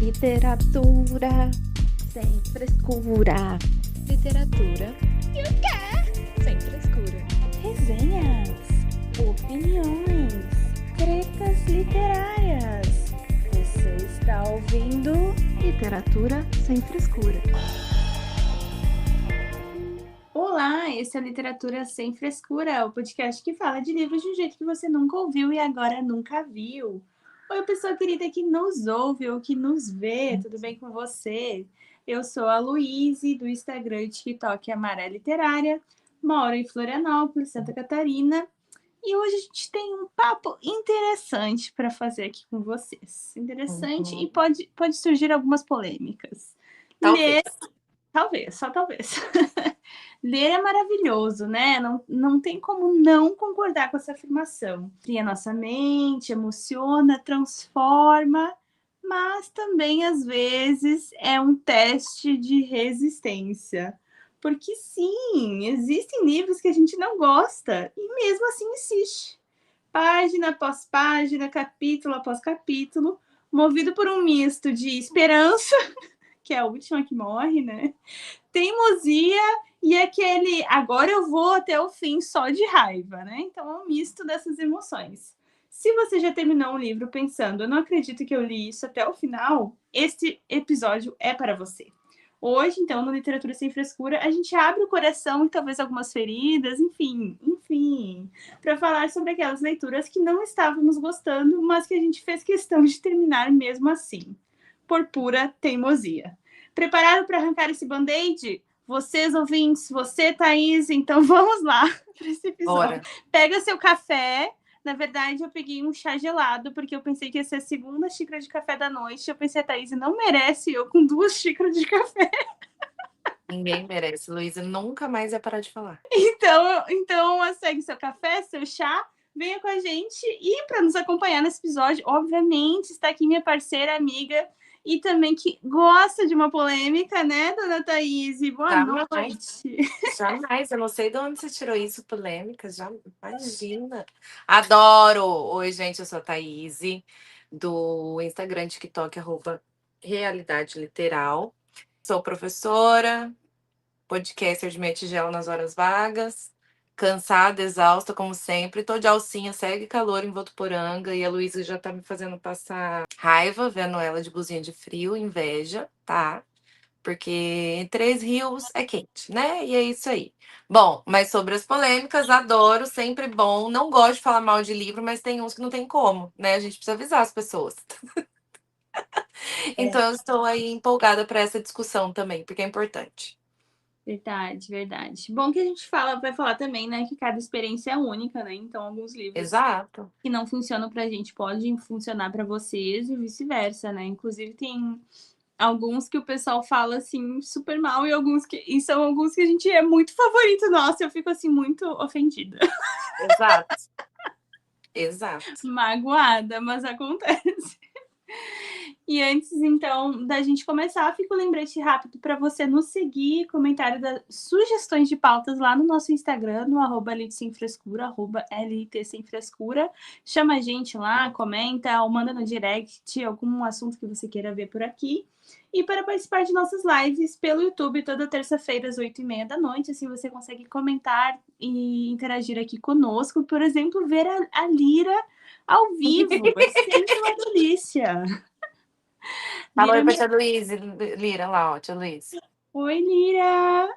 Literatura sem frescura. Literatura e o quê? Sem frescura. Resenhas, opiniões, tretas literárias. Você está ouvindo Literatura sem frescura. Olá, esse é Literatura Sem Frescura, o podcast que fala de livros de um jeito que você nunca ouviu e agora nunca viu. Oi, pessoa querida que nos ouve ou que nos vê, tudo bem com você? Eu sou a Luíse, do Instagram e TikTok Amarela Literária, moro em Florianópolis, Santa Catarina, e hoje a gente tem um papo interessante para fazer aqui com vocês. Interessante e pode surgir algumas polêmicas. Talvez, só talvez. Ler é maravilhoso, né? Não tem como não concordar com essa afirmação. Cria nossa mente, emociona, transforma, mas também, às vezes, é um teste de resistência. Porque, sim, existem livros que a gente não gosta e mesmo assim insiste. Página após página, capítulo após capítulo, movido por um misto de esperança, que é a última que morre, né? Teimosia e aquele agora eu vou até o fim só de raiva, né? Então é um misto dessas emoções. Se você já terminou um livro pensando, eu não acredito que eu li isso até o final, este episódio é para você. Hoje, então, no Literatura Sem Frescura, a gente abre o coração e talvez algumas feridas, enfim, para falar sobre aquelas leituras que não estávamos gostando, mas que a gente fez questão de terminar mesmo assim, por pura teimosia. Preparado para arrancar esse band-aid? Vocês, ouvintes, você, Thaís, então vamos lá para esse episódio. Bora. Pega seu café. Na verdade, eu peguei um chá gelado, porque eu pensei que ia ser a segunda xícara de café da noite. Eu pensei, a Thaís não merece eu com 2 xícaras de café. Ninguém merece, Luísa. Nunca mais vai parar de falar. Então, segue seu café, seu chá, venha com a gente. E para nos acompanhar nesse episódio, obviamente, está aqui minha parceira, amiga, e também que gosta de uma polêmica, né, dona Thaís? Boa noite. Jamais. Eu não sei de onde você tirou isso, polêmica. Já imagina. Adoro. Oi, gente. Eu sou a Thaís, do Instagram, TikTok, @Realidade Literal. Sou professora, podcaster de meia tigela nas horas vagas. Cansada, exausta, como sempre. Tô de alcinha, segue calor em Votuporanga. E a Luísa já tá me fazendo passar raiva, vendo ela de blusinha de frio, inveja, tá? Porque em Três Rios é quente, né? E é isso aí. Bom, mas sobre as polêmicas, adoro, sempre bom. Não gosto de falar mal de livro, mas tem uns que não tem como, né? A gente precisa avisar as pessoas. Então eu estou aí empolgada para essa discussão também, porque é importante. Verdade. Bom que a gente vai falar também, né, que cada experiência é única, né? Então, alguns livros Exato. que não funcionam pra gente podem funcionar pra vocês e vice-versa, né? Inclusive, tem alguns que o pessoal fala, assim, super mal e são alguns que a gente é muito favorito nosso. Eu fico, assim, muito ofendida. Exato. Magoada, mas acontece. E antes, então, da gente começar, fica um lembrete rápido para você nos seguir, comentário das sugestões de pautas lá no nosso Instagram, no @LitSemFrescura, @LIT Chama a gente lá, comenta ou manda no direct algum assunto que você queira ver por aqui. E para participar de nossas lives pelo YouTube, toda terça-feira às 8h30 da noite, assim você consegue comentar e interagir aqui conosco. Por exemplo, ver a Lira ao vivo. É sempre uma delícia. Fala oi Lira, pra tia Luísa, Lira lá, ó, tia Luísa. Oi, Lira!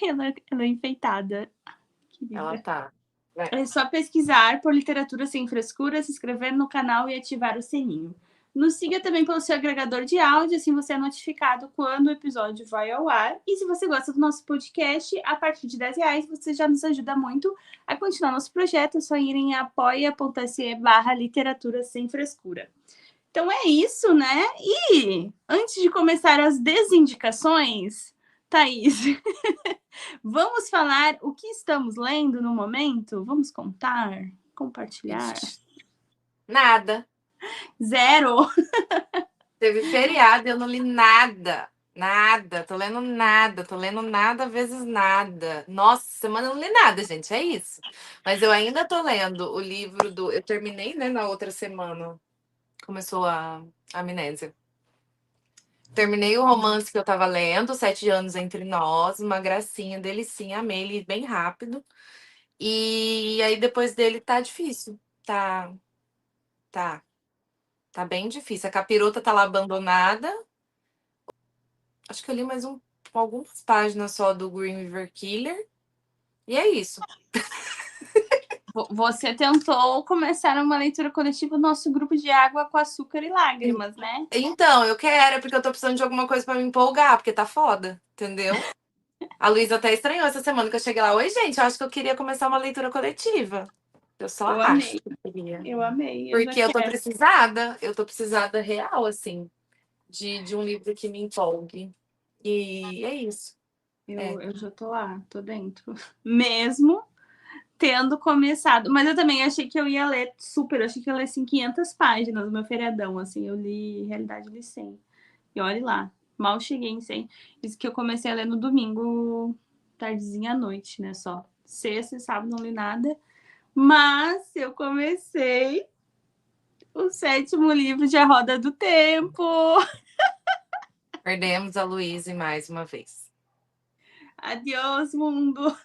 Ela é enfeitada. Ela Querida. tá. É só pesquisar por Literatura Sem Frescura, se inscrever no canal e ativar o sininho. Nos siga também pelo seu agregador de áudio, assim você é notificado quando o episódio vai ao ar. E se você gosta do nosso podcast, a partir de R$10 você já nos ajuda muito a continuar nosso projeto. É só ir em apoia.se/literatura sem frescura. Então é isso, né? E antes de começar as desindicações, Thaís, vamos falar o que estamos lendo no momento? Vamos contar? Compartilhar? Nada. Zero! Teve feriado, eu não li nada. Nada, tô lendo nada vezes nada. Nossa, semana eu não li nada, gente, é isso. Mas eu ainda tô lendo o livro do. Eu terminei, né, na outra semana. Começou a amnésia. Terminei o romance que eu tava lendo, 7 anos entre nós, uma gracinha, delicinha, amei, li bem rápido. E aí depois dele tá difícil. Tá, tá bem difícil. A capirota tá lá abandonada. Acho que eu li mais algumas páginas só do Green River Killer. E é isso. Você tentou começar uma leitura coletiva no nosso grupo de Água com Açúcar e Lágrimas, né? Então, eu quero, porque eu tô precisando de alguma coisa pra me empolgar, porque tá foda, entendeu? A Luísa até estranhou essa semana que eu cheguei lá. Oi, gente, eu acho que eu queria começar uma leitura coletiva. Eu só Eu acho amei, que eu queria. eu amei, eu já Porque quero. eu tô precisada real, assim, de um livro que me empolgue. E é isso. É. Eu já tô lá, tô dentro. Mesmo tendo começado. Mas eu também achei que eu ia ler super, achei que eu ia ler assim, 500 páginas no meu feriadão, assim, eu li, realidade, li 100. E olhe lá, mal cheguei em 100. Isso que eu comecei a ler no domingo, tardezinha à noite, né, só. Sexta e sábado não li nada. Mas eu comecei o 7º livro de A Roda do Tempo. Perdemos a Luísa mais uma vez. Adeus, mundo.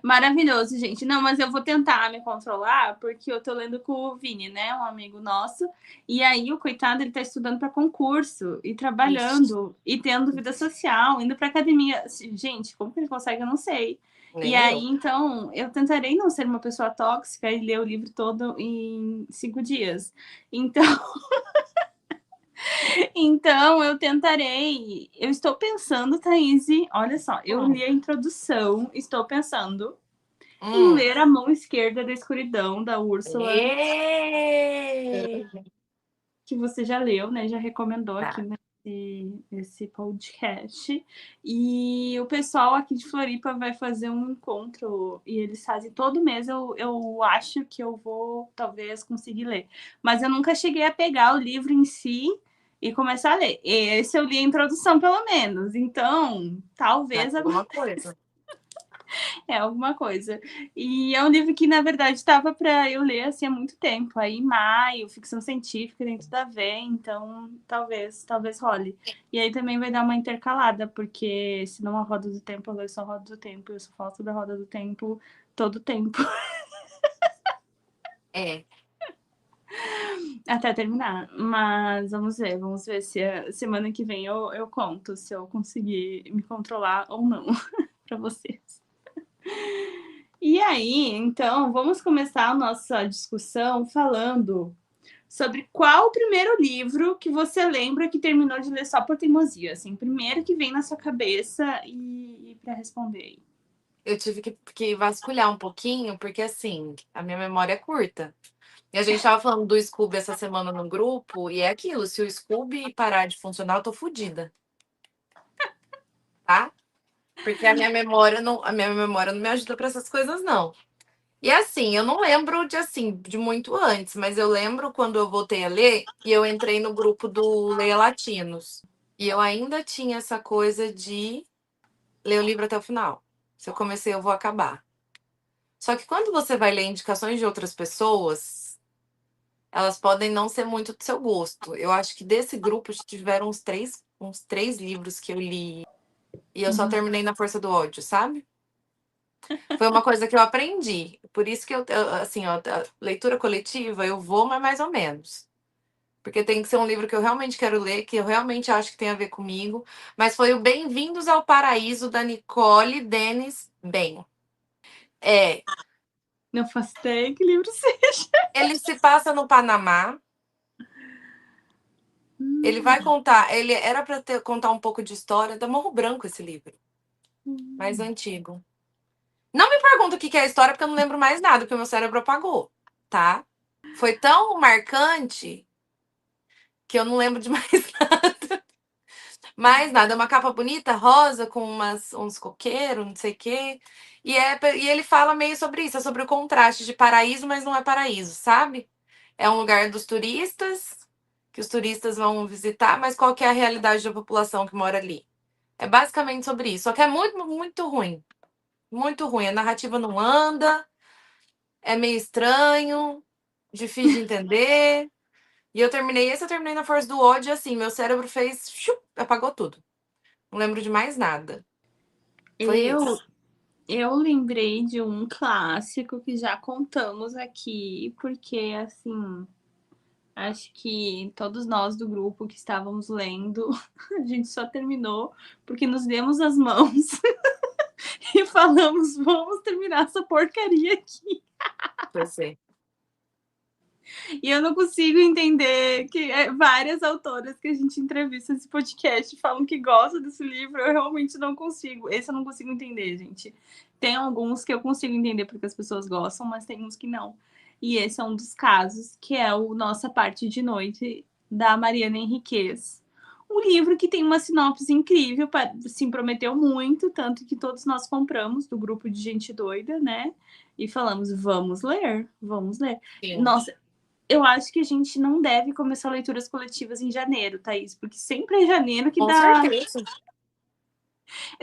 Maravilhoso, gente. Não, mas eu vou tentar me controlar, porque eu tô lendo com o Vini, né? Um amigo nosso. E aí, o coitado, ele tá estudando para concurso, e Ixi, trabalhando, e tendo vida social, indo pra academia. Gente, como que ele consegue? Eu não sei. E nem aí, eu. então, eu tentarei não ser uma pessoa tóxica e ler o livro todo em 5 dias. Então, então eu tentarei. Eu estou pensando, Thaís, olha só, eu li Hum. a introdução, estou pensando em Hum. ler A Mão Esquerda da Escuridão, da Úrsula, Ê! que você já leu, né? Já recomendou aqui Tá. nesse podcast. E o pessoal aqui de Floripa vai fazer um encontro e eles fazem todo mês. Eu acho que eu vou talvez conseguir ler, mas eu nunca cheguei a pegar o livro em si e começar a ler. Esse eu li a introdução, pelo menos. Então, Tá talvez alguma coisa. é alguma coisa. E é um livro que, na verdade, estava para eu ler assim, há muito tempo. Aí, em maio, ficção científica, tem tudo a ver, então talvez role. E aí também vai dar uma intercalada, porque senão a Roda do Tempo, eu leio só a Roda do Tempo, eu só falo sobre a Roda do Tempo todo o tempo, É. até terminar. Mas vamos ver se a semana que vem eu conto se eu conseguir me controlar ou não para vocês. E aí, então, vamos começar a nossa discussão falando sobre qual o primeiro livro que você lembra que terminou de ler só por teimosia, assim, primeiro que vem na sua cabeça e para responder aí. Eu tive que vasculhar um pouquinho, porque assim, a minha memória é curta. E a gente tava falando do Scooby essa semana no grupo, e é aquilo, se o Scooby parar de funcionar, eu tô fodida, tá? Porque a minha memória não me ajuda para essas coisas, não. E assim, eu não lembro de muito antes, mas eu lembro quando eu voltei a ler e eu entrei no grupo do Leia Latinos. E eu ainda tinha essa coisa de ler o livro até o final. Se eu comecei, eu vou acabar. Só que quando você vai ler indicações de outras pessoas, elas podem não ser muito do seu gosto. Eu acho que desse grupo tiveram uns três livros que eu li e eu só Uhum. terminei na força do ódio, sabe? Foi uma coisa que eu aprendi. Por isso que assim, ó, a leitura coletiva eu vou, mas mais ou menos. Porque tem que ser um livro que eu realmente quero ler, que eu realmente acho que tem a ver comigo. Mas foi o Bem-vindos ao Paraíso, da Nicole Dennis Ben. É, Não faço ideia que livro seja. ele se passa no Panamá. Ele vai contar. Ele era para contar um pouco de história. Da Morro Branco esse livro, mais antigo. Não me pergunta o que é a história, porque eu não lembro mais nada, porque o meu cérebro apagou, tá? Foi tão marcante que eu não lembro de mais nada. Mais nada. É uma capa bonita, rosa, com uns coqueiros, não sei o quê. E ele fala meio sobre isso, é sobre o contraste de paraíso, mas não é paraíso, sabe? É um lugar dos turistas, que os turistas vão visitar, mas qual que é a realidade da população que mora ali? É basicamente sobre isso. Só que é muito, muito ruim. Muito ruim. A narrativa não anda, é meio estranho, difícil de entender. E eu terminei esse, eu terminei na força do ódio, assim, meu cérebro fez, apagou tudo. Não lembro de mais nada. Foi Eu, esse. eu lembrei de um clássico que já contamos aqui, porque assim, acho que todos nós do grupo que estávamos lendo, a gente só terminou porque nos demos as mãos e falamos, vamos terminar essa porcaria aqui. Pois é. E eu não consigo entender que várias autoras que a gente entrevista nesse podcast falam que gostam desse livro. Eu realmente não consigo. Esse eu não consigo entender, gente. Tem alguns que eu consigo entender porque as pessoas gostam, mas tem uns que não. E esse é um dos casos, que é o Nossa Parte de Noite, da Mariana Henriquez. Um livro que tem uma sinopse incrível, se prometeu muito, tanto que todos nós compramos do grupo de gente doida, né? E falamos, vamos ler, vamos ler. Sim. Nossa, eu acho que a gente não deve começar leituras coletivas em janeiro, Thaís, porque sempre é janeiro que Com dá. certeza.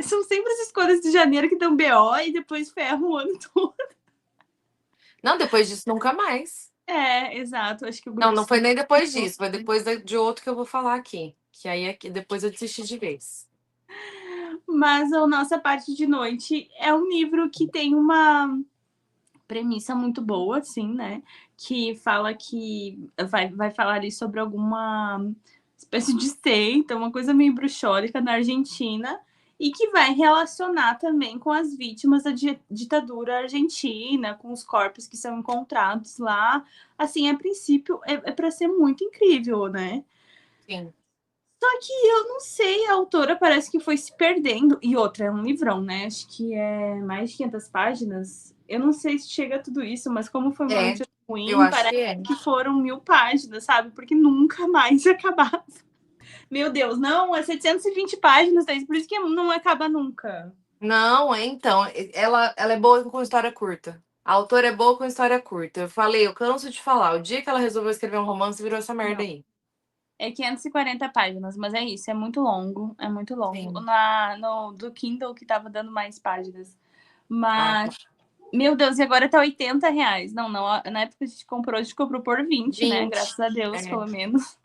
São sempre as escolhas de janeiro que dão BO e depois ferram o ano todo. Não, depois disso, nunca mais. É, exato. Acho que o Não, grupo não se foi nem depois comprometeu. disso, foi depois de outro que eu vou falar aqui. Que aí depois eu desisti de vez. Mas a Nossa Parte de Noite é um livro que tem uma premissa muito boa, assim, né? Que fala que vai falar ali sobre alguma espécie de seita, uma coisa meio bruxólica na Argentina, e que vai relacionar também com as vítimas da ditadura argentina, com os corpos que são encontrados lá. Assim, a princípio, é para ser muito incrível, né? Sim. Só que eu não sei, a autora parece que foi se perdendo. E outra, é um livrão, né? Acho que é mais de 500 páginas. Eu não sei se chega a tudo isso, mas como foi uma É, leitura eu ruim, acho parece que é. que foram 1000 páginas, sabe? Porque nunca mais acabava. Meu Deus, não, é 720 páginas, Thaís, por isso que não acaba nunca. Não, então, ela é boa com história curta. A autora é boa com história curta. Eu falei, eu canso de falar. O dia que ela resolveu escrever um romance, virou essa merda Não. aí. É 540 páginas, mas é isso, é muito longo. É muito longo. Sim. Do Kindle que tava dando mais páginas. Ah, tá. Mas, meu Deus, e agora tá R$ 80. Não, não. Na época que a gente comprou por 20, né? 20. Graças a Deus, É. pelo menos.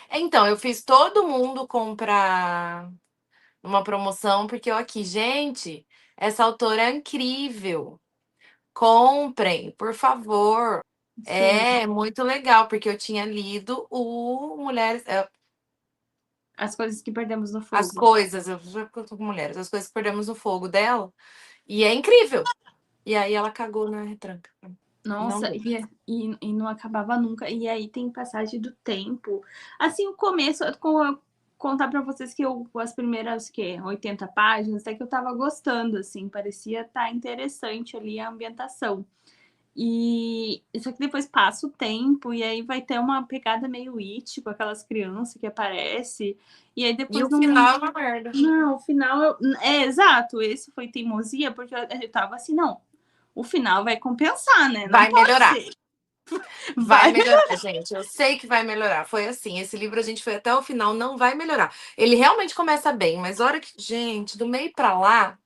Então, eu fiz todo mundo comprar uma promoção, porque eu aqui, gente, essa autora é incrível. Comprem, por favor. Sim. É muito legal, porque eu tinha lido o Mulheres, As coisas que perdemos no as fogo. coisas, eu já tô com mulheres, as coisas que perdemos no fogo dela, e é incrível. E aí ela cagou na retranca. Não Nossa, deu. e não acabava nunca. E aí tem passagem do tempo. Assim, o começo, contar pra vocês que as primeiras 80 páginas, até que eu tava gostando, assim, parecia estar interessante ali a ambientação. E só que depois passa o tempo e aí vai ter uma pegada meio It, com aquelas crianças que aparecem. E aí E depois o não. final é uma merda. Não, o final. É exato, esse foi teimosia, porque eu tava assim, não. O final vai compensar, né? Não Vai pode melhorar. ser. Vai Vai. melhorar, gente. Eu sei que vai melhorar. Foi assim, esse livro a gente foi até o final, não vai melhorar. Ele realmente começa bem, mas a hora que, gente, do meio pra lá,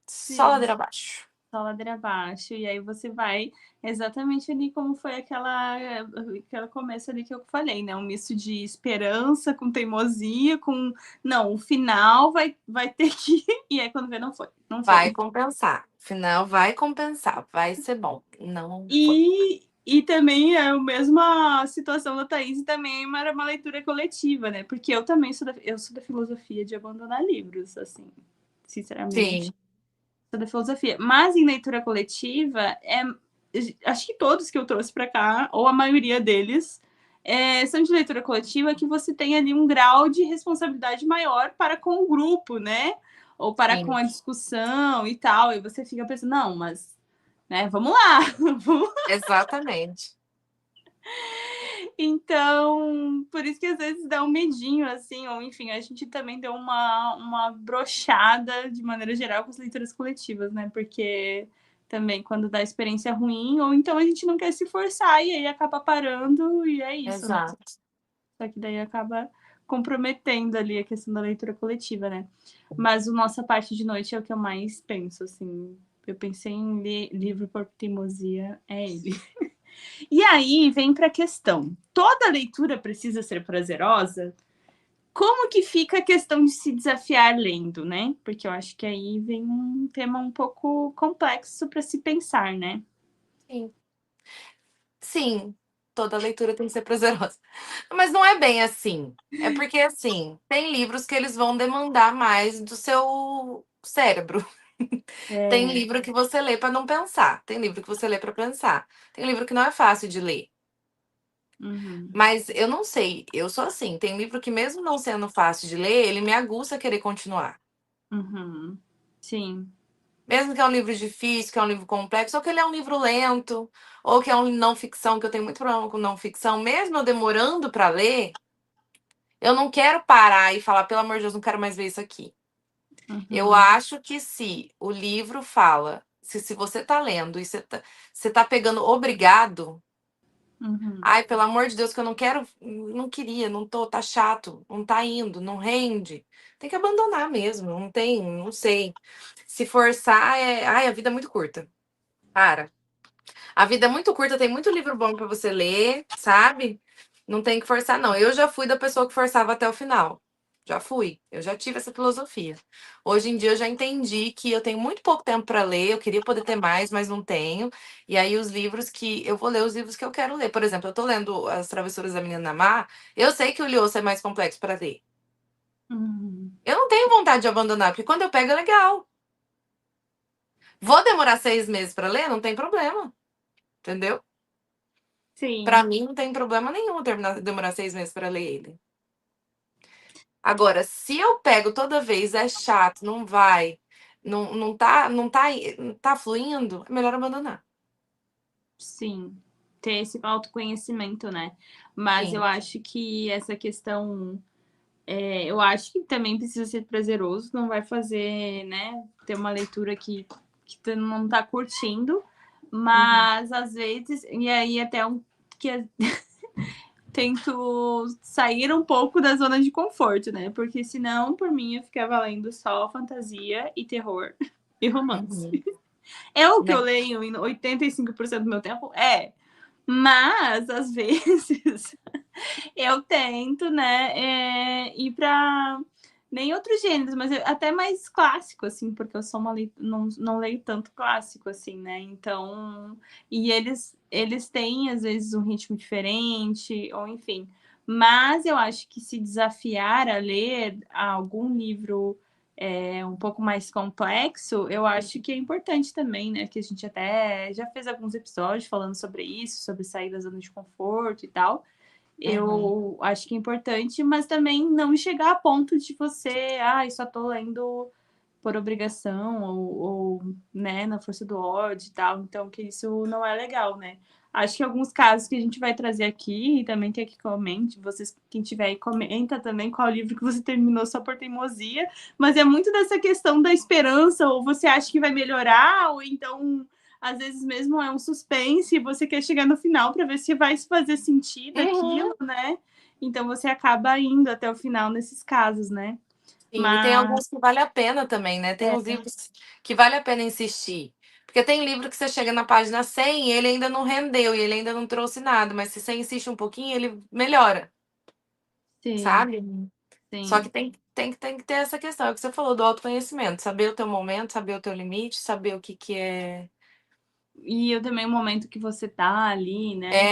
só Sim, ladeira abaixo. só ladeira abaixo. E aí você vai exatamente ali como foi aquela começo ali que eu falei, né? Um misto de esperança com teimosia, com. Não, o final vai ter que. E aí quando vê, não foi. Não Vai foi. compensar. Final vai compensar, vai ser bom. Não foi. E também é a mesma situação da Thaís, e também era uma leitura coletiva, né? Porque eu também sou da filosofia de abandonar livros, assim, sinceramente. Sim, Sou da filosofia. Mas em leitura coletiva, acho que todos que eu trouxe para cá, ou a maioria deles, são de leitura coletiva que você tem ali um grau de responsabilidade maior para com o grupo, né? Ou para com sim, a discussão e tal. E você fica pensando, não, mas, né, vamos lá, vamos. exatamente. Então, por isso que às vezes dá um medinho, assim, ou enfim, a gente também deu uma brochada de maneira geral com as leituras coletivas, né? Porque também quando dá experiência ruim, ou então a gente não quer se forçar e aí acaba parando e é isso, né? Exato. Só que daí acaba comprometendo ali a questão da leitura coletiva, né? Mas o Nossa Parte de Noite é o que eu mais penso, assim. Eu pensei em ler livro por teimosia, é ele. E aí vem para a questão: toda leitura precisa ser prazerosa? Como que fica a questão de se desafiar lendo, né? Porque eu acho que aí vem um tema um pouco complexo para se pensar, né? Sim. Sim, toda leitura tem que ser prazerosa. Mas não é bem assim. É porque, assim, tem livros que eles vão demandar mais do seu cérebro. Tem É. livro que você lê para não pensar, tem livro que você lê para pensar, tem livro que não é fácil de ler. Uhum, Mas eu não sei, eu sou assim, tem livro que mesmo não sendo fácil de ler, ele me aguça a querer continuar. uhum. Sim. Mesmo que é um livro difícil, que é um livro complexo, ou que ele é um livro lento, ou que é um não ficção, que eu tenho muito problema com não ficção, mesmo eu demorando para ler, eu não quero parar e falar, pelo amor de Deus, não quero mais ver isso aqui. Eu Uhum, acho que se o livro fala, se você tá lendo e você tá pegando obrigado, uhum. ai, pelo amor de Deus, que eu não quero, não queria, não tô, tá chato, não tá indo, não rende. Tem que abandonar mesmo, não tem, não sei. Se forçar, ai, a vida é muito curta. Para. A vida é muito curta, tem muito livro bom para você ler, sabe? Não tem que forçar, não. Eu já fui da pessoa que forçava até o final. Já fui. Eu já tive essa filosofia. Hoje em dia eu já entendi que eu tenho muito pouco tempo para ler, eu queria poder ter mais, mas não tenho. E aí os livros que eu vou ler os livros que eu quero ler. Por exemplo, eu tô lendo As Travessuras da Menina Má, eu sei que o Lhasa é mais complexo para ler. Uhum. Eu não tenho vontade de abandonar, porque quando eu pego é legal. Vou demorar 6 meses para ler? Não tem problema, entendeu? Pra Sim, mim não tem problema nenhum demorar 6 meses pra ler ele. Agora, se eu pego toda vez, é chato, não vai, não tá fluindo, é melhor abandonar. sim. Ter esse autoconhecimento, né? Mas eu Sim. acho que essa questão, eu acho que também precisa ser prazeroso, não vai fazer, né, ter uma leitura que tu não tá curtindo, Uhum. mas às vezes, e aí até um que tento sair um pouco da zona de conforto, né? Porque senão, por mim, eu ficava lendo só fantasia e terror e romance. Uhum. É o que eu Né. leio em 85% do meu tempo? É. Mas, às vezes, eu tento, né, ir para nem outros gêneros, mas até mais clássico, assim, porque eu sou uma não leio tanto clássico, assim, né? Então, e eles têm às vezes um ritmo diferente, ou enfim. Mas eu acho que se desafiar a ler algum livro um pouco mais complexo, eu acho que é importante também, né? Que a gente até já fez alguns episódios falando sobre isso, sobre sair da zona de conforto e tal. Uhum. Eu acho que é importante, mas também não chegar a ponto de você, só tô lendo por obrigação ou, né, na força do ódio e tal. Então, que isso não é legal, né? Acho que alguns casos que a gente vai trazer aqui, e também quer que comente, vocês, quem tiver aí, comenta também qual livro que você terminou só por teimosia, mas é muito dessa questão da esperança, ou você acha que vai melhorar, ou então às vezes mesmo é um suspense, e você quer chegar no final para ver se vai fazer sentido aquilo, Uhum. né? Então você acaba indo até o final nesses casos, né? Sim, e tem Mas alguns que vale a pena também, né, tem uns livros que vale a pena insistir. Porque tem livro que você chega na página 100 e ele ainda não rendeu, e ele ainda não trouxe nada, mas se você insiste um pouquinho, ele melhora, sim, sabe? Só que sim. tem que ter essa questão, é o que você falou do autoconhecimento, saber o teu momento, saber o teu limite, saber o que que é. E eu também o momento que você tá ali, né?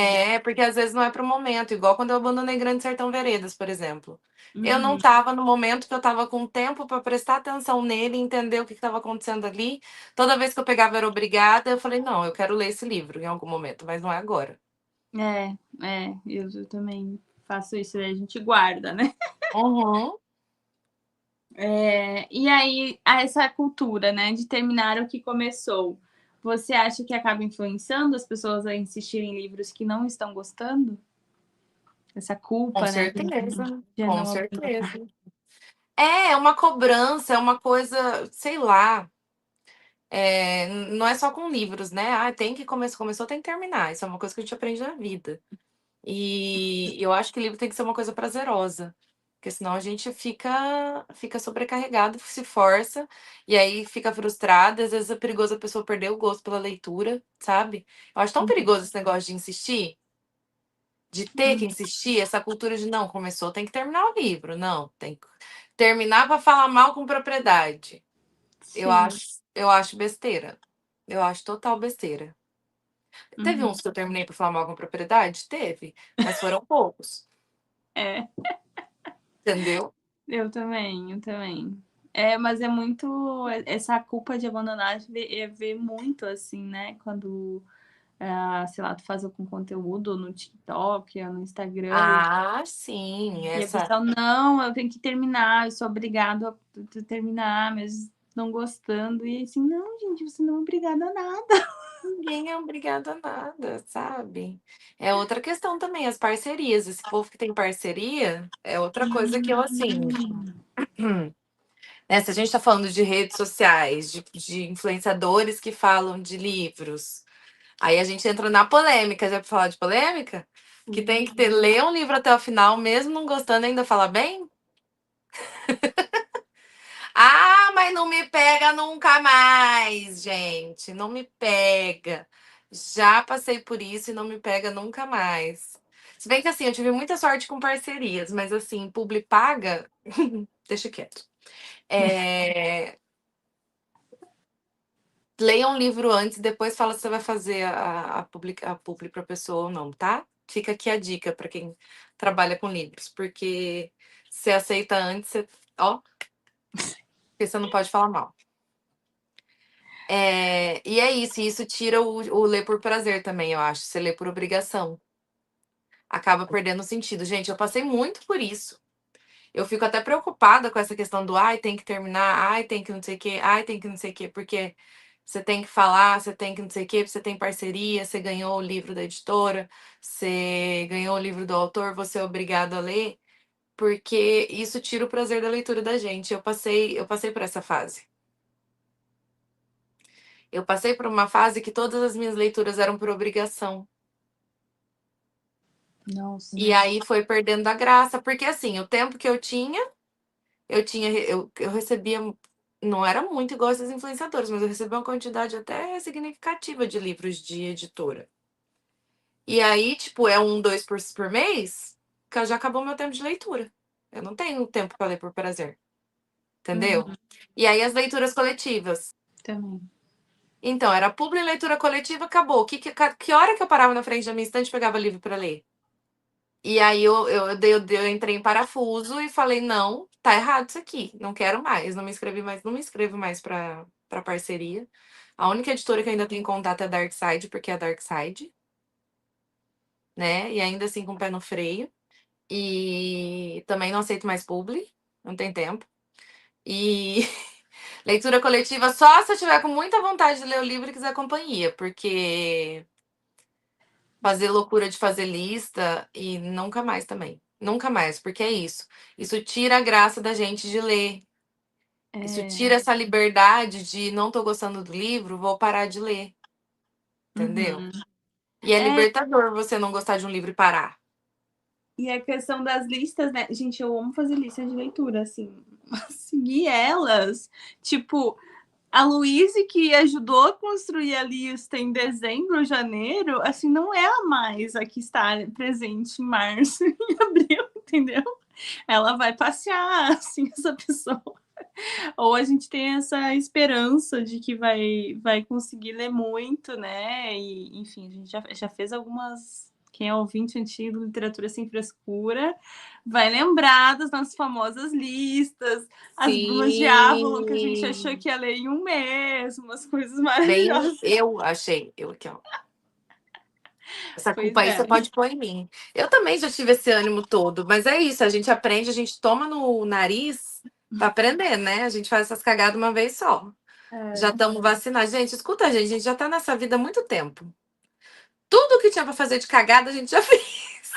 Porque às vezes não é para o momento, igual quando eu abandonei Grande Sertão Veredas, por exemplo. Eu não Uhum. estava no momento que eu estava com tempo para prestar atenção nele, entender o que estava acontecendo ali. Toda vez que eu pegava era obrigada, eu falei: "Não, eu quero ler esse livro em algum momento, mas não é agora". Eu também faço isso, né? A gente guarda, né? Uhum. E aí, essa cultura, né, de terminar o que começou, você acha que acaba influenciando as pessoas a insistirem em livros que não estão gostando? Essa Com culpa, né, certeza, de com não abandonar. certeza. É uma cobrança, é uma coisa, sei lá, não é só com livros, né, tem que começou, tem que terminar, isso é uma coisa que a gente aprende na vida. E eu acho que o livro tem que ser uma coisa prazerosa. Porque senão a gente fica sobrecarregado, se força, e aí fica frustrada, às vezes é perigoso a pessoa perder o gosto pela leitura, sabe. Eu acho tão Uhum, perigoso esse negócio de insistir, de ter que uhum. insistir, essa cultura de: "Não, começou, tem que terminar o livro. Não, tem que terminar para falar mal com propriedade". Sim. Eu acho besteira. Eu acho total besteira. Teve Uhum. uns que eu terminei por falar mal com propriedade? Teve, mas foram poucos, É, entendeu? eu também, eu também. É, mas é muito essa culpa de abandonar, vê muito assim, né, quando, sei lá, tu faz algum conteúdo no TikTok ou no Instagram Ah, sim, e a essa pessoa: "Não, eu tenho que terminar, eu sou obrigado a terminar mesmo não gostando", e assim: "Não, gente, você não é obrigado a nada". ninguém é obrigado a nada, sabe. É outra questão também, as parcerias, esse povo que tem parceria, é outra coisa que eu, assim, né, se a gente tá falando de redes sociais, de influenciadores que falam de livros, aí a gente entra na polêmica, já pra falar de polêmica? Que tem que ler um livro até o final, mesmo não gostando, ainda falar bem? Ah, mas não me pega nunca mais, gente, não me pega. Já passei por isso e não me pega nunca mais. Se bem que, assim, eu tive muita sorte com parcerias, mas, assim, publi paga, deixa quieto. Eh, leia um livro antes, depois fala se você vai fazer a publi pra pessoa ou não, tá? Fica aqui a dica para quem trabalha com livros, porque você aceita antes, você ó, porque você não pode falar mal. E é isso, e isso tira o ler por prazer também, eu acho. Você lê por obrigação, acaba perdendo o sentido. Gente, eu passei muito por isso. Eu fico até preocupada com essa questão do: "Ai, tem que terminar. Ai, tem que não sei o quê. Ai, tem que não sei o quê", porque você tem que falar, você tem que não sei o quê, você tem parceria, você ganhou o livro da editora, você ganhou o livro do autor, você é obrigado a ler, porque isso tira o prazer da leitura da gente. Eu passei por essa fase. Eu passei por uma fase que todas as minhas leituras eram por obrigação. Nossa. E aí foi perdendo a graça, porque assim, o tempo que eu recebia, não era muito igual esses influenciadores, mas eu recebia uma quantidade até significativa de livros de editora. E aí, tipo, é um, 2 por mês, que já acabou meu tempo de leitura. Eu não tenho tempo para ler por prazer, entendeu? Uhum, E aí as leituras coletivas. também. Então, era publi leitura coletiva, acabou. Que hora que eu parava na frente da minha estante e pegava livro para ler? E aí eu entrei em parafuso e falei: "Não, tá errado isso aqui, não quero mais", não me inscrevo mais para parceria. A única editora que eu ainda tenho contato é a Darkside, porque é a Darkside, né, e ainda assim com o pé no freio. E também não aceito mais publi, não tem tempo. E leitura coletiva só se eu tiver com muita vontade de ler o livro e quiser companhia, porque fazer loucura de fazer lista e nunca mais também. Nunca mais, porque é isso. Isso tira a graça da gente de ler. Isso É, tira essa liberdade de não tô gostando do livro, vou parar de ler, entendeu? uhum. E é É, libertador você não gostar de um livro e parar. e a questão das listas, né? Gente, eu amo fazer listas de leitura, assim, seguir elas. Tipo, a Luíse que ajudou a construir a lista em dezembro, janeiro, assim, não é a mais a que está presente em março e abril, entendeu? Ela vai passear, assim, essa pessoa. Ou a gente tem essa esperança de que vai conseguir ler muito, né? E, enfim, a gente já fez algumas. Quem é ouvinte antigo, Literatura Sem Frescura, vai lembrar das nossas famosas listas, as Brumas de Avalon, que a gente achou Sim. que ia ler em um mês, umas coisas Bem, maravilhosas. eu achei, eu aqui, ó. Essa Pois culpa aí é. você pode pôr em mim. Eu também já tive esse ânimo todo, mas é isso, a gente aprende, a gente toma no nariz para aprender, né? A gente faz essas cagadas uma vez só. Já É. estamos vacinados. Gente, escuta a gente já tá nessa vida há muito tempo. Tudo que tinha para fazer de cagada a gente já fez.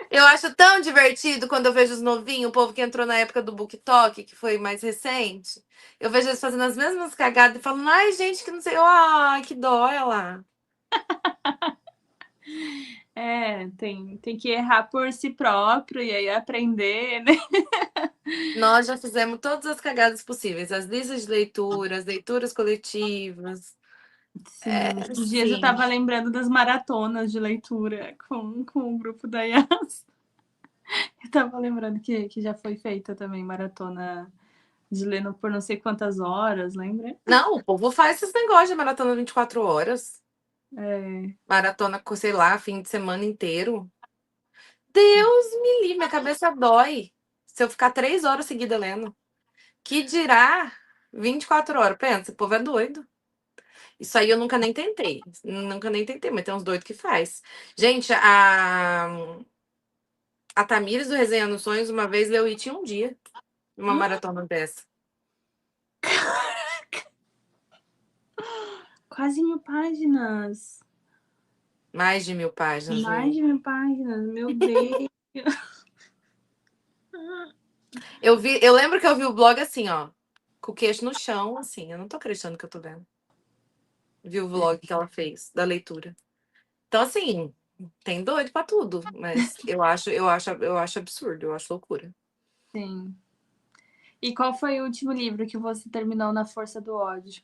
Eu acho tão divertido quando eu vejo os novinhos, o povo que entrou na época do BookTok, que foi mais recente. Eu vejo eles fazendo as mesmas cagadas e falando: "Ai, gente, que não sei". Eu, ai, que dó, olha lá. Tem que errar por si próprio e aí aprender, né? Nós já fizemos todas as cagadas possíveis, as listas de leitura, as leituras coletivas. Sim, esses dias eu Sim. tava lembrando das maratonas de leitura com o grupo da Yas. Eu tava lembrando que já foi feita também maratona de ler por não sei quantas horas, lembra? Não, o povo faz esses negócios de maratona 24 horas. É, Maratona, sei lá, fim de semana inteiro. Deus me livre, minha cabeça dói se eu ficar 3 horas seguidas lendo. Que dirá 24 horas? Pensa, o povo é doido. Isso aí eu nunca nem tentei. Nunca nem tentei, mas tem uns doidos que faz. Gente, a Tamires do Resenha nos Sonhos uma vez leu It em um dia. Uma maratona dessa. quase 1.000 páginas. Mais de 1.000 páginas, Mais menina. de 1.000 páginas, meu Deus. Eu lembro que eu vi o blog assim, ó, com o queixo no chão, assim. Eu não tô acreditando que eu tô vendo. Vi o vlog que ela fez da leitura. Então, assim, tem doido pra tudo, mas eu acho absurdo, eu acho loucura. Sim. E qual foi o último livro que você terminou na força do ódio?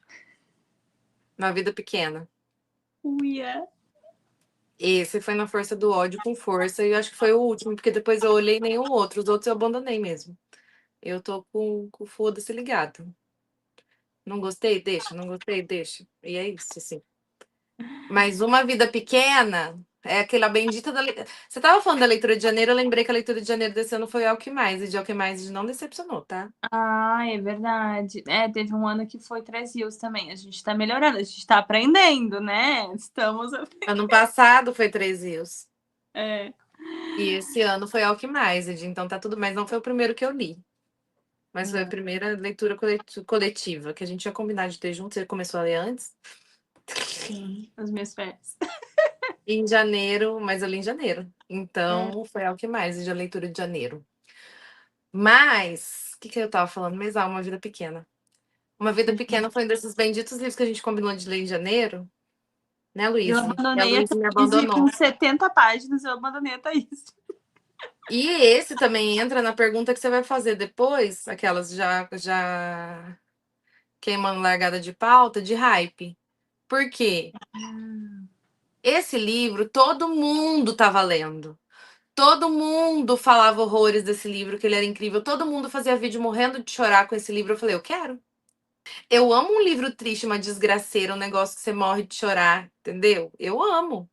Na vida pequena. Uia. Esse foi na força do ódio com força, e eu acho que foi o último, porque depois eu olhei nenhum outro. Os outros eu abandonei mesmo. Eu tô com o foda-se ligado. Não gostei? Deixa. Não gostei? Deixa. E é isso, assim. Mas Uma Vida Pequena é aquela bendita da. Você tava falando da leitura de janeiro, eu lembrei que a leitura de janeiro desse ano foi Alquimais, e de Alquimais não decepcionou, tá? Ah, é verdade. É, teve um ano que foi 3 rios também. A gente tá melhorando, a gente tá aprendendo, né? Estamos. Ano passado foi Três Rios. É, E esse ano foi Alquimais, então tá tudo. Mas não foi o primeiro que eu li. Mas foi a não, primeira leitura coletiva, que a gente tinha combinado de ter junto. Você começou a ler antes. sim, os meus pés. Em janeiro, mas eu li em janeiro. É, Então foi Alquimais, de leitura de janeiro. Mas, o que eu tava falando? Mas Uma Vida Pequena. Uma Vida Pequena foi um desses benditos livros que a gente combinou de ler em janeiro, né, eu Luísa? E a abandonei a Luísa me Thaís e abandonou. com 70 páginas eu abandonei a Thaís. E esse também entra na pergunta que você vai fazer depois, aquelas já queimando largada de pauta, de hype. Por quê? Esse livro todo mundo estava lendo. Todo mundo falava horrores desse livro, que ele era incrível. Todo mundo fazia vídeo morrendo de chorar com esse livro. Eu falei, eu quero. Eu amo um livro triste, uma desgraceira, um negócio que você morre de chorar, entendeu? Eu amo.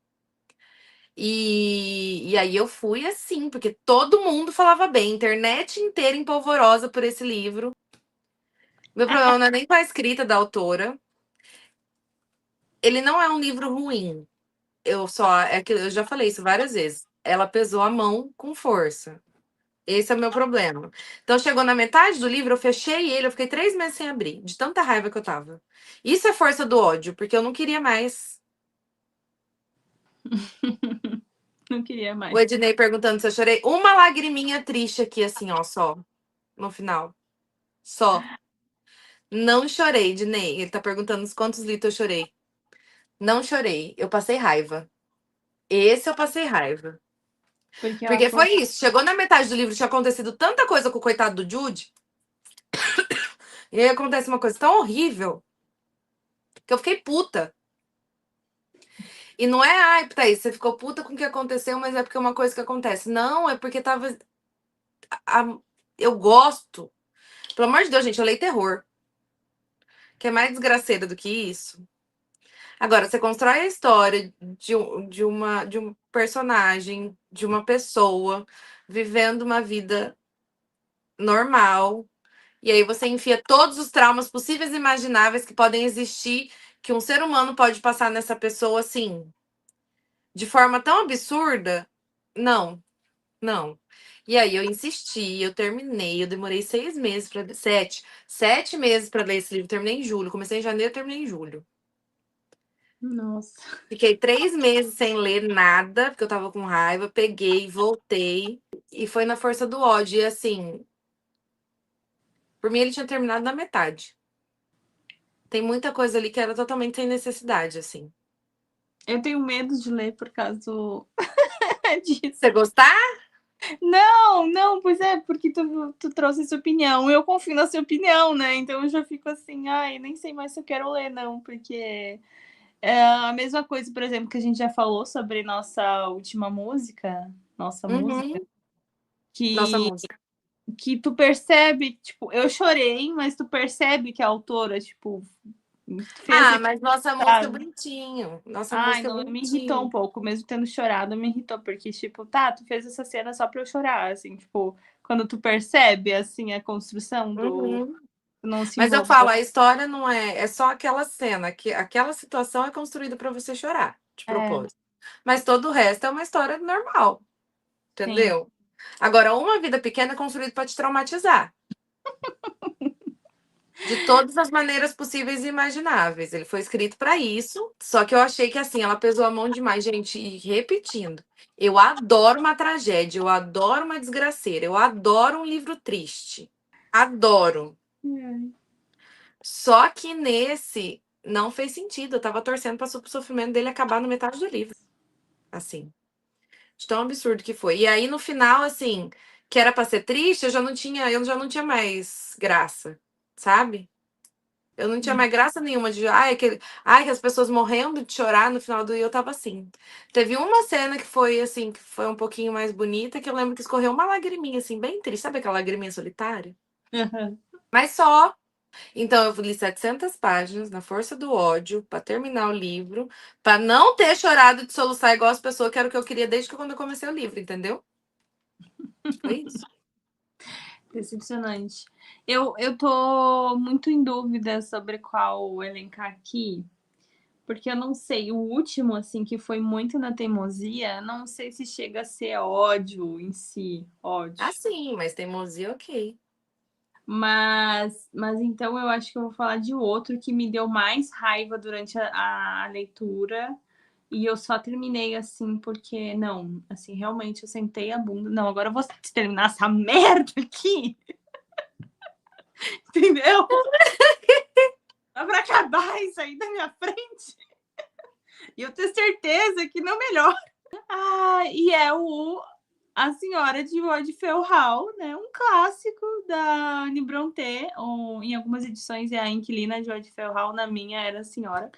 E aí eu fui assim, porque todo mundo falava bem, internet inteira empolvorosa por esse livro. Meu problema não é nem com a escrita da autora. Ele não é um livro ruim. É que eu já falei isso várias vezes. Ela pesou a mão com força. Esse é o meu problema. Então chegou na metade do livro, eu fechei ele, eu fiquei 3 meses sem abrir, de tanta raiva que eu tava. Isso é força do ódio, porque eu não queria mais. Não queria O mais. Ednei perguntando se eu chorei. Uma lagriminha triste aqui, assim, ó, só. No final. Só. Não chorei, Ednei. Ele tá perguntando quantos litros eu chorei. Não chorei. Eu passei raiva. Esse eu passei raiva. Porque ela Porque foi. foi isso. Chegou na metade do livro, tinha acontecido tanta coisa com o coitado do Jude. E aí acontece uma coisa tão horrível que eu fiquei puta. E não é, ai, Thaís, você ficou puta com o que aconteceu, mas é porque é uma coisa que acontece. Não, é porque tava. a- eu gosto. Pelo amor de Deus, gente, eu leio terror. Que é mais desgraceira do que isso. Agora, você constrói a história de um personagem, de uma pessoa, vivendo uma vida normal. E aí você enfia todos os traumas possíveis e imagináveis que podem existir, que um ser humano pode passar nessa pessoa assim, de forma tão absurda. Não, não. E aí eu insisti, eu terminei, eu demorei 6 meses para 7 meses para ler esse livro. Terminei em julho, comecei em janeiro, terminei em julho. Nossa. Fiquei 3 meses sem ler nada, porque eu tava com raiva. Peguei, voltei, e foi na força do ódio. E assim, por mim ele tinha terminado na metade. Tem muita coisa ali que era totalmente sem necessidade, assim. Eu tenho medo de ler por causa disso. Você gostar? Não, pois é, porque tu trouxe essa opinião. Eu confio na sua opinião, né? Então eu já fico assim, ai, nem sei mais se eu quero ler, não, porque é a mesma coisa, por exemplo, que a gente já falou sobre nossa última música, nossa música, Uhum. Nossa que, música. que tu percebe, tipo, eu chorei, mas tu percebe que a autora, tipo, fez Ah, aquilo, mas nossa música é sabe? bonitinho. Nossa Ai, música é não, me irritou um bonitinho. pouco, mesmo tendo chorado, me irritou, porque, tipo, tá, tu fez essa cena só pra eu chorar, assim, tipo, quando tu percebe, assim, a construção do Uhum. não se Mas eu envolver. falo, a história não é, é só aquela cena, que aquela situação é construída para você chorar, de É, propósito. Mas todo o resto é uma história normal, sim. entendeu? Agora, Uma Vida Pequena é construído para te traumatizar. De todas as maneiras possíveis e imagináveis. Ele foi escrito para isso, só que eu achei que assim, ela pesou a mão demais, gente, e repetindo. Eu adoro uma tragédia, eu adoro uma desgraceira, eu adoro um livro triste. Adoro. Só que nesse não fez sentido. Eu tava torcendo para o sofrimento dele acabar no metade do livro. Assim. De tão absurdo que foi. E aí, no final, assim, que era para ser triste, eu já não tinha mais graça, sabe? Eu não tinha mais graça nenhuma de, que as pessoas morrendo de chorar no final do dia, eu tava assim. Teve uma cena que foi assim, que foi um pouquinho mais bonita, que eu lembro que escorreu uma lagriminha assim, bem triste, sabe aquela lagriminha solitária? Uhum. Mas só. Então eu li 700 páginas na força do ódio para terminar o livro, para não ter chorado de soluçar igual as pessoas, que era o que eu queria desde que quando eu comecei o livro, entendeu? Foi isso. Decepcionante. Eu tô muito em dúvida sobre qual elencar aqui, porque eu não sei, o último, assim, que foi muito na teimosia, não sei se chega a ser ódio em si, Ah, ódio. sim, mas teimosia, ok. Mas então eu acho que eu vou falar de outro que me deu mais raiva durante a leitura. E eu só terminei assim, porque, não, assim, realmente eu sentei a bunda. Não, agora eu vou terminar essa merda aqui, entendeu? Dá pra acabar isso aí da minha frente. E eu tenho certeza que não melhor. Ah, e é o A Senhora de Wadfel Hall, né? Um clássico da Anne Brontë. Ou, em algumas edições é a Inquilina de Wadfel Hall, na minha era a Senhora.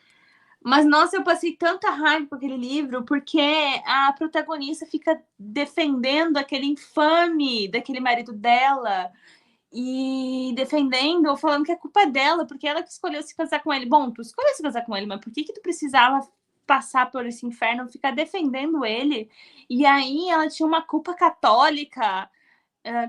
Mas, nossa, eu passei tanta raiva com aquele livro, porque a protagonista fica defendendo aquele infame daquele marido dela e defendendo ou falando que a culpa é dela, porque ela que escolheu se casar com ele. Bom, tu escolheu se casar com ele, mas por que tu precisava passar por esse inferno, ficar defendendo ele? E aí ela tinha uma culpa católica,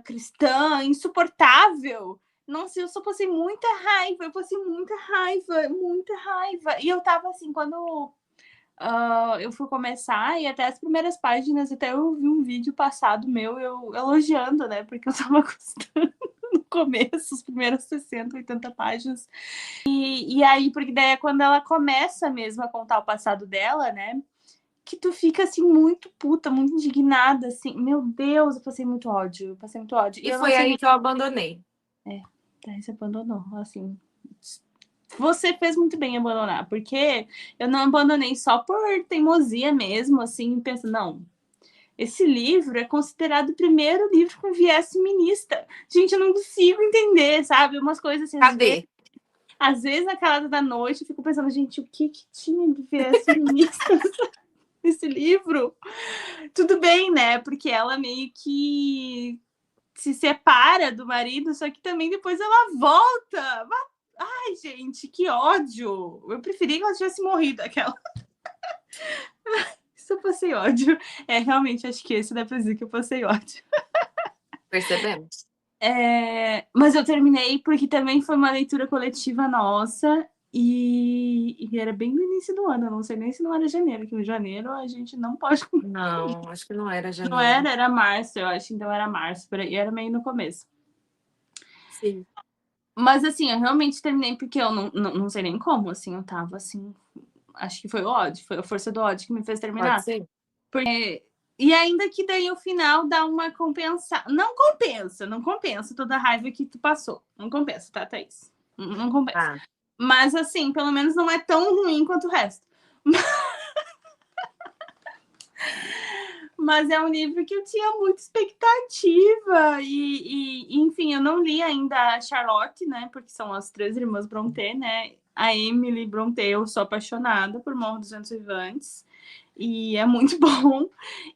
cristã, insuportável. Nossa, eu só passei muita raiva, eu passei muita raiva, muita raiva. E eu tava assim, quando eu fui começar, e até as primeiras páginas, até eu vi um vídeo passado meu, eu elogiando, né? Porque eu tava gostando no começo, os primeiros 60, 80 páginas. E aí, porque daí é quando ela começa mesmo a contar o passado dela, né? Que tu fica assim muito puta, muito indignada, assim. Meu Deus, eu passei muito ódio, eu passei muito ódio. E E eu não foi sei aí nem. que eu abandonei. Daí você abandonou, assim. Você fez muito bem em abandonar, porque eu não abandonei só por teimosia mesmo, assim, pensando, não, esse livro é considerado o primeiro livro com viés feminista. Gente, eu não consigo entender, sabe? Umas coisas assim, Cadê? às vezes na calada da noite eu fico pensando, gente, o que tinha de viés feminista nesse livro? Tudo bem, né? Porque ela meio que se separa do marido, só que também depois ela volta. Ai, gente, que ódio. Eu preferia que ela tivesse morrido, aquela. Isso eu passei ódio. É, realmente, acho que esse dá pra dizer que eu passei ódio. Percebemos? Mas eu terminei porque também foi uma leitura coletiva nossa e era bem no início do ano. Eu não sei nem se não era janeiro, que em janeiro a gente não pode. Não, acho que não era Não janeiro. era março, eu acho. Então era março, por aí, era meio no começo. Sim. Mas assim, eu realmente terminei porque eu não sei nem como, assim, eu tava assim. Acho que foi o ódio, foi a força do ódio que me fez Pode terminar. ser? E ainda que daí o final dá uma compensa. Não compensa toda a raiva que tu passou. Não compensa, tá, Thaís? Não compensa. Ah, Mas assim, pelo menos não é tão ruim quanto o resto. Mas é um livro que eu tinha muita expectativa. Enfim, eu não li ainda a Charlotte, né? Porque são as três irmãs Brontë, né? A Emily Brontë, eu sou apaixonada por Morro dos Ventos Vivantes. E é muito bom.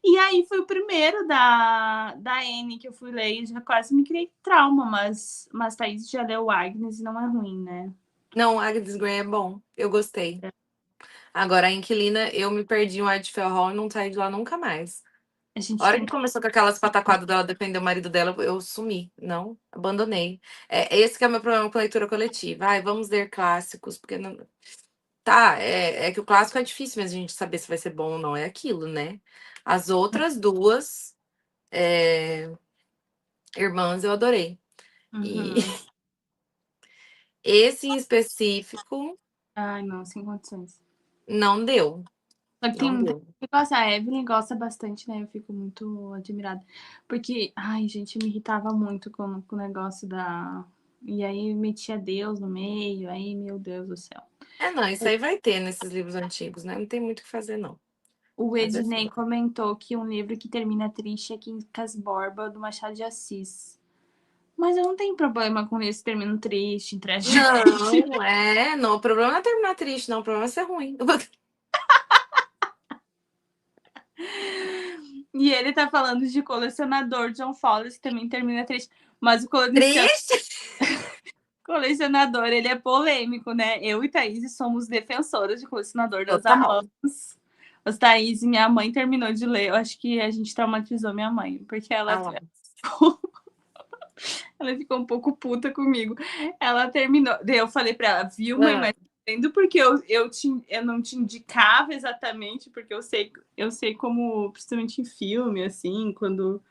E aí foi o primeiro da Anne que eu fui ler e já quase me criei trauma, mas Thaís já leu Agnes e não é ruim, né? Não, Agnes Grey é bom. Eu gostei. Agora, a Inquilina, eu me perdi em White Hall e não saí de lá nunca mais. A A gente hora tem que que. começou com aquelas pataquadas dela defender o marido dela, eu sumi. Não, abandonei. Esse que é o meu problema com a leitura coletiva. Ai, vamos ler clássicos, porque não. Tá, é que o clássico é difícil mesmo a gente saber se vai ser bom ou não. É aquilo, né? As outras duas irmãs eu adorei. E Uhum. esse em específico Ai, não, sem condições. não deu. Só que tem Não muita deu. gente que gosta. A Evelyn gosta bastante, né? Eu fico muito admirada. Porque, ai, gente, eu me irritava muito com o negócio da. E aí metia Deus no meio, aí, meu Deus do céu. Não, isso aí vai ter nesses livros antigos, né? Não tem muito o que fazer, não. O Mas é Ednei assim. comentou que um livro que termina triste é Quincas Borba, do Machado de Assis. Mas eu não tenho problema com esse termino triste, em tragédia. Não, o problema não é terminar triste, não. O problema é ser ruim. E ele tá falando de Colecionador, John Fowles, que também termina triste. Mas o Triste? colecionador, ele é polêmico, né? Eu e Thaís somos defensoras de Colecionador, nós Total. amamos. Os Thaís e minha mãe terminou de ler. Eu acho que a gente traumatizou minha mãe, porque Ah lá. ela ficou um pouco puta comigo. Ela terminou. Daí eu falei pra ela, viu, mãe, Ah, mas entendo porque eu não te indicava exatamente, porque eu sei como, principalmente em filme, assim, quando.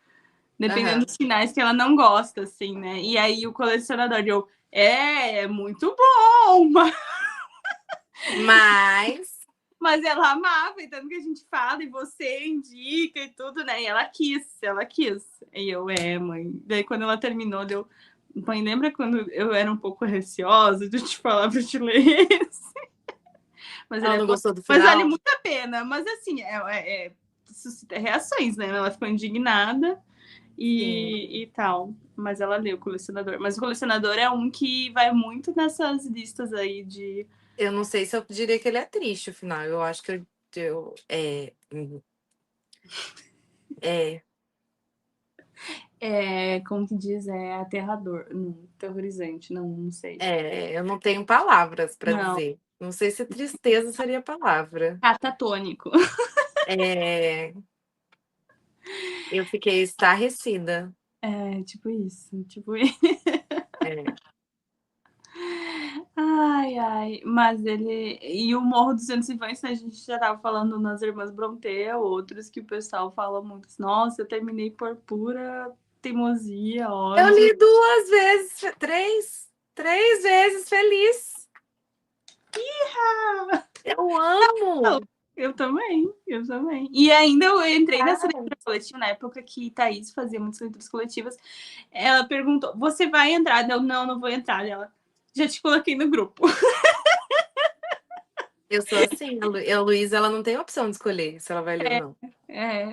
Dependendo aham. dos finais que ela não gosta, assim, né? E aí o colecionador, eu, é muito bom, Mas. mas ela amava, e tanto que a gente fala, e você indica e tudo, né? E ela quis, ela quis. E eu, mãe. Daí quando ela terminou, deu. Mãe, lembra quando eu era um pouco receosa de te falar pra te ler esse? Mas ele Ela é não gostou do mas vale final? muito a pena. Mas assim, suscita reações, né? Ela ficou indignada Sim. e tal. Mas ela leu o colecionador. Mas o colecionador é um que vai muito nessas listas aí de. Eu não sei se eu diria que ele é triste, o final. Eu acho que é. Como que diz? É aterrador. Não, terrorizante. Não, não sei. Eu não tenho palavras para Não, dizer. Não sei se tristeza seria a palavra. catatônico. É, eu fiquei estarrecida. É, tipo isso. Tipo isso. É. Ai, ai. Mas ele. E o Morro dos Ventos Vivantes, né, a gente já tava falando nas Irmãs Brontë, outros que o pessoal fala muito. Nossa, eu terminei por pura teimosia, Eu ódio. li 2 vezes, 3 vezes feliz. Eu amo. Eu também, eu também. E ainda eu entrei nessa Cara, leitura coletiva, na época que Thaís fazia muitas leituras coletivas. Ela perguntou: você vai entrar? Eu, não, não vou entrar. Ela, já te coloquei no grupo. eu sou assim. A Luísa, ela não tem opção de escolher se ela vai ler ou não.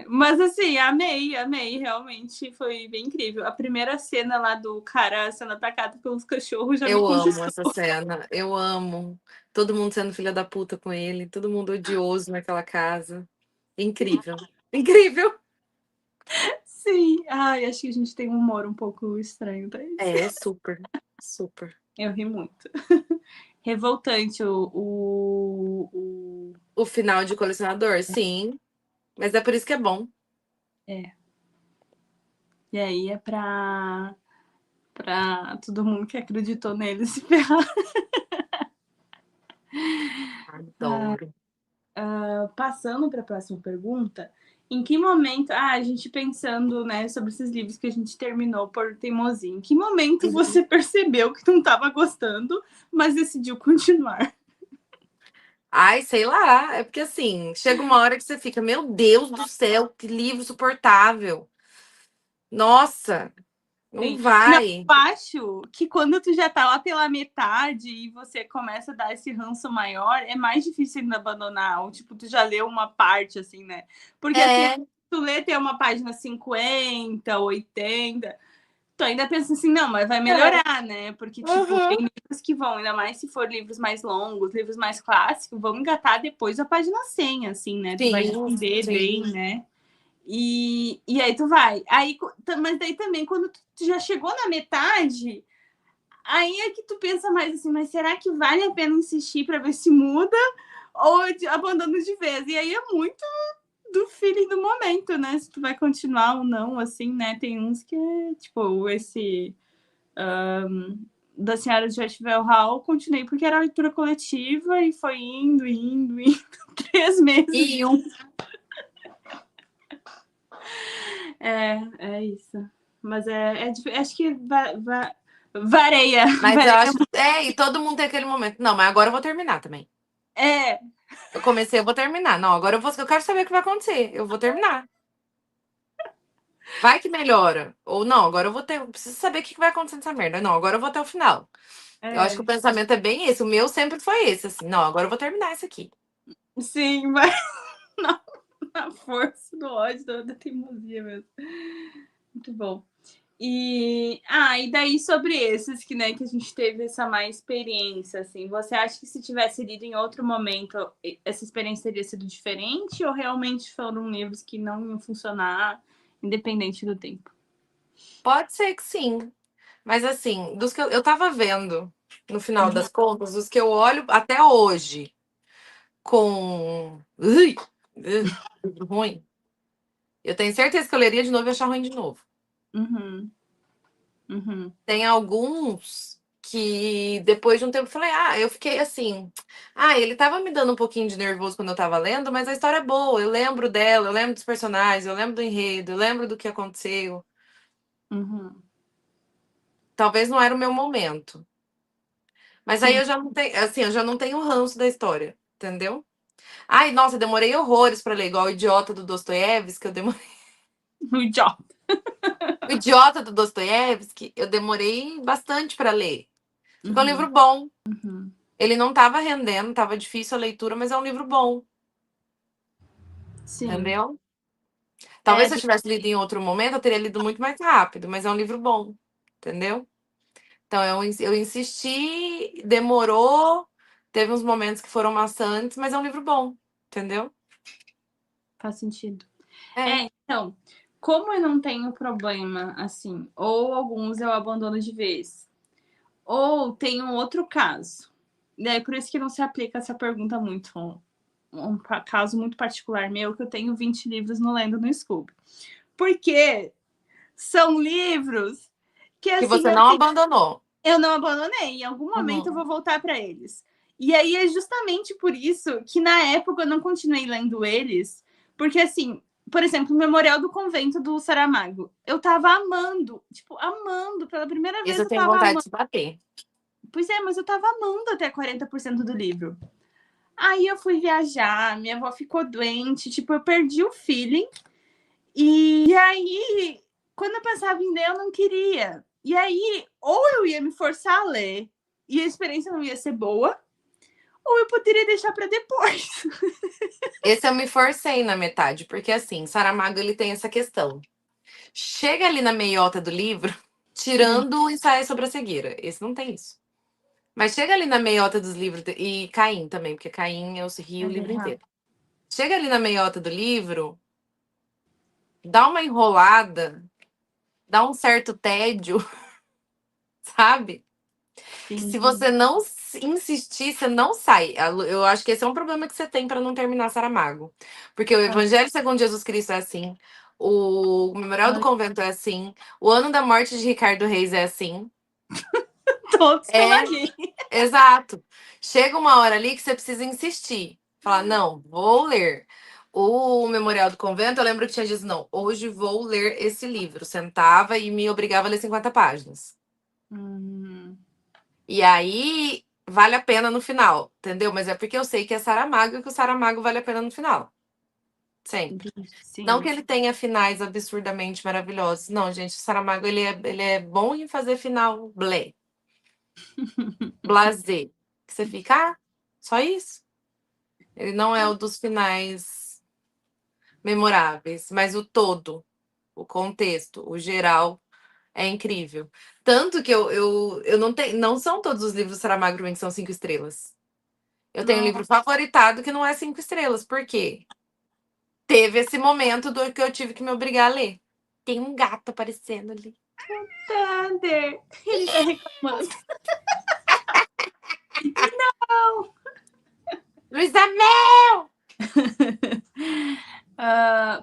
Mas assim, amei, amei. Realmente foi bem incrível. A primeira cena lá do cara sendo atacado pelos cachorros já me Eu amo conquistou. essa cena. Eu amo. Todo mundo sendo filha da puta com ele. Todo mundo odioso naquela casa. Incrível. Incrível. Sim. Ai, acho que a gente tem um humor um pouco estranho, Thaís. Super. Super. Eu ri muito. Revoltante O final de colecionador, sim. Mas é por isso que é bom. É. E aí é pra todo mundo que acreditou nele se ferrar. Adoro. Passando para a próxima pergunta, em que momento, a gente pensando, né, sobre esses livros que a gente terminou por teimosia, em que momento Uhum. você percebeu que não estava gostando, mas decidiu continuar? Ai, sei lá. É porque assim, chega uma hora que você fica, meu Deus do céu, que livro suportável. Nossa, Não Sim. Não, vai. eu acho que quando tu já tá lá pela metade e você começa a dar esse ranço maior, é mais difícil ainda abandonar. Ou, tipo, tu já leu uma parte, assim, né? Porque, assim, É, tu lê até uma página 50, 80, tu ainda pensa assim, não, mas vai é. melhorar, né? Porque, tipo, Uhum. tem livros que vão, ainda mais se for livros mais longos, livros mais clássicos, vão engatar depois da página 100, assim, né? Tu vai Sim, entender sim. bem, né? E aí tu vai. Aí, mas daí também, quando tu já chegou na metade, aí é que tu pensa mais assim, mas será que vale a pena insistir para ver se muda? Ou eu abandono de vez? E aí é muito do feeling do momento, né? Se tu vai continuar ou não, assim, né? Tem uns que, tipo, esse da Senhora de Zetterville Hall, continuei porque era leitura coletiva e foi indo, 3 meses. E um. É isso. Mas acho que vareia. Mas eu Vareia. acho que. É, e todo mundo tem aquele momento. Não, mas agora eu vou terminar também. É, Eu comecei, eu vou terminar. Não, agora eu quero saber o que vai acontecer. Eu vou terminar. Vai que melhora. Ou não, agora eu preciso saber o que vai acontecer nessa merda. Não, agora eu vou até o final. Eu acho que o é. pensamento é bem esse. O meu sempre foi esse, assim. Não, agora eu vou terminar isso aqui. Sim, vai na, na força do ódio, da teimosia mesmo. Muito bom. E daí sobre esses que, né, que a gente teve essa má experiência, assim, você acha que se tivesse lido em outro momento, essa experiência teria sido diferente ou realmente foram livros que não iam funcionar independente do tempo? Pode ser que sim. Mas assim, dos que eu tava vendo, no final Uhum. das contas, os que eu olho até hoje com. Ui, livro ruim. Eu tenho certeza que eu leria de novo e achar ruim de novo. Uhum. Uhum. Tem alguns que depois de um tempo eu falei, eu fiquei assim. Ele tava me dando um pouquinho de nervoso quando eu tava lendo, mas a história é boa. Eu lembro dela, eu lembro dos personagens, eu lembro do enredo, eu lembro do que aconteceu. Uhum. Talvez não era o meu momento. Mas aí Sim, eu já não tenho, assim, eu já não tenho ranço da história, entendeu? Ai, nossa, eu demorei horrores pra ler, igual o Idiota do Dostoiévski, que eu demorei. o idiota. O Idiota do Dostoiévski, eu demorei bastante pra ler. Porque é um Uhum. livro bom. Uhum. Ele não tava rendendo, tava difícil a leitura, mas é um livro bom, Sim. entendeu? Talvez É, se eu tivesse lido em outro momento, eu teria lido muito mais rápido, mas é um livro bom, entendeu? Então eu insisti, demorou, teve uns momentos que foram maçantes, mas é um livro bom, entendeu? faz sentido. É. Então, como eu não tenho problema, assim, ou alguns eu abandono de vez, ou tem um outro caso. Daí por isso que não se aplica essa pergunta muito. Um caso muito particular meu, que eu tenho 20 livros no Lendo no Scooby. Porque são livros que, Que assim, você não abandonou. eu não abandonei. Em algum momento eu Uhum. vou voltar para eles. E aí é justamente por isso que na época eu não continuei lendo eles, porque assim, por exemplo, o Memorial do Convento do Saramago, eu tava amando, tipo, amando, pela primeira Esse vez eu eu tenho tava vontade amando. de bater. Pois é, mas eu tava amando até 40% do livro. Aí eu fui viajar, minha avó ficou doente, tipo, eu perdi o feeling. E aí, quando eu pensava em ler, eu não queria. E aí, ou eu ia me forçar a ler e a experiência não ia ser boa, ou eu poderia deixar para depois. Esse eu me forcei na metade, porque assim, Saramago ele tem essa questão. Chega ali na meiota do livro, tirando o ensaio sobre a cegueira. Esse não tem isso. Mas chega ali na meiota dos livros, e Caim também, porque Caim eu ri É o livro verdade. inteiro. Chega ali na meiota do livro, dá uma enrolada, dá um certo tédio, sabe? Que se Sim. você não insistir, você não sai. Eu acho que esse é um problema que você tem para não terminar Saramago. Porque o Evangelho segundo Jesus Cristo é assim, o Memorial do Convento é assim, o Ano da Morte de Ricardo Reis é assim. Todos que eu É, larguei. exato. Chega uma hora ali que você precisa insistir. Falar, não, vou ler. O Memorial do Convento, eu lembro que tinha dito, não, hoje vou ler esse livro. Sentava e me obrigava a ler 50 páginas. Hum, E aí vale a pena no final, entendeu? Mas é porque eu sei que é Saramago e que o Saramago vale a pena no final. sempre. Não que Sim. ele tenha finais absurdamente maravilhosos. Não, gente, o Saramago, ele é bom em fazer final blé, blasé. Que você fica, só isso? Ele não é o dos finais memoráveis, mas o todo, o contexto, o geral é incrível. Tanto que eu não tenho, não são todos os livros do Saramago que são 5 estrelas. Eu tenho um livro Nossa, favoritado que não é 5 estrelas. Por quê? Teve esse momento do que eu tive que me obrigar a ler. Tem um gato aparecendo ali. Thunder! Ele tá reclamando. Não! Luísa Mel!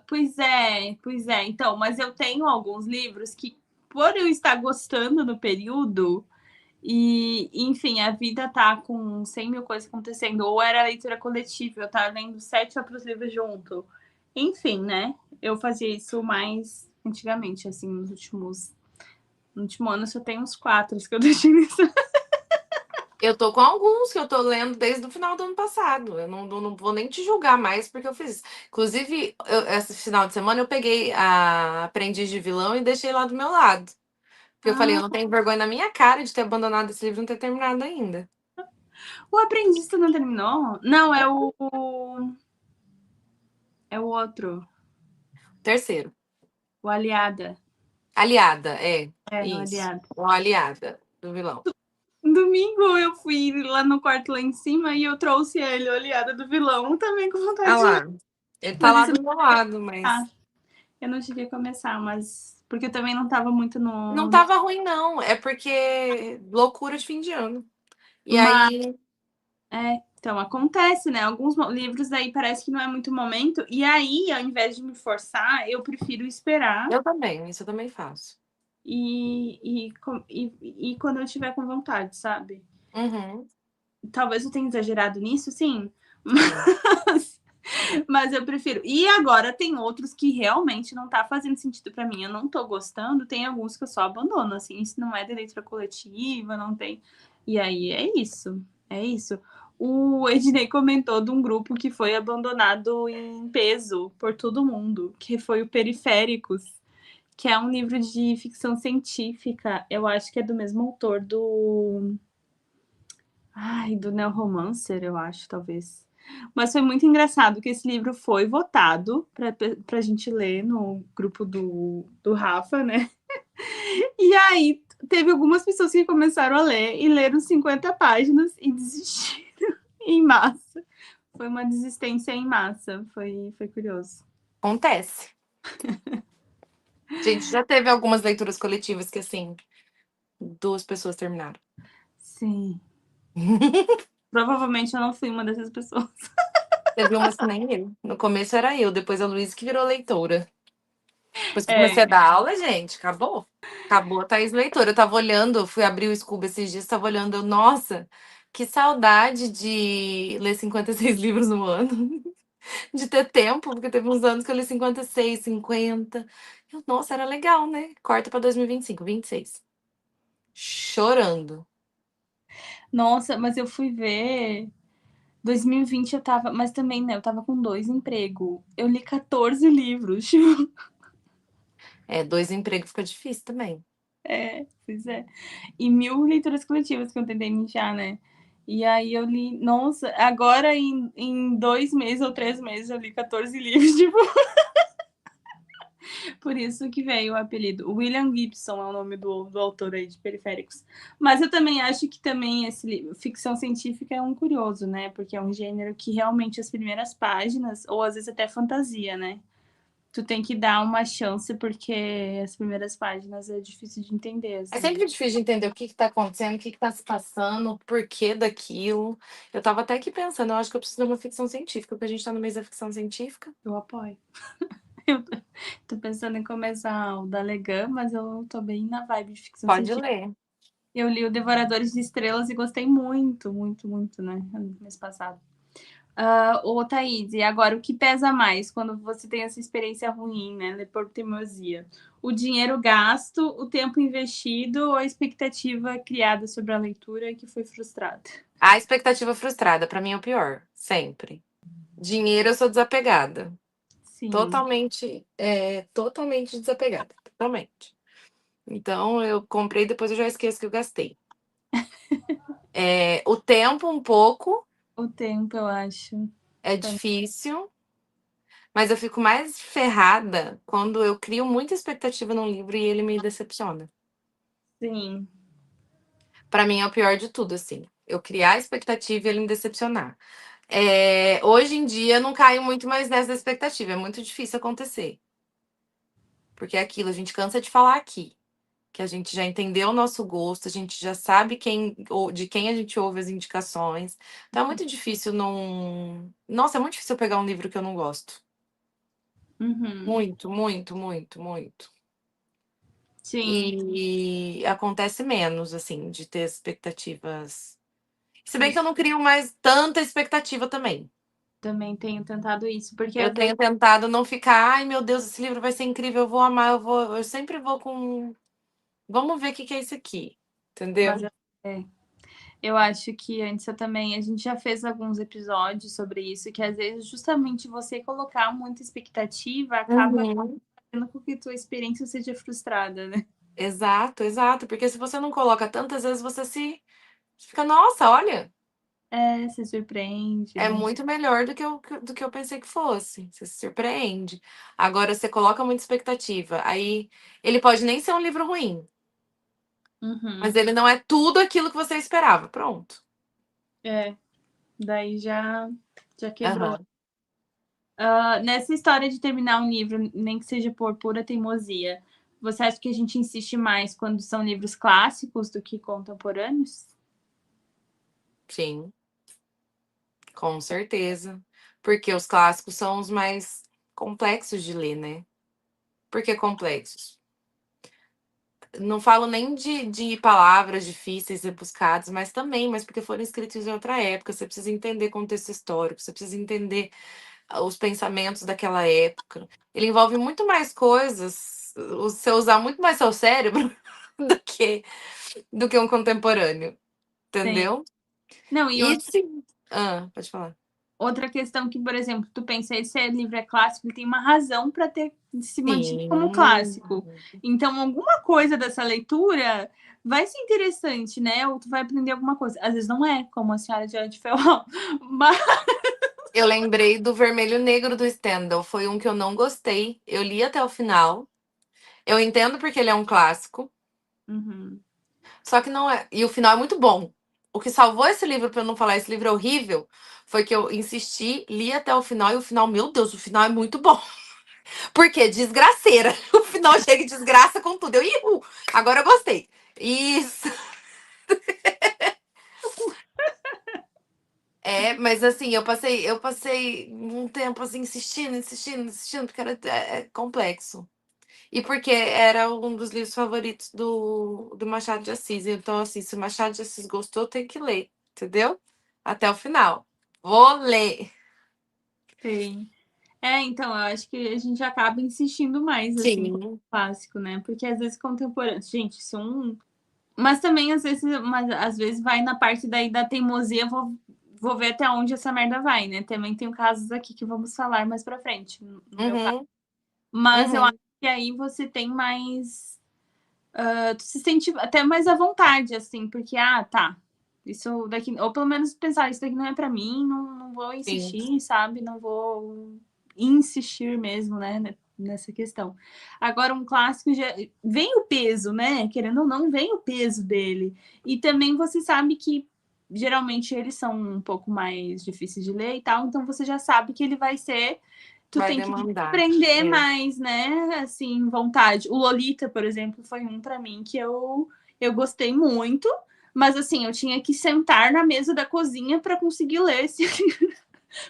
Pois é. Então, mas eu tenho alguns livros que, por eu estar gostando no período, e, enfim, a vida tá com 100 mil coisas acontecendo, ou era leitura coletiva, eu tava lendo 7 outros livros junto. Enfim, né? Eu fazia isso mais antigamente, assim, no último ano eu só tenho uns 4 que eu deixei nisso. Eu tô com alguns que eu tô lendo desde o final do ano passado. Eu não vou nem te julgar mais porque eu fiz isso. Inclusive, esse final de semana eu peguei a Aprendiz de Vilão e deixei lá do meu lado. Porque eu falei, eu Ah, não tenho vergonha na minha cara de ter abandonado esse livro e não ter terminado ainda. o Aprendiz tu não terminou? Não, é o outro, Terceiro. o Aliada. Aliada, é. É, o Isso. Aliada. O Aliada do vilão. Domingo eu fui lá no quarto lá em cima e eu trouxe ele, o Aliada do Vilão, também com vontade Ah de ler. lá. Ele tá Mas lá esse eu do meu lado, mas. não, eu não cheguei a começar, mas porque eu também não tava muito Não no. tava ruim, não. É porque loucura de fim de ano. E Mas, aí, então acontece, né? Alguns livros aí parece que não é muito momento, e aí, ao invés de me forçar, eu prefiro esperar eu também, isso eu também faço. e quando eu estiver com vontade, sabe? Uhum, Talvez eu tenha exagerado nisso, sim, sim. mas, mas eu prefiro. E agora tem outros que realmente não tá fazendo sentido para mim, eu não tô gostando, tem alguns que eu só abandono, assim, isso não é de leitura coletiva, não tem. E aí é isso, é isso. O Ednei comentou de um grupo que foi abandonado em peso por todo mundo, que foi o Periféricos, que é um livro de ficção científica. Eu acho que é do mesmo autor do. Ai, do Neoromancer, eu acho, talvez. Mas foi muito engraçado que esse livro foi votado para a gente ler no grupo do Rafa, né? E aí teve algumas pessoas que começaram a ler e leram 50 páginas e desistiram em massa. Foi uma desistência em massa. Foi curioso. Acontece. Gente, já teve algumas leituras coletivas que, assim, 2 pessoas terminaram. Sim. Provavelmente eu não fui uma dessas pessoas. Teve umas que nem eu. No começo era eu, depois a Luísa que virou leitora. Depois que eu comecei É, a dar aula, gente, acabou. Acabou a Thaís leitora. Eu tava olhando, fui abrir o Scooby esses dias, tava olhando, nossa, que saudade de ler 56 livros no ano. De ter tempo, porque teve uns anos que eu li 56, 50. Nossa, era legal, né? Corta pra 2025, 26. Chorando. nossa, mas eu fui ver. 2020 eu tava, mas também, né, eu tava com 2 empregos. Eu li 14 livros. É, 2 empregos fica difícil também. Pois é. E 1.000 leituras coletivas que eu tentei nichar, né? E aí eu li, nossa, agora em 2 meses ou 3 meses eu li 14 livros, tipo, por isso que veio o apelido. O William Gibson é o nome do autor aí de Periféricos. Mas eu também acho que também esse livro, ficção científica é um curioso, né? Porque é um gênero que realmente as primeiras páginas, ou às vezes até fantasia, né? Tu tem que dar uma chance, porque as primeiras páginas é difícil de entender, É assim. sempre difícil de entender o que que tá acontecendo, o que que tá se passando, o porquê daquilo. Eu tava até aqui pensando, eu acho que eu preciso de uma ficção científica, porque a gente tá no mês da ficção científica. Eu apoio. Eu tô pensando em começar o da Legan, mas eu tô bem na vibe de ficção Pode científica. ler. Eu li o Devoradores de Estrelas e gostei muito, muito, muito, né? No mês passado. Ô, Thaís, e agora o que pesa mais quando você tem essa experiência ruim, né? Ler por teimosia? O dinheiro gasto, o tempo investido ou a expectativa criada sobre a leitura que foi frustrada? A expectativa frustrada, pra mim é o pior, sempre. Dinheiro eu sou desapegada. Sim. Totalmente desapegada, totalmente. Então eu comprei, depois eu já esqueço que eu gastei. O tempo um pouco, O tempo, eu acho. é difícil, mas eu fico mais ferrada quando eu crio muita expectativa num livro e ele me decepciona. Sim. Pra mim é o pior de tudo, assim, eu criar expectativa e ele me decepcionar. Hoje em dia eu não caio muito mais nessa expectativa, é muito difícil acontecer. Porque é aquilo, a gente cansa de falar aqui, que a gente já entendeu o nosso gosto, a gente já sabe de quem a gente ouve as indicações. Então é muito difícil não. Nossa, é muito difícil eu pegar um livro que eu não gosto. Uhum. Muito, muito, muito, muito. Sim. E acontece menos, assim, de ter expectativas. Se bem que Isso. eu não crio mais tanta expectativa também. Também tenho tentado isso, porque Eu às vezes tenho tentado não ficar, ai meu Deus, esse livro vai ser incrível, eu vou amar, eu sempre vou com. Vamos ver o que que é isso aqui. Entendeu? é, eu acho que antes eu também, a gente já fez alguns episódios sobre isso, que às vezes justamente você colocar muita expectativa acaba Uhum. fazendo com que tua experiência seja frustrada, né? Exato, exato. Porque se você não coloca tantas vezes, você se fica, nossa, olha, É, se surpreende, é né? muito melhor do que eu pensei que fosse. Você se surpreende. Agora, você coloca muita expectativa. Aí, ele pode nem ser um livro ruim, mas Uhum. ele não é tudo aquilo que você esperava. Pronto. É, daí já quebrou. Aham. Nessa história de terminar um livro, nem que seja por pura teimosia, você acha que a gente insiste mais quando são livros clássicos do que contemporâneos? Sim, com certeza. Porque os clássicos são os mais complexos de ler, né? Por que complexos? Não falo nem de palavras difíceis, rebuscadas, mas porque foram escritos em outra época. Você precisa entender contexto histórico, você precisa entender os pensamentos daquela época. Ele envolve muito mais coisas, você usar muito mais seu cérebro do que, do que um contemporâneo, Sim. entendeu? Não, e E sim. Pode falar. outra questão que, por exemplo, tu pensa, esse livro é clássico, ele tem uma razão para ter se mantido como Sim. clássico. Então, alguma coisa dessa leitura vai ser interessante, né? Ou tu vai aprender alguma coisa. Às vezes não é, como a senhora de Ferrol, mas Eu lembrei do Vermelho Negro do Stendhal. Foi um que eu não gostei. Eu li até o final. Eu entendo porque ele é um clássico. uhum. Só que não é. E o final é muito bom. O que salvou esse livro pra eu não falar esse livro é horrível foi que eu insisti, li até o final e o final, meu Deus, o final é muito bom. Porque desgraceira. O final chega e desgraça com tudo. Agora eu gostei. Isso. Mas assim, eu passei um tempo assim insistindo, insistindo, insistindo, porque era complexo. E porque era um dos livros favoritos do Machado de Assis. Então, assim, se o Machado de Assis gostou, tem que ler, entendeu? Até o final. Vou ler. Sim. Então, eu acho que a gente acaba insistindo mais, assim, com o Sim, clássico, né? Porque às vezes contemporâneo. Gente, se um. Mas também, às vezes vai na parte daí da teimosia, vou ver até onde essa merda vai, né? Também tem casos aqui que vamos falar mais pra frente, no meu caso. uhum, Mas eu acho uhum, que aí você tem mais. Tu se sente até mais à vontade, assim, porque, tá. Isso daqui. Ou pelo menos pensar, isso daqui não é pra mim, não vou sim. insistir, sabe? Não vou insistir mesmo, né? Nessa questão. Agora, um clássico já vem o peso, né? Querendo ou não, vem o peso dele. E também você sabe que geralmente eles são um pouco mais difíceis de ler e tal, então você já sabe que ele vai ser. Tu Vai tem que demandar. prender É. mais, né? Assim, vontade. O Lolita, por exemplo, foi um para mim que eu gostei muito, mas assim, eu tinha que sentar na mesa da cozinha para conseguir ler esse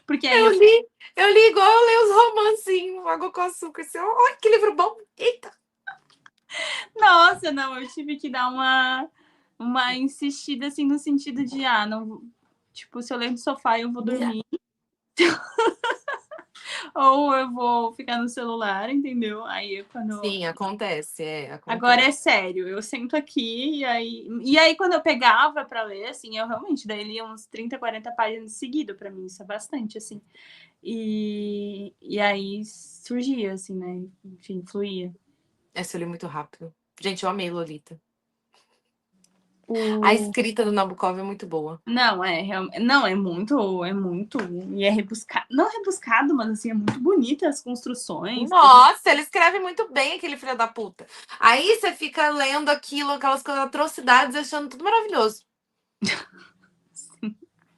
porque aí Eu eu li, eu li igual eu leio os romancinhos, Água com Açúcar. Assim, olha que livro bom. Eita. nossa, não, eu tive que dar uma insistida assim no sentido de não, tipo, se eu ler no sofá eu vou dormir. ou eu vou ficar no celular, entendeu? Aí quando. Sim, acontece, Agora acontece. é sério, eu sento aqui e aí quando eu pegava pra ler, assim, eu realmente daí lia uns 30, 40 páginas seguido, pra mim isso é bastante, assim. E aí surgia, assim, né? Enfim, fluía. Essa eu li muito rápido. Gente, eu amei Lolita. A O... escrita do Nabokov é muito boa. Não, não, é muito, e é rebuscado, não rebuscado, mas assim, é muito bonita as construções. Nossa, ele escreve muito bem, aquele filho da puta. Aí você fica lendo aquilo, aquelas coisas, atrocidades, achando tudo maravilhoso.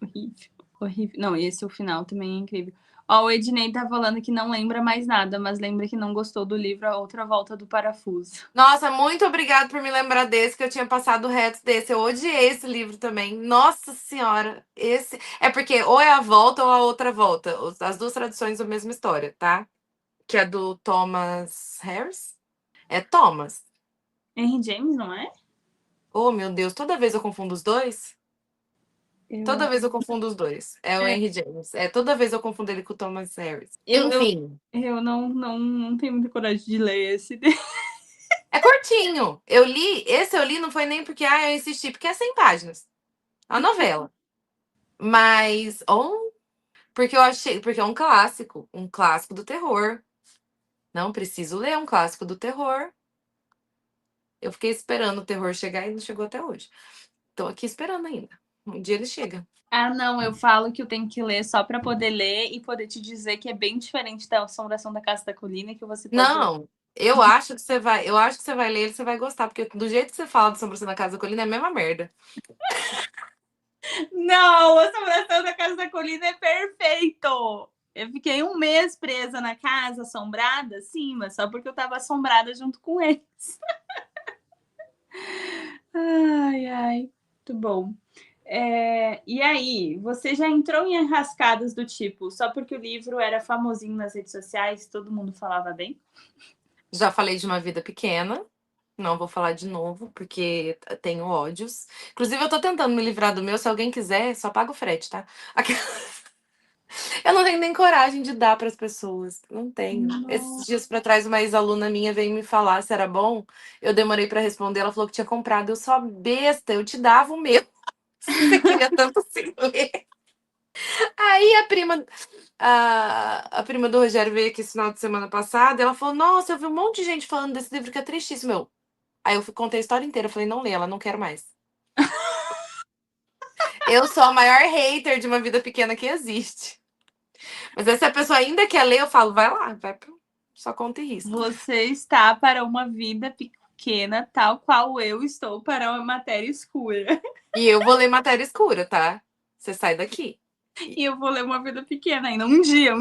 Horrível, horrível. Não, esse o final também é incrível. Ó, o Ednei tá falando que não lembra mais nada, mas lembra que não gostou do livro A Outra Volta do Parafuso. Nossa, muito obrigada por me lembrar desse, que eu tinha passado reto desse. Eu odiei esse livro também. Nossa Senhora, esse. É porque ou é a volta ou a outra volta. As duas traduções da mesma história, tá? Que é do Thomas Harris. É Thomas. Henry James, não é? Oh, meu Deus, toda vez eu confundo os dois. Eu, Toda vez eu confundo os dois. É o é, Henry James. Toda vez eu confundo ele com o Thomas Harris. eu, eu, Enfim, eu não tenho muita coragem de ler esse. é curtinho. Esse eu li não foi nem porque eu insisti, porque é 100 páginas. A novela. Mas, porque eu achei, porque é um clássico do terror. Não preciso ler um clássico do terror. Eu fiquei esperando o terror chegar e não chegou até hoje. Tô aqui esperando ainda. Um dia ele chega. Ah, não, eu falo que eu tenho que ler só pra poder ler e poder te dizer que é bem diferente da Assombração da Casa da Colina, que você pode ler. Não, eu acho que você vai ler ele, você vai gostar, porque do jeito que você fala de Sombra na Casa da Colina é a mesma merda. Não, a Assombração da Casa da Colina é perfeito! Eu fiquei um mês presa na casa, assombrada, sim, mas só porque eu tava assombrada junto com eles. Ai, ai, muito bom. E aí, você já entrou em enrascadas do tipo, só porque o livro era famosinho nas redes sociais, todo mundo falava bem? Já falei de Uma Vida Pequena, não vou falar de novo, porque tenho ódios. Inclusive, eu tô tentando me livrar do meu, se alguém quiser, só paga o frete, tá? Eu não tenho nem coragem de dar para as pessoas, não tenho. Esses Nossa. dias para trás, uma ex-aluna minha veio me falar se era bom. Eu demorei para responder, ela falou que tinha comprado. Eu sou besta, eu te dava o meu. Se você queria tanto assim ler. Aí a prima do Rogério veio aqui esse final de semana passada, ela falou: Nossa, eu vi um monte de gente falando desse livro que é tristíssimo. Aí eu contei a história inteira, eu falei: Não lê, ela não quero mais. Eu sou a maior hater de Uma Vida Pequena que existe. Mas se a pessoa ainda quer ler, eu falo: Vai lá, vai pra sua conta e risco. Você está para uma vida pequena, tal qual eu estou para uma matéria escura. E eu vou ler matéria escura, tá? Você sai daqui. E eu vou ler uma vida pequena ainda. Um dia,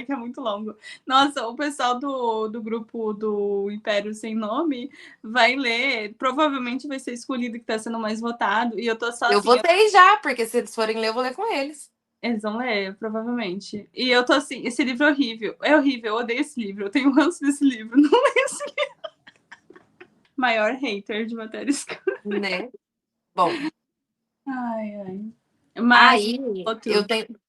que é muito longo. Nossa, o pessoal do grupo do Império Sem Nome vai ler. Provavelmente vai ser escolhido que está sendo mais votado. E eu tô só Eu assim. votei já, porque se eles forem ler, eu vou ler com eles. Eles vão ler, provavelmente. E eu tô assim, esse livro é horrível. É horrível, eu odeio esse livro. Eu tenho ranço desse livro. Não é esse livro. Maior hater de matéria escura. Né? Bom, Ai, ai. Mas aí outro.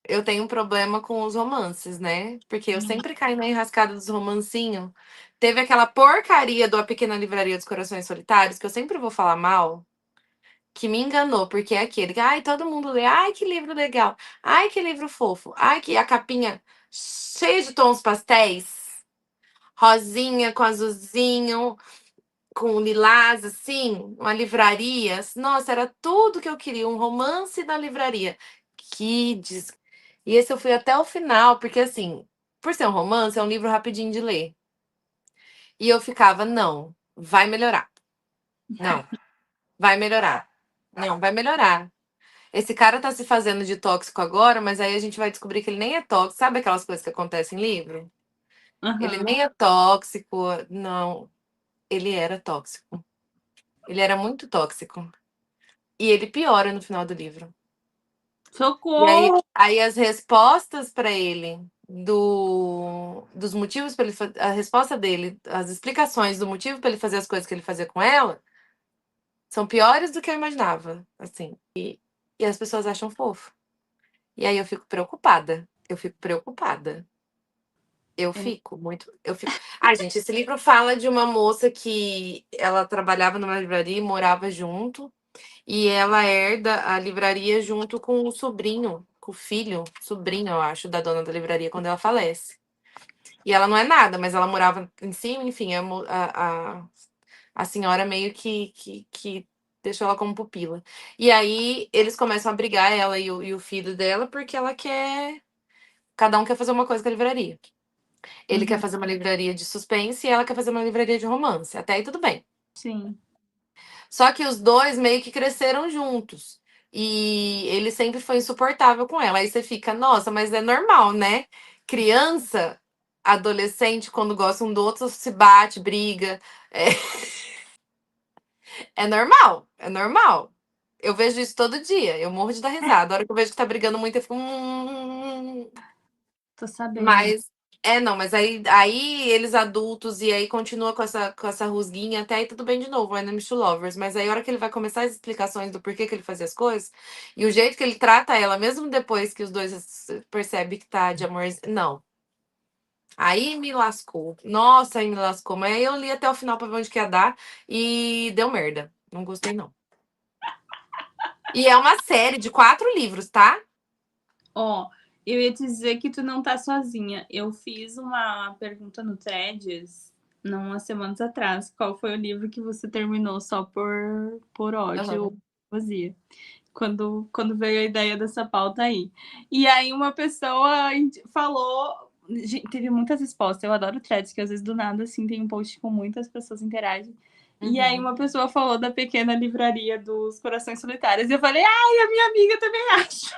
eu tenho um problema com os romances, né? Porque eu sempre caio na enrascada dos romancinhos. Teve aquela porcaria do A Pequena Livraria dos Corações Solitários, que eu sempre vou falar mal, que me enganou, porque é aquele que, ai, todo mundo lê, ai, que livro legal, ai, que livro fofo, ai, que a capinha cheia de tons pastéis, rosinha com azulzinho, com lilás, assim, uma livraria. Nossa, era tudo que eu queria, um romance na livraria. Que des... E esse eu fui até o final, porque assim, por ser um romance, é um livro rapidinho de ler. E eu ficava, não, vai melhorar. Não, vai melhorar. Não, vai melhorar. Esse cara tá se fazendo de tóxico agora, mas aí a gente vai descobrir que ele nem é tóxico. Sabe aquelas coisas que acontecem em livro? Ele Aham. nem é tóxico, não. Ele era tóxico. Ele era muito tóxico. E ele piora no final do livro. E aí, Socorro! aí as respostas para ele dos motivos para ele a resposta dele, as explicações do motivo para ele fazer as coisas que ele fazia com ela são piores do que eu imaginava, assim. E as pessoas acham fofo. E aí eu fico preocupada. Eu fico preocupada. Eu fico muito. Eu fico. Ai, gente, esse livro fala de uma moça que ela trabalhava numa livraria e morava junto. E ela herda a livraria junto com o sobrinho, com o filho, sobrinho, eu acho, da dona da livraria quando ela falece. E ela não é nada, mas ela morava em cima, enfim, a senhora meio que deixou ela como pupila. E aí eles começam a brigar, ela e o filho dela, porque ela quer. Cada um quer fazer uma coisa com a livraria. Ele quer Uhum, fazer uma livraria de suspense e ela quer fazer uma livraria de romance. Até aí tudo bem. sim. Só que os dois meio que cresceram juntos. E ele sempre foi insuportável com ela. Aí você fica, nossa, mas é normal, né? Criança, adolescente, quando gosta um do outro, se bate, briga. É, é normal, é normal. Eu vejo isso todo dia. Eu morro de dar risada. A hora que eu vejo que tá brigando muito, eu fico. Tô sabendo. Mas não, mas aí eles adultos e aí continua com essa rusguinha, até aí tudo bem de novo, Enemies to Lovers, mas aí a hora que ele vai começar as explicações do porquê que ele fazia as coisas, e o jeito que ele trata ela, mesmo depois que os dois percebem que tá de amor, não. Aí me lascou. Nossa, aí me lascou. Mas aí eu li até o final pra ver onde que ia dar e deu merda. Não gostei, não. E é uma série de 4 livros, tá? Ó, eu ia te dizer que tu não tá sozinha. Eu fiz uma pergunta no Threads, não umas semanas atrás. Qual foi o livro que você terminou só por ódio ou Aham. vazia? Quando veio a ideia dessa pauta aí. E aí uma pessoa falou. Teve muitas respostas. Eu adoro threads, que às vezes do nada assim tem um post com muitas pessoas interagem. E aí Uhum. uma pessoa falou da pequena livraria dos Corações Solitários. E eu falei, ai, a minha amiga também acha.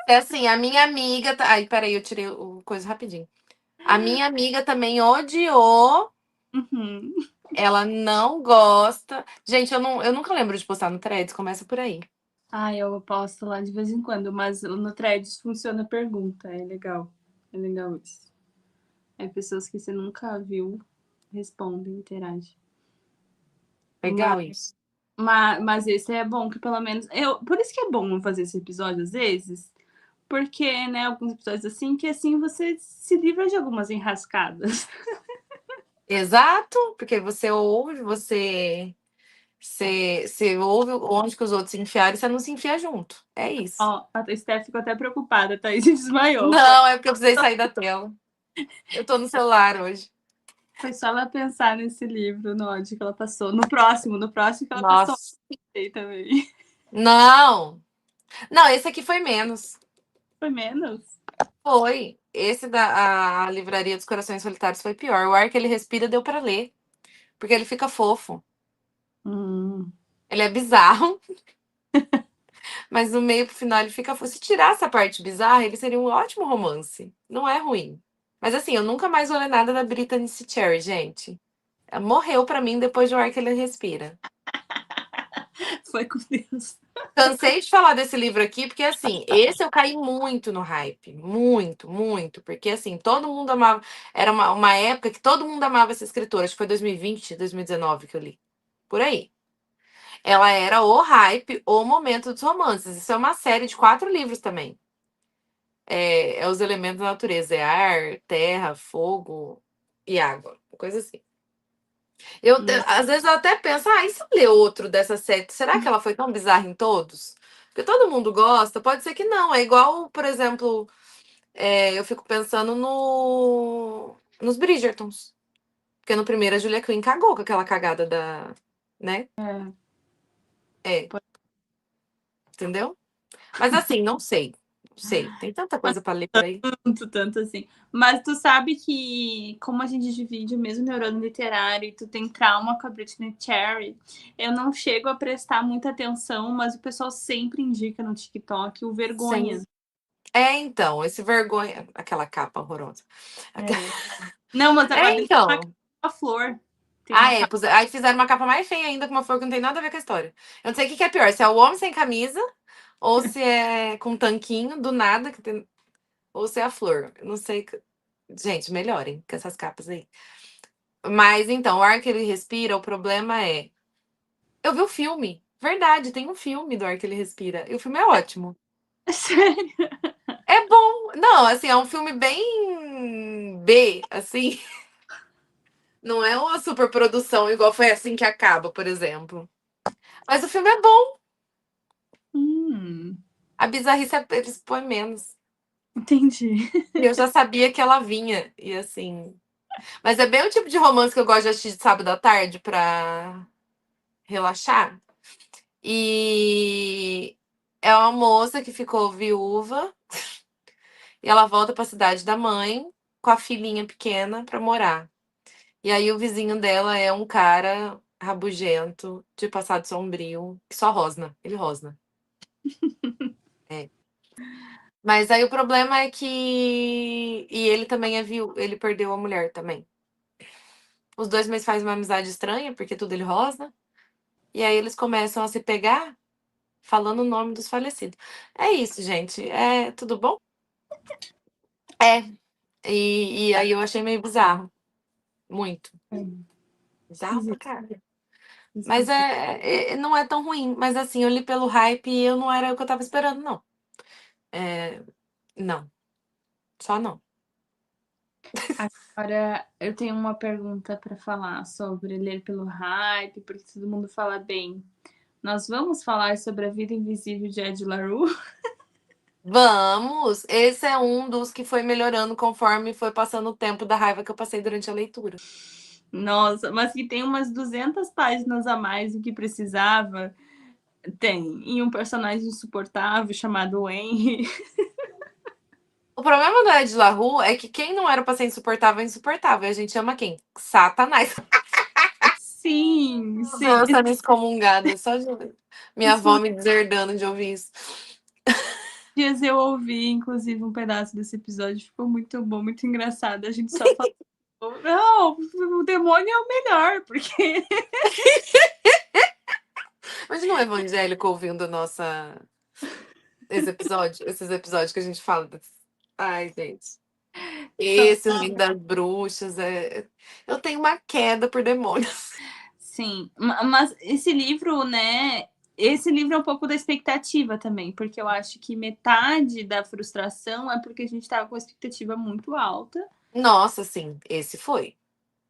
É assim, a minha amiga. Ai, peraí, eu tirei o coisa rapidinho. A minha amiga também odiou. Uhum. Ela não gosta. Gente, eu nunca lembro de postar no Threads, começa por aí. Ah, eu posto lá de vez em quando, mas no threads funciona a pergunta. É legal. É legal isso. É pessoas que você nunca viu respondem, interagem. Legal isso. Mas esse é bom que pelo menos. Por isso que é bom fazer esse episódio às vezes, porque, né, alguns episódios assim, que assim você se livra de algumas enrascadas. Exato, porque você ouve, você ouve onde que os outros se enfiaram e você não se enfia junto. É isso. Ó, a Steph ficou até preocupada, a Thaís desmaiou. Não, é porque eu precisei sair da tela. Eu tô no celular hoje. Foi só ela pensar nesse livro, no ódio que ela passou. No próximo que ela passou Nossa. aí também. Não! Não, esse aqui foi menos. Foi menos? Foi. Esse da a Livraria dos Corações Solitários foi pior. O ar que ele respira deu pra ler, porque ele fica fofo. Hum. Ele é bizarro, mas no meio pro final ele fica fofo. Se tirar essa parte bizarra, ele seria um ótimo romance. Não é ruim. Mas assim, eu nunca mais vou ler nada da Brittany C. Cherry, gente. Morreu pra mim depois do ar que ele respira. Foi com Deus. Cansei de falar desse livro aqui, porque assim, esse eu caí muito no hype. Muito, muito. Porque assim, todo mundo amava. Era uma época que todo mundo amava essa escritora. Acho que foi 2020, 2019 que eu li. Por aí. Ela era o hype, o momento dos romances. Isso é uma série de 4 livros também. É os elementos da natureza. É ar, terra, fogo e água. Coisa assim. Hum. Às vezes eu até penso, e se eu ler outro dessa série, será que ela foi tão bizarra em todos? Porque todo mundo gosta, pode ser que não. É igual, por exemplo, eu fico pensando nos Bridgertons. Porque no primeiro a Julia Quinn cagou com aquela cagada da. Né? É, É, entendeu? Mas assim, não sei. Não sei. Tem tanta coisa pra ler por aí. tanto assim. Mas tu sabe que, como a gente divide o mesmo neurônio literário e tu tem trauma com a Britney Cherry, eu não chego a prestar muita atenção, mas o pessoal sempre indica no TikTok o Vergonha. Sim. Então, esse vergonha. Aquela capa horrorosa. É. Não, mas a Britney tem Então. uma flor. Tem Ah, uma capa. Aí fizeram uma capa mais feia ainda com uma flor que não tem nada a ver com a história. Eu não sei o que que é pior, se é o homem sem camisa, ou se é com um tanquinho do nada, ou se é a flor. Eu não sei. Gente, melhorem com essas capas aí. Mas então, o ar que ele respira, o problema é. Eu vi o filme. Verdade, tem um filme do ar que ele respira. E o filme é ótimo. Sério. É bom. Não, assim, é um filme bem B, assim. Não é uma superprodução igual Foi Assim que Acaba, por exemplo. Mas o filme é bom. Hum, A bizarrice eles põem menos. entendi. E eu já sabia que ela vinha. E assim. Mas é bem o tipo de romance que eu gosto de assistir de sábado à tarde pra relaxar. E é uma moça que ficou viúva e ela volta pra cidade da mãe com a filhinha pequena pra morar. E aí o vizinho dela é um cara rabugento, de passado sombrio, que só rosna. Ele rosna. É. Mas aí o problema é que. E ele também é ele perdeu a mulher também. Os dois meses fazem uma amizade estranha, porque tudo ele rosna. E aí eles começam a se pegar falando o nome dos falecidos. É isso, gente. É tudo bom? É. E aí eu achei meio bizarro. Muito. Bizarro pra Esquisito, caralho. Mas esquisito. não é tão ruim. Mas assim, eu li pelo hype e eu não era o que eu tava esperando, não. É, não. Só não. Agora, eu tenho uma pergunta para falar sobre ler pelo hype, porque todo mundo fala bem. Nós vamos falar sobre a vida invisível de Ed LaRue? Vamos! Esse é um dos que foi melhorando conforme foi passando o tempo da raiva que eu passei durante a leitura. Nossa, mas que tem umas 200 páginas a mais do que precisava. Tem. E um personagem insuportável chamado Henry. O problema do Ed La Rue é que quem não era pra ser insuportável é insuportável. A gente chama quem? Satanás. Sim, sim. Nossa, sendo excomungada. Só de minha avó me deserdando de ouvir isso. Dias eu ouvi, inclusive, um pedaço desse episódio. Ficou muito bom, muito engraçado. A gente só falou, não, o demônio é o melhor, porque Imagina um evangélico ouvindo esses episódios que a gente fala. Ai, gente. são. Esse, o Rio das Bruxas, eu tenho uma queda por demônios. Sim, mas esse livro, né? Esse livro é um pouco da expectativa também, porque eu acho que metade da frustração é porque a gente estava com a expectativa muito alta. Nossa, sim, esse foi.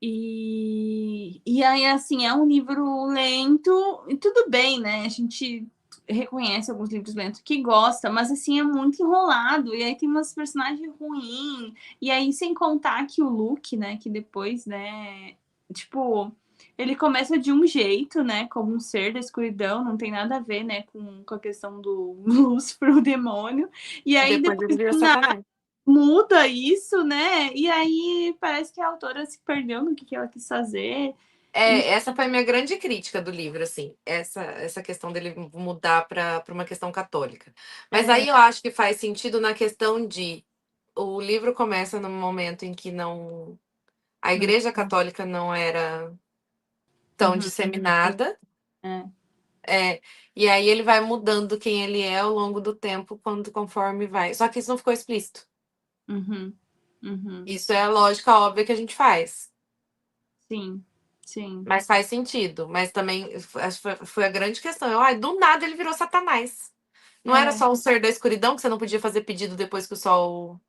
E aí, assim, é um livro lento, e tudo bem, né? A gente reconhece alguns livros lentos que gosta, mas assim, é muito enrolado, e aí tem umas personagens ruins, e aí sem contar que o Luke, né, que depois, né, tipo, ele começa de um jeito, né, como um ser da escuridão, não tem nada a ver, né, com a questão do Lúcifer, o demônio, e E aí depois ele depois vira do Satanás. muda isso, né? E aí parece que a autora se perdeu no que ela quis fazer. E, Essa foi a minha grande crítica do livro, assim, essa questão dele mudar para uma questão católica. Mas é, aí eu acho que faz sentido na questão de o livro começa no momento em que não a não, Igreja Católica não era tão uhum, disseminada, é, é, e aí ele vai mudando quem ele é ao longo do tempo, conforme vai. Só que isso não ficou explícito. uhum, uhum, Isso é a lógica óbvia que a gente faz. sim, sim, Mas faz sentido. Mas também acho que foi a grande questão. Ai, do nada ele virou Satanás. Não era é, só o ser da escuridão que você não podia fazer pedido depois que o sol.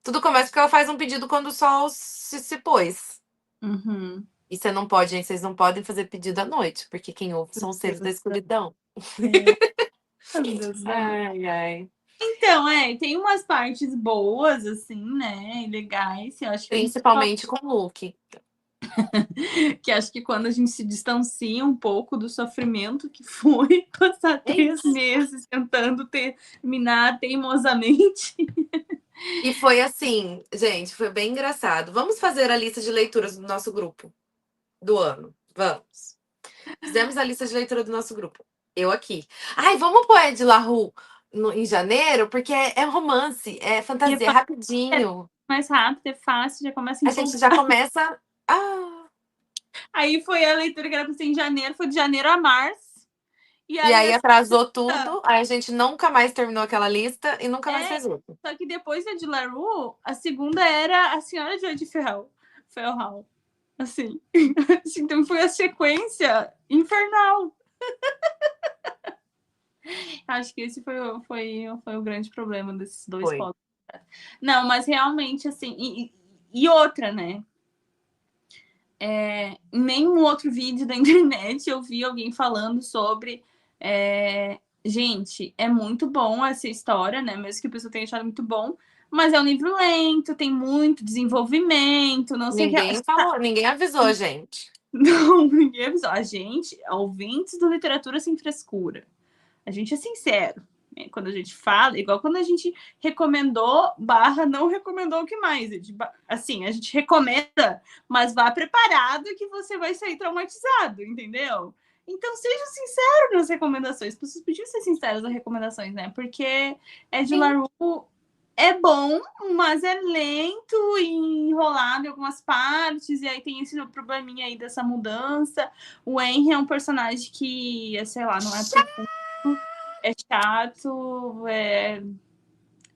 Tudo começa porque ela faz um pedido quando o sol se pôs. uhum. E você não pode, gente, vocês não podem fazer pedido à noite, porque quem ouve Meu são os seres da Deus, escuridão. é, meu Deus do céu. Ai, ai. Então, tem umas partes boas, assim, né? E legais. Eu acho que a gente Principalmente com o Luke. que acho que quando a gente se distancia um pouco do sofrimento que foi passar É 3 meses tentando terminar teimosamente. E foi assim, gente, foi bem engraçado. Vamos fazer a lista de leituras do nosso grupo do ano. Vamos. Fizemos a lista de leitura do nosso grupo. Eu aqui. Ai, vamos pôr Ed La Rue em janeiro, porque é romance, é E fantasia, é é rapidinho. mais rápido, é fácil, já começa a A gente empolgar. já começa. Ah, Aí foi a leitura que era para ser em janeiro, foi de janeiro a março. E e aí, aí atrasou tudo, aí a gente nunca mais terminou aquela lista e nunca mais é, fez outra. só que depois da de LaRue, a segunda era a Senhora Jodie Ferrell. Assim. Então foi a sequência infernal. Acho que esse foi o grande problema desses dois Foi. polos. Não, mas realmente, assim, E outra, né? Em nenhum outro vídeo da internet eu vi alguém falando sobre. Gente, é muito bom essa história, né? Mesmo que a pessoa tenha achado muito bom, mas é um livro lento, tem muito desenvolvimento, não sei o que. Ninguém falou, ninguém avisou a gente. Não, ninguém avisou. A gente, ouvintes do Literatura Sem Frescura, a gente é sincero. Né? Quando a gente fala, igual quando a gente recomendou, barra não recomendou o que mais. Assim, a gente recomenda, mas vá preparado que você vai sair traumatizado, entendeu? Então, seja sincero nas recomendações. As pessoas podiam ser sinceras nas recomendações, né? Porque Ed La Rue é bom, mas é lento e enrolado em algumas partes, e aí tem esse probleminha aí dessa mudança. O Henry é um personagem que, sei lá, não é profundo, é chato,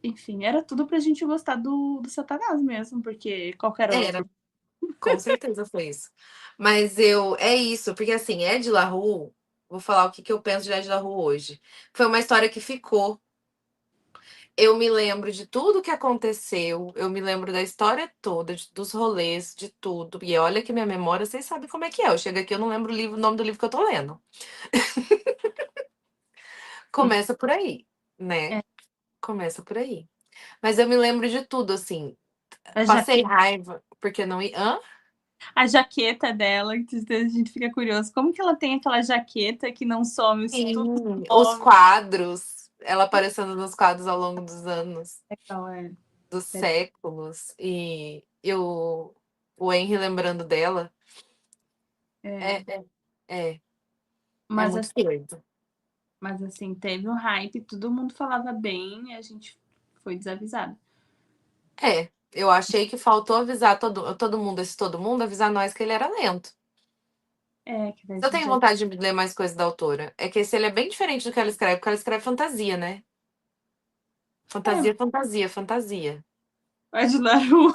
enfim, era tudo pra gente gostar do Satanás mesmo, porque qualquer outro. Era, com certeza foi isso. Mas é isso, porque assim, Ed La Rue, vou falar o que eu penso de Ed La Rue hoje. Foi uma história que ficou. Eu me lembro de tudo que aconteceu, eu me lembro da história toda, dos rolês, de tudo. E olha que minha memória, vocês sabem como é que é. Eu chego aqui, eu não lembro o nome do livro que eu tô lendo. Começa por aí, né? É, Começa por aí. Mas eu me lembro de tudo, assim. a, Passei jaque... raiva, porque não ia. Hã? a jaqueta dela, que a gente fica curioso. Como que ela tem aquela jaqueta que não some, se tudo Sim, os some? quadros, ela aparecendo nos quadros ao longo dos anos, Legal, dos é, séculos, e eu, o Henry lembrando dela, é. é, é, é, é Mas muito doido. Mas assim, teve um hype, todo mundo falava bem e a gente foi desavisado. É, eu achei que faltou avisar todo mundo, todo mundo, avisar nós que ele era lento. Que a Eu gente tenho já. vontade de ler mais coisas da autora. É que esse ele é bem diferente do que ela escreve, porque ela escreve fantasia, né? É, Fantasia, fantasia, fantasia. a Dilaru,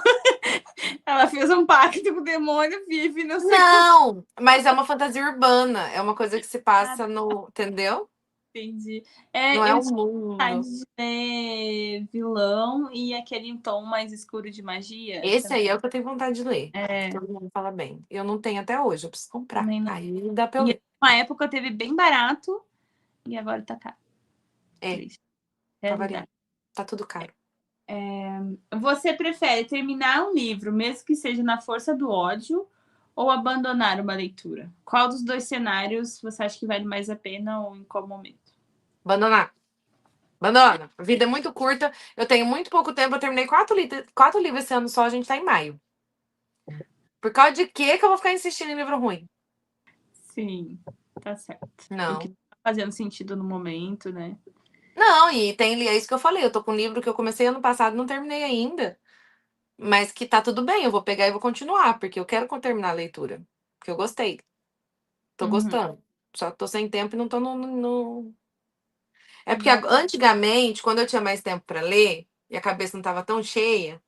ela fez um pacto com o demônio, vive, não sei como. Não, mas é uma fantasia urbana, é uma coisa que se Ah, passa entendeu? entendi. Não é Eu o tinha vontade mundo. de ler vilão e aquele tom mais escuro de magia Esse também. aí é o que eu tenho vontade de ler, que É, todo mundo fala bem. Eu não tenho até hoje, eu preciso comprar. também não. Aí dá pra eu E ler. uma época teve bem barato e agora tá caro. É, Triste. tá Realidade. variando. Tá tudo caro. Você prefere terminar um livro, mesmo que seja na força do ódio, ou abandonar uma leitura? Qual dos dois cenários você acha que vale mais a pena ou em qual momento? Abandonar. Abandona. A vida é muito curta. Eu tenho muito pouco tempo. Eu terminei quatro livros esse ano só. A gente tá em maio. Por causa de quê que eu vou ficar insistindo em livro ruim? Sim, tá certo. O que Não. tá fazendo sentido no momento, né? Não, e é isso que eu falei. Eu tô com um livro que eu comecei ano passado e não terminei ainda. Mas que tá tudo bem. Eu vou pegar e vou continuar, porque eu quero terminar a leitura. Porque eu gostei. Tô Uhum. gostando. Só tô sem tempo e não tô no. É porque Não. antigamente, quando eu tinha mais tempo pra ler e a cabeça não tava tão cheia,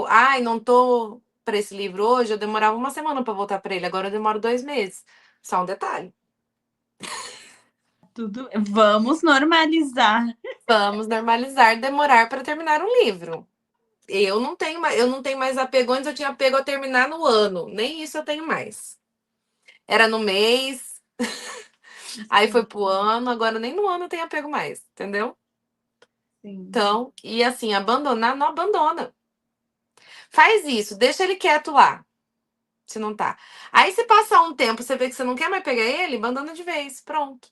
ai, não tô para esse livro hoje, eu demorava uma semana para voltar para ele, agora eu demoro 2 meses. Só um detalhe. Tudo. Vamos normalizar. Vamos normalizar demorar para terminar um livro. Eu não tenho mais apego. Antes eu tinha apego a terminar no ano, nem isso eu tenho mais. Era no mês, aí foi Sim, pro ano, agora nem no ano eu tenho apego mais, entendeu? sim. Então, e assim, abandonar, não abandona. Faz isso, deixa ele quieto lá, se não tá. Aí se passar um tempo, você vê que você não quer mais pegar ele, abandona de vez, pronto.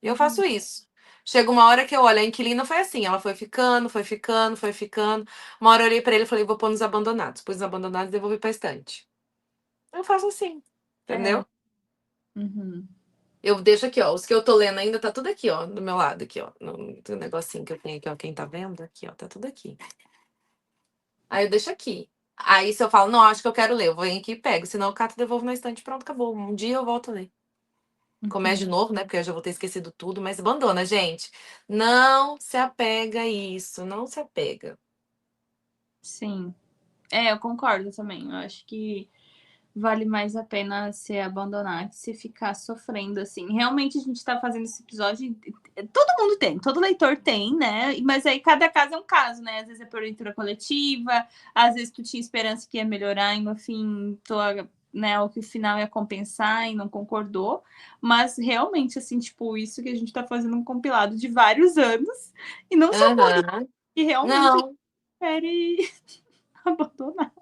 Eu Uhum. faço isso. Chega uma hora que eu olho, a inquilina foi assim, ela foi ficando, foi ficando, foi ficando. Uma hora eu olhei pra ele e falei, vou pôr nos abandonados. Pus nos abandonados e devolvi pra estante. Eu faço assim, É. entendeu? Uhum. Eu deixo aqui, ó. Os que eu tô lendo ainda tá tudo aqui, ó, do meu lado, aqui, ó. No negocinho que eu tenho aqui, ó. Quem tá vendo? Aqui, ó, tá tudo aqui. Aí eu deixo aqui. Aí se eu falo, não, acho que eu quero ler, eu venho aqui e pego. Senão eu cato e devolvo na estante, pronto, acabou. Um dia eu volto a ler. Começa de Uhum. novo, né? Porque eu já vou ter esquecido tudo, mas abandona, gente. Não se apega a isso, não se apega. Sim. Eu concordo também. Eu acho que vale mais a pena se abandonar que se ficar sofrendo, assim. Realmente a gente tá fazendo esse episódio. Todo mundo tem, todo leitor tem, né? Mas aí cada caso é um caso, né? Às vezes é por leitura coletiva, às vezes tu tinha esperança que ia melhorar e no fim tu, né, o que o final ia compensar e não concordou. Mas realmente, assim, tipo, isso que a gente tá fazendo um compilado de vários anos e não são todos Aham. que realmente a gente Não. prefere abandonar.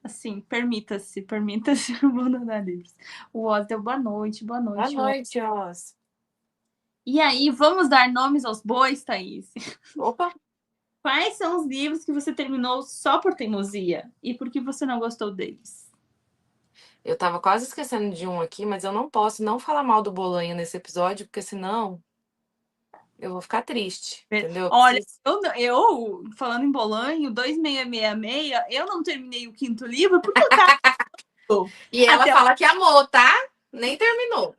Assim, permita-se abandonar livros. O Oz deu boa Boa noite, Oz. noite, Oz. E aí, vamos dar nomes aos bois, Thaís? Opa, Quais são os livros que você terminou só por teimosia? E por que você não gostou deles? eu tava quase esquecendo de um aqui, mas eu não posso não falar mal do Bolanho nesse episódio, porque senão eu vou ficar triste, entendeu? Olha, eu falando em Bolanho, 2666, eu não terminei o quinto livro porque o cara E ela até. fala que amou, tá? Nem terminou.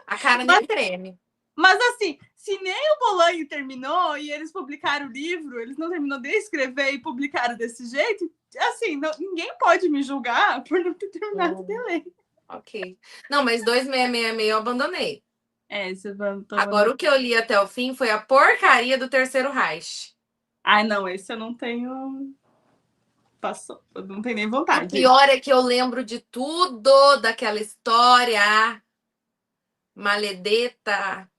A cara Mas, nem treme. mas assim, se nem o Bolanho terminou e eles publicaram o livro, eles não terminou de escrever e publicaram desse jeito, assim, ninguém pode me julgar por não ter terminado de ler. Ok. Não, mas 2666 eu abandonei. Você tá Agora, mandando. o que eu li até o fim foi a porcaria do Terceiro Reich. Ai, não, esse eu não tenho. Passou, eu não tenho nem E o vontade. pior é que eu lembro de tudo daquela história maledeta.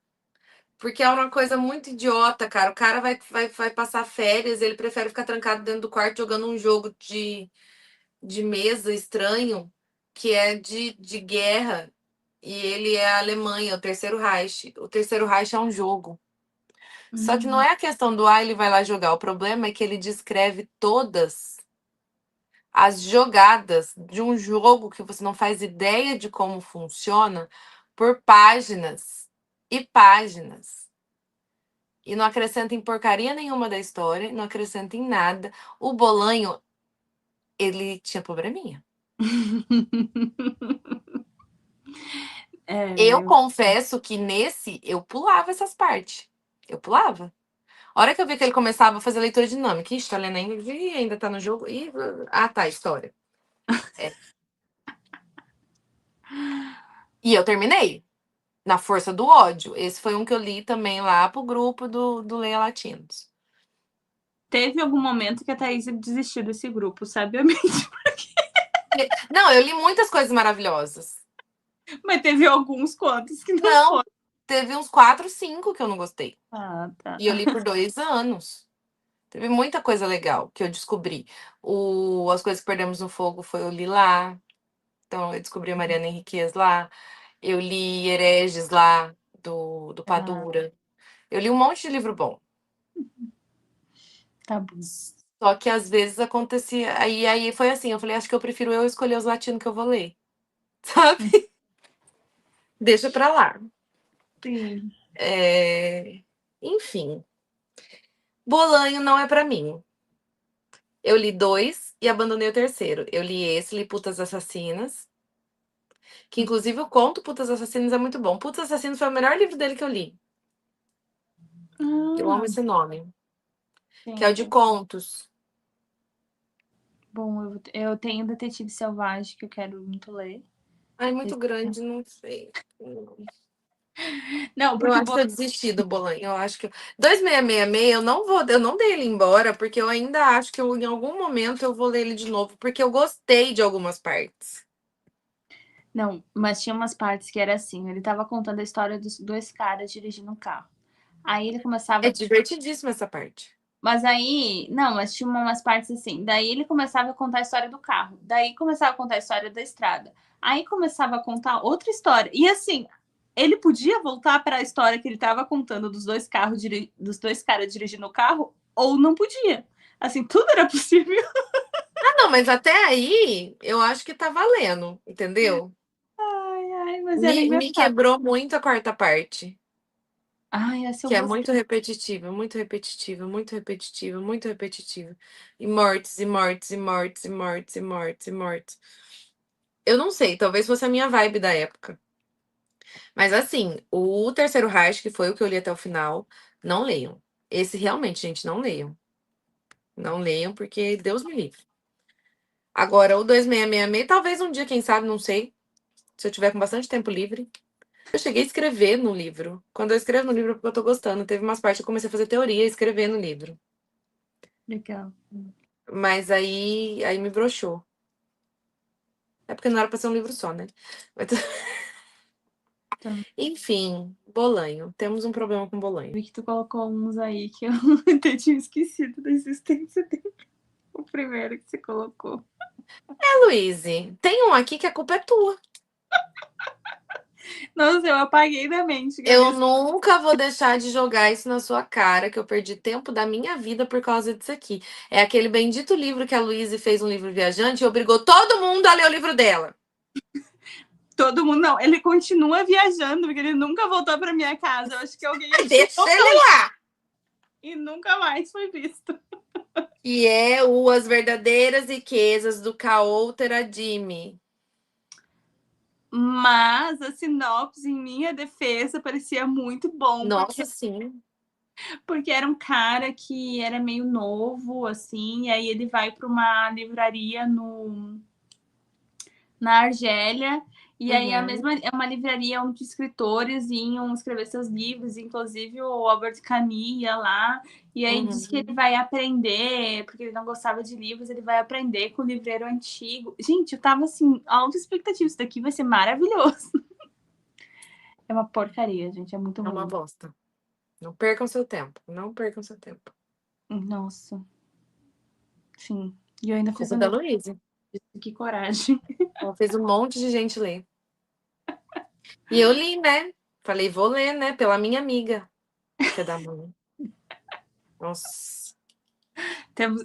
Porque é uma coisa muito idiota, cara. O cara vai passar férias, ele prefere ficar trancado dentro do quarto jogando um jogo de mesa estranho, que é de guerra. E ele é a Alemanha, o Terceiro Reich. O Terceiro Reich é um jogo. Só que não Hum. é a questão do ele vai lá jogar. O problema é que ele descreve todas as jogadas de um jogo que você não faz ideia de como funciona por páginas e páginas. E não acrescenta em porcaria nenhuma da história, não acrescenta em nada. O Bolanho, ele tinha probleminha. Eu É, confesso que nesse eu pulava essas partes. Eu pulava. A hora que eu vi que ele começava a fazer leitura dinâmica, ixi, tá lendo ainda, ih, ainda tá no jogo. Ih, ah, tá, história. É. E eu terminei. Na Força do Ódio. Esse foi um que eu li também lá pro grupo do Leia Latinos. teve algum momento que a Thaís desistiu desse grupo, sabiamente. Não, eu li muitas coisas maravilhosas. Mas teve alguns quantos que não Não, foram. teve uns 4, 5 que eu não gostei. Ah, tá. E eu li por 2 anos. Teve muita coisa legal que eu descobri. As Coisas que Perdemos no Fogo foi eu li lá. Então eu descobri a Mariana Henriquez lá. Eu li Hereges lá, do Ah, Padura. Eu li um monte de livro bom. tá bom. Só que às vezes acontecia. Aí foi assim, eu falei, acho que eu prefiro eu escolher os latinos que eu vou ler. Sabe? Deixa pra lá. Sim. Enfim. Bolanho não é pra mim. Eu li 2 e abandonei o terceiro. Eu li esse, li Putas Assassinas. Que inclusive o conto Putas Assassinas é muito bom. Putas Assassinas foi o melhor livro dele que eu li. Eu amo Ah, esse nome. Que é o de sim. contos. Bom, eu tenho Detetive Selvagem que eu quero muito ler. Ai, muito grande, não sei. Não, Eu porque acho que eu desisti do Bolanho. Eu acho que 2666 eu não vou, eu não dei ele embora, porque eu ainda acho que em algum momento eu vou ler ele de novo, porque eu gostei de algumas partes. Não, mas tinha umas partes que era assim, ele tava contando a história dos dois caras dirigindo um carro. Aí ele É começava, divertidíssima essa parte. mas aí, não, mas tinha umas partes assim. Daí ele começava a contar a história do carro. Daí começava a contar a história da estrada. Aí começava a contar outra história. E assim, ele podia voltar para a história que ele estava contando dos dois carros, dos dois caras dirigindo o carro, ou não podia. Assim, tudo era possível. Ah, não, mas até aí eu acho que tá valendo, entendeu? Ai, ai, mas era Me engraçado. quebrou muito a quarta parte, Ai, essa eu que é gostei. muito repetitiva, muito repetitiva, muito repetitiva, muito repetitiva. E mortes, e mortes, e mortes, e mortes, e mortes, e mortes. Eu não sei, talvez fosse a minha vibe da época. Mas assim, o Terceiro Reich, que foi o que eu li até o final, não leiam. Esse realmente, gente, não leiam. Não leiam, porque Deus me livre. Agora, o 2666, talvez um dia, quem sabe, não sei. Se eu tiver com bastante tempo livre. Eu cheguei a escrever no livro. Quando eu escrevo no livro é porque eu tô gostando. Teve umas partes que eu comecei a fazer teoria e escrever no livro. Legal. Mas aí me broxou. É porque não era pra ser um livro só, né? Mas Então, enfim, Bolanho. Temos um problema com Bolanho. vi que tu colocou uns aí que eu até tinha esquecido da existência dele. O primeiro que você colocou. Luíse, tem um aqui que a culpa é tua. Nossa, eu apaguei da mente, Eu Gabi. nunca vou deixar de jogar isso na sua cara, que eu perdi tempo da minha vida por causa disso aqui. É aquele bendito livro que a Luíse fez, um livro viajante, e obrigou todo mundo a ler o livro dela. Todo mundo, não, ele continua viajando, porque ele nunca voltou pra minha casa. Eu acho que alguém Deixa ele lá! e nunca mais foi visto. Que é o As Verdadeiras Riquezas do Kaouter Adimi. Mas a sinopse, em minha defesa, parecia muito bom. Nossa, sim. Porque era um cara que era meio novo, assim, e aí ele vai para uma livraria na Argélia, e aí é uma livraria onde escritores iam escrever seus livros, inclusive o Albert Camus ia lá, e aí diz que ele vai aprender, porque ele não gostava de livros, ele vai aprender com o livreiro antigo. Gente, eu tava assim, alta expectativa, isso daqui vai ser maravilhoso. É uma porcaria, gente, é muito É ruim. uma bosta. Não percam seu tempo. Não percam seu tempo. Nossa. Sim. E eu ainda fiz Culpa da Luíse. Que coragem. Ela fez um monte de gente ler. E eu li, né? Falei, vou ler, né? Pela minha amiga. Que é da mãe. Nossa.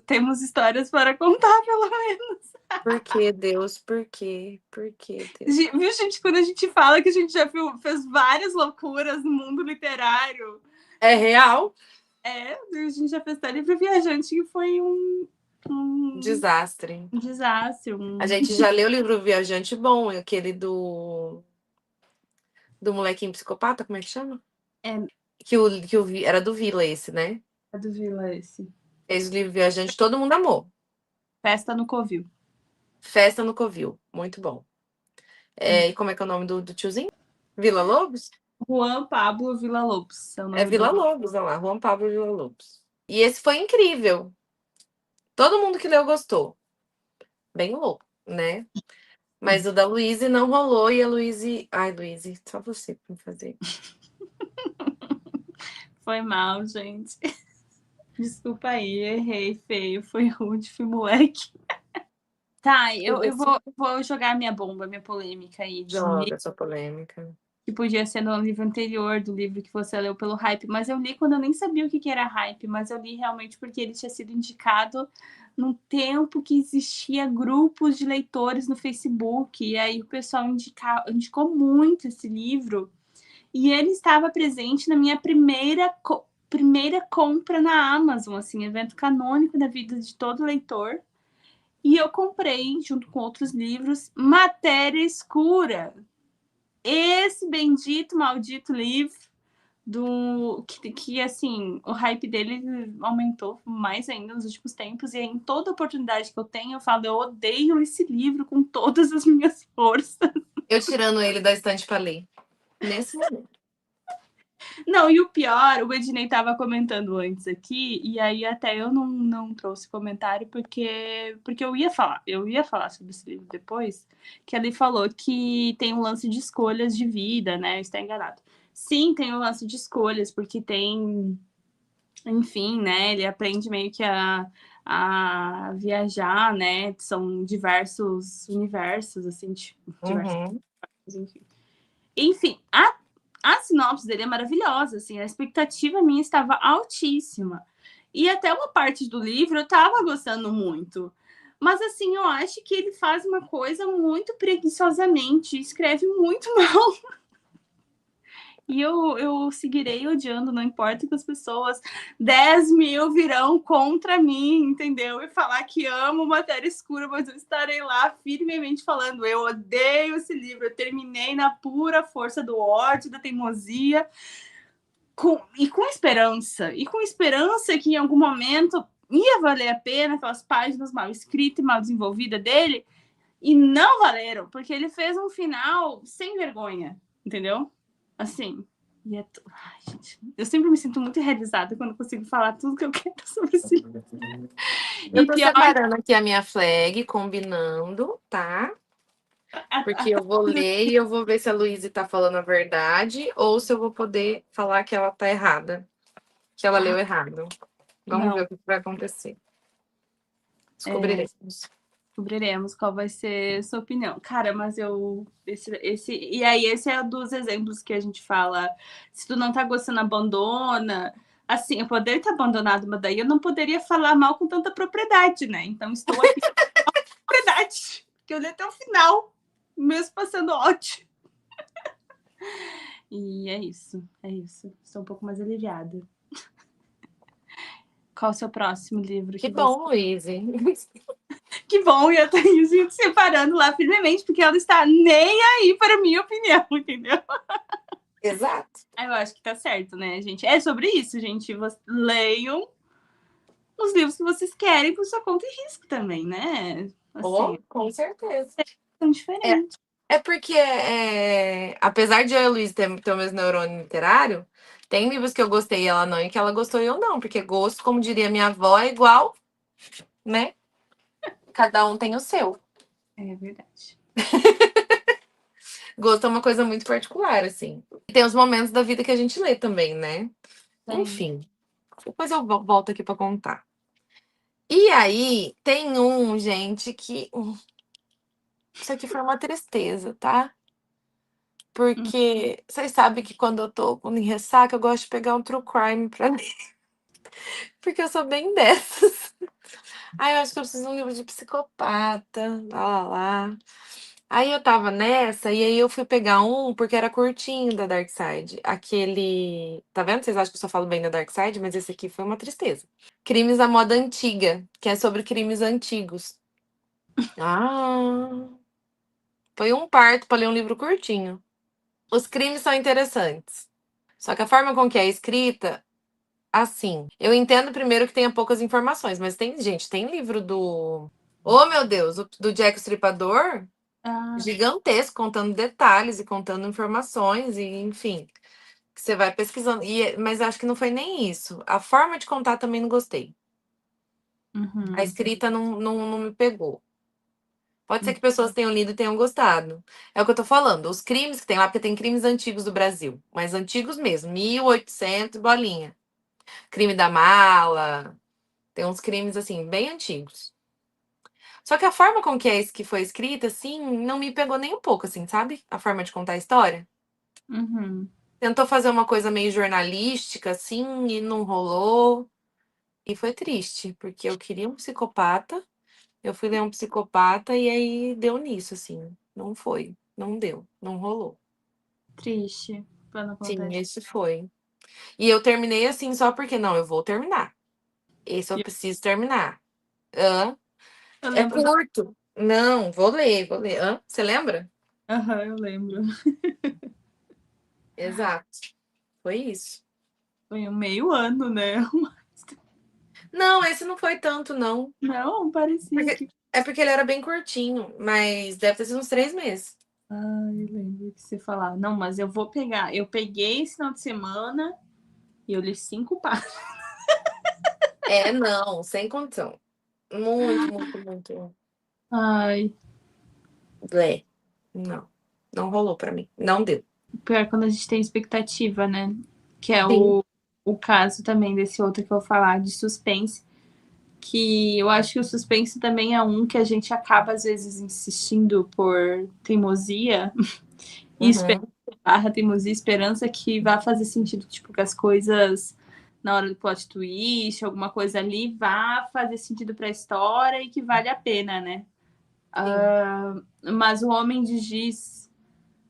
Temos histórias para contar, pelo menos. Por que, Deus? Por quê? Por que, Deus? Viu, gente, quando a gente fala que a gente já fez várias loucuras no mundo literário. É real? É, a gente já fez até livro viajante, que foi um desastre. Um desastre. A gente já leu o livro Viajante Bom, aquele do molequinho psicopata, como é que chama? É. Era do Vila esse, né? É do Vila esse. Fez o livro Viajante, todo mundo amou. Festa no Covil. Festa no Covil, muito bom. E como é que é o nome do tiozinho? Vila Lobos? Juan Pablo Villa-Lobos. É Vila Lobos, olha lá, Juan Pablo Vila Lobos. E esse foi incrível. Todo mundo que leu gostou. Bem louco, né? Mas o da Luíse não rolou e a Luíse... Ai, Luíse, só você pra me fazer. Foi mal, gente. Desculpa aí, errei feio, foi rude, fui moleque. Tá, eu vou jogar minha bomba, minha polêmica aí. Joga sua polêmica. Que podia ser no livro anterior do livro que você leu pelo hype, mas eu li quando eu nem sabia o que era hype, mas eu li realmente porque ele tinha sido indicado num tempo que existia grupos de leitores no Facebook, e aí o pessoal indicou muito esse livro, e ele estava presente na minha primeira compra na Amazon, assim, evento canônico da vida de todo leitor. E eu comprei, junto com outros livros, Matéria Escura. Esse bendito, maldito livro que assim, o hype dele aumentou mais ainda nos últimos tempos, e em toda oportunidade que eu tenho, eu falo, eu odeio esse livro com todas as minhas forças. Eu tirando ele da estante para ler. Nesse momento. Não, e o pior, o Ednei estava comentando antes aqui, e aí até eu não trouxe comentário, porque eu ia falar sobre esse livro depois, que ele falou que tem um lance de escolhas de vida, né? Está enganado. Sim, tem um lance de escolhas, porque tem, enfim, né? Ele aprende meio que a viajar, né? São diversos universos, assim, diversos, enfim. Enfim, a sinopse dele é maravilhosa, assim, a expectativa minha estava altíssima. E até uma parte do livro eu estava gostando muito. Mas, assim, eu acho que ele faz uma coisa muito preguiçosamente, escreve muito mal. E eu seguirei odiando, não importa que as pessoas, 10 mil virão contra mim, entendeu? E falar que amo Matéria Escura, mas eu estarei lá firmemente falando, eu odeio esse livro, eu terminei na pura força do ódio, da teimosia, com esperança que em algum momento ia valer a pena aquelas páginas mal escritas e mal desenvolvidas dele, e não valeram, porque ele fez um final sem vergonha, entendeu? Assim, e Ai, gente, eu sempre me sinto muito realizada quando consigo falar tudo que eu quero sobre esse livro. Eu E tô pior separando aqui a minha flag, combinando, tá? Porque eu vou ler e eu vou ver se a Luísa tá falando a verdade ou se eu vou poder falar que ela tá errada, que ela leu errado. Vamos ver não, o que vai acontecer. Descobriremos. descobriremos qual vai ser a sua opinião. Cara, mas eu. E aí, esse é um dos exemplos que a gente fala. Se tu não tá gostando, abandona. Assim, eu poderia ter abandonado, mas daí eu não poderia falar mal com tanta propriedade, né? Então, estou aqui com propriedade. Que eu li até o final, mesmo passando ótimo. E é isso, é isso. Estou um pouco mais aliviada. Qual o seu próximo livro Que que você. bom, Luísa. Que bom, e a Thaís se separando lá firmemente, porque ela está nem aí para a minha opinião, entendeu? Exato. Eu acho que tá certo, né, gente? É sobre isso, gente. Leiam os livros que vocês querem por sua conta e risco também, né? Assim, Oh, com certeza. são É, diferentes. é porque, apesar de eu e a Luísa ter o mesmo neurônio literário, tem livros que eu gostei e ela não, e que ela gostou e eu não, porque gosto, como diria minha avó, é igual, né? Cada um tem o seu. É verdade. Gosto é uma coisa muito particular, assim. E tem os momentos da vida que a gente lê também, né? Tem. Enfim, depois eu volto aqui pra contar. E aí, tem gente, que. Isso aqui foi uma tristeza, tá? Porque vocês sabem que quando eu tô em ressaca, eu gosto de pegar um true crime pra ler. Porque eu sou bem dessas. Aí eu acho que eu preciso de um livro de psicopata, lá, lá, lá. Aí eu tava nessa, e aí eu fui pegar um, porque era curtinho da Dark Side. Aquele. Tá vendo? Vocês acham que eu só falo bem da Dark Side, mas esse aqui foi uma tristeza. Crimes à Moda Antiga, que é sobre crimes antigos. Ah, foi um parto pra ler um livro curtinho. Os crimes são interessantes. Só que a forma com que é escrita, assim. Eu entendo primeiro que tenha poucas informações, mas tem, gente, tem livro do. Oh, meu Deus, do Jack o Estripador, Ah, gigantesco, contando detalhes e contando informações, e enfim, que você vai pesquisando. Mas acho que não foi nem isso. A forma de contar também não gostei. A uhum. escrita não me pegou. Pode ser que pessoas tenham lido e tenham gostado. É o que eu tô falando. Os crimes que tem lá, porque tem crimes antigos do Brasil, mas antigos mesmo, 1800 bolinha. Crime da mala, tem uns crimes assim bem antigos. Só que a forma com que que foi escrita, assim, não me pegou nem um pouco, assim, sabe? A forma de contar a história. Uhum. Tentou fazer uma coisa meio jornalística, assim, e não rolou. E foi triste, porque eu queria um psicopata, eu fui ler um psicopata e aí deu nisso, assim. Não foi, não deu, não rolou. Triste, pra não Sim, acontece. esse foi. E eu terminei assim só porque, não, eu vou terminar. Esse eu preciso terminar. Hã? Eu É lembro da. curto. Não, vou ler, vou ler. Hã? Você lembra? Aham, eu lembro. Exato. Foi isso. Foi um meio ano, né? Não, esse não foi tanto, não. Não, parecia Porque, que. é porque ele era bem curtinho, mas deve ter sido uns 3 meses. Ah, eu lembro que você falava. Não, mas eu vou pegar. Eu peguei esse final de semana e eu li 5 páginas. É, não, sem condição. Muito, muito, muito. Ai, Blé. Não. Não rolou pra mim. Não deu. pior quando a gente tem expectativa, né? Que é Sim. o caso também desse outro que eu vou falar, de suspense. Que eu acho que o suspense também é um que a gente acaba, às vezes, insistindo por teimosia e esperança, Uhum. barra teimosia, esperança que vá fazer sentido, tipo, que as coisas na hora do plot twist, alguma coisa ali, vá fazer sentido para a história e que vale a pena, né? Sim. Mas o Homem de Giz,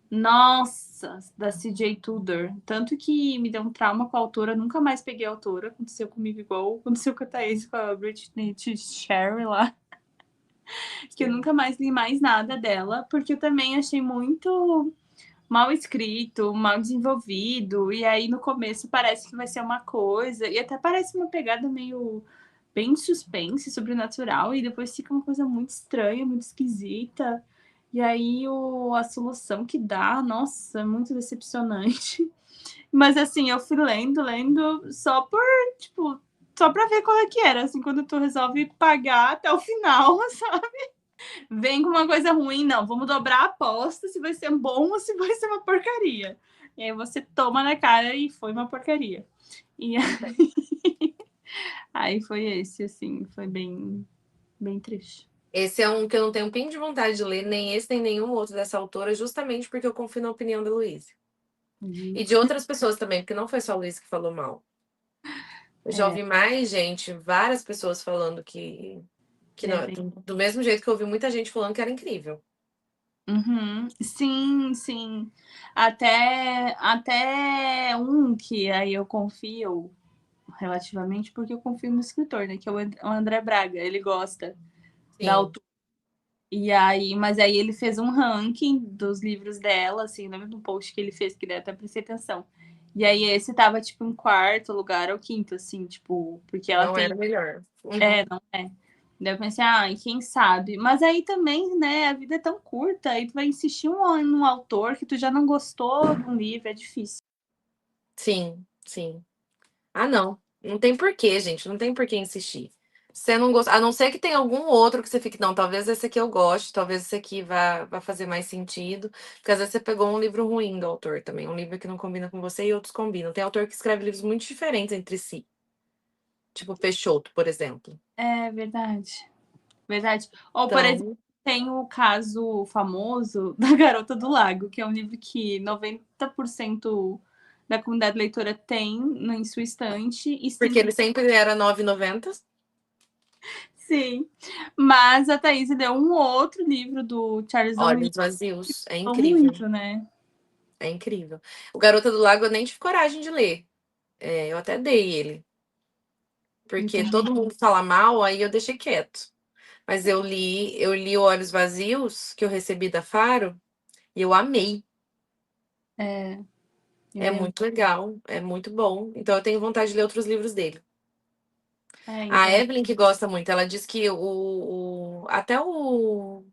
nossa, da C.J. Tudor, tanto que me deu um trauma com a autora, nunca mais peguei a autora, aconteceu comigo igual aconteceu com a Thaís, com a Britney Sherry lá, que eu Sim. nunca mais li mais nada dela, porque eu também achei muito mal escrito, mal desenvolvido, e aí no começo parece que vai ser uma coisa, e até parece uma pegada meio bem suspense, sobrenatural, e depois fica uma coisa muito estranha, muito esquisita. E aí a solução que dá, nossa, é muito decepcionante. Mas assim, eu fui lendo só por, tipo, só pra ver qual é que era, assim, quando tu resolve pagar até o final, sabe? Vem com uma coisa ruim, não, vamos dobrar a aposta se vai ser bom ou se vai ser uma porcaria. E aí você toma na cara e foi uma porcaria. E aí foi esse, assim, foi bem, bem triste. Esse é um que eu não tenho um pingo de vontade de ler, nem esse, nem nenhum outro dessa autora, justamente porque eu confio na opinião da Luísa. E de outras pessoas também, porque não foi só a Luísa que falou mal. Eu já É, ouvi mais gente, várias pessoas falando que é não, bem. do mesmo jeito que eu ouvi muita gente falando que era incrível. Uhum. Sim, sim. Até um que aí eu confio relativamente, porque eu confio no escritor, né? Que é o André Braga. Ele gosta da Sim. autora. E aí, mas aí ele fez um ranking dos livros dela, assim, lembra do post que ele fez, que daí até prestei atenção. E aí esse tava, tipo, em quarto lugar ou quinto, assim, tipo, porque ela Não tem. era melhor. É, Uhum. não é. Daí eu pensei, ah, quem sabe? Mas aí também, né, a vida é tão curta, aí tu vai insistir num autor que tu já não gostou de um livro, é difícil. Sim, sim. Ah, não. Não tem porquê, gente. Não tem porquê insistir. Você não gosta, a não ser que tenha algum outro que você fique, não, talvez esse aqui eu goste, talvez esse aqui vá fazer mais sentido. Porque às vezes você pegou um livro ruim do autor também, um livro que não combina com você e outros combinam. Tem autor que escreve livros muito diferentes entre si. Tipo Peixoto, por exemplo. É verdade. Verdade. Ou, por exemplo, Então, tem o caso famoso da Garota do Lago, que é um livro que 90% da comunidade leitora tem em sua estante. E porque sim, ele sempre era 9,90. sim. Mas a Thaís deu um outro livro do Charles Darwin Olhos Vazios. É incrível. muito, né? É incrível. O Garota do Lago eu nem tive coragem de ler. É, eu até dei ele. Porque Entendi. todo mundo fala mal, aí eu deixei quieto. Mas eu li o Olhos Vazios, que eu recebi da Faro, e eu amei. É, É ele é. muito legal, é muito bom. Então eu tenho vontade de ler outros livros dele. É, A então. Evelyn, que gosta muito, ela diz que até o.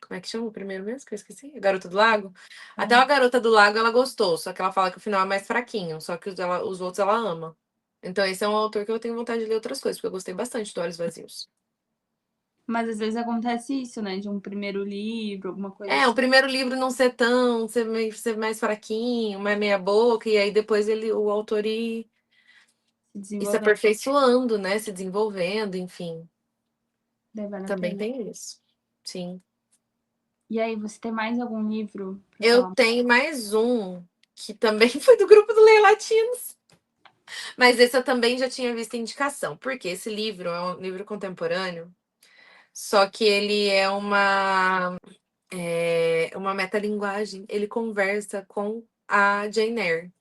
Como é que chama o primeiro mesmo? Que eu esqueci? A Garota do Lago? Até a Garota do Lago ela gostou, só que ela fala que o final é mais fraquinho, só que os outros ela ama. Então esse é um autor que eu tenho vontade de ler outras coisas, porque eu gostei bastante do Olhos Vazios. Mas às vezes acontece isso, né? De um primeiro livro, alguma coisa É, o assim, primeiro livro não ser mais fraquinho, mais meia boca, e aí depois o autor se ir se desenvolvendo. aperfeiçoando, né? Se desenvolvendo, enfim. Daí vale a Também pena. tem isso. Sim. E aí, você tem mais algum livro para Eu falar? tenho mais um que também foi do grupo do Leia Latinos, mas esse eu também já tinha visto indicação, porque esse livro é um livro contemporâneo, só que ele uma metalinguagem, ele conversa com a Jane Eyre.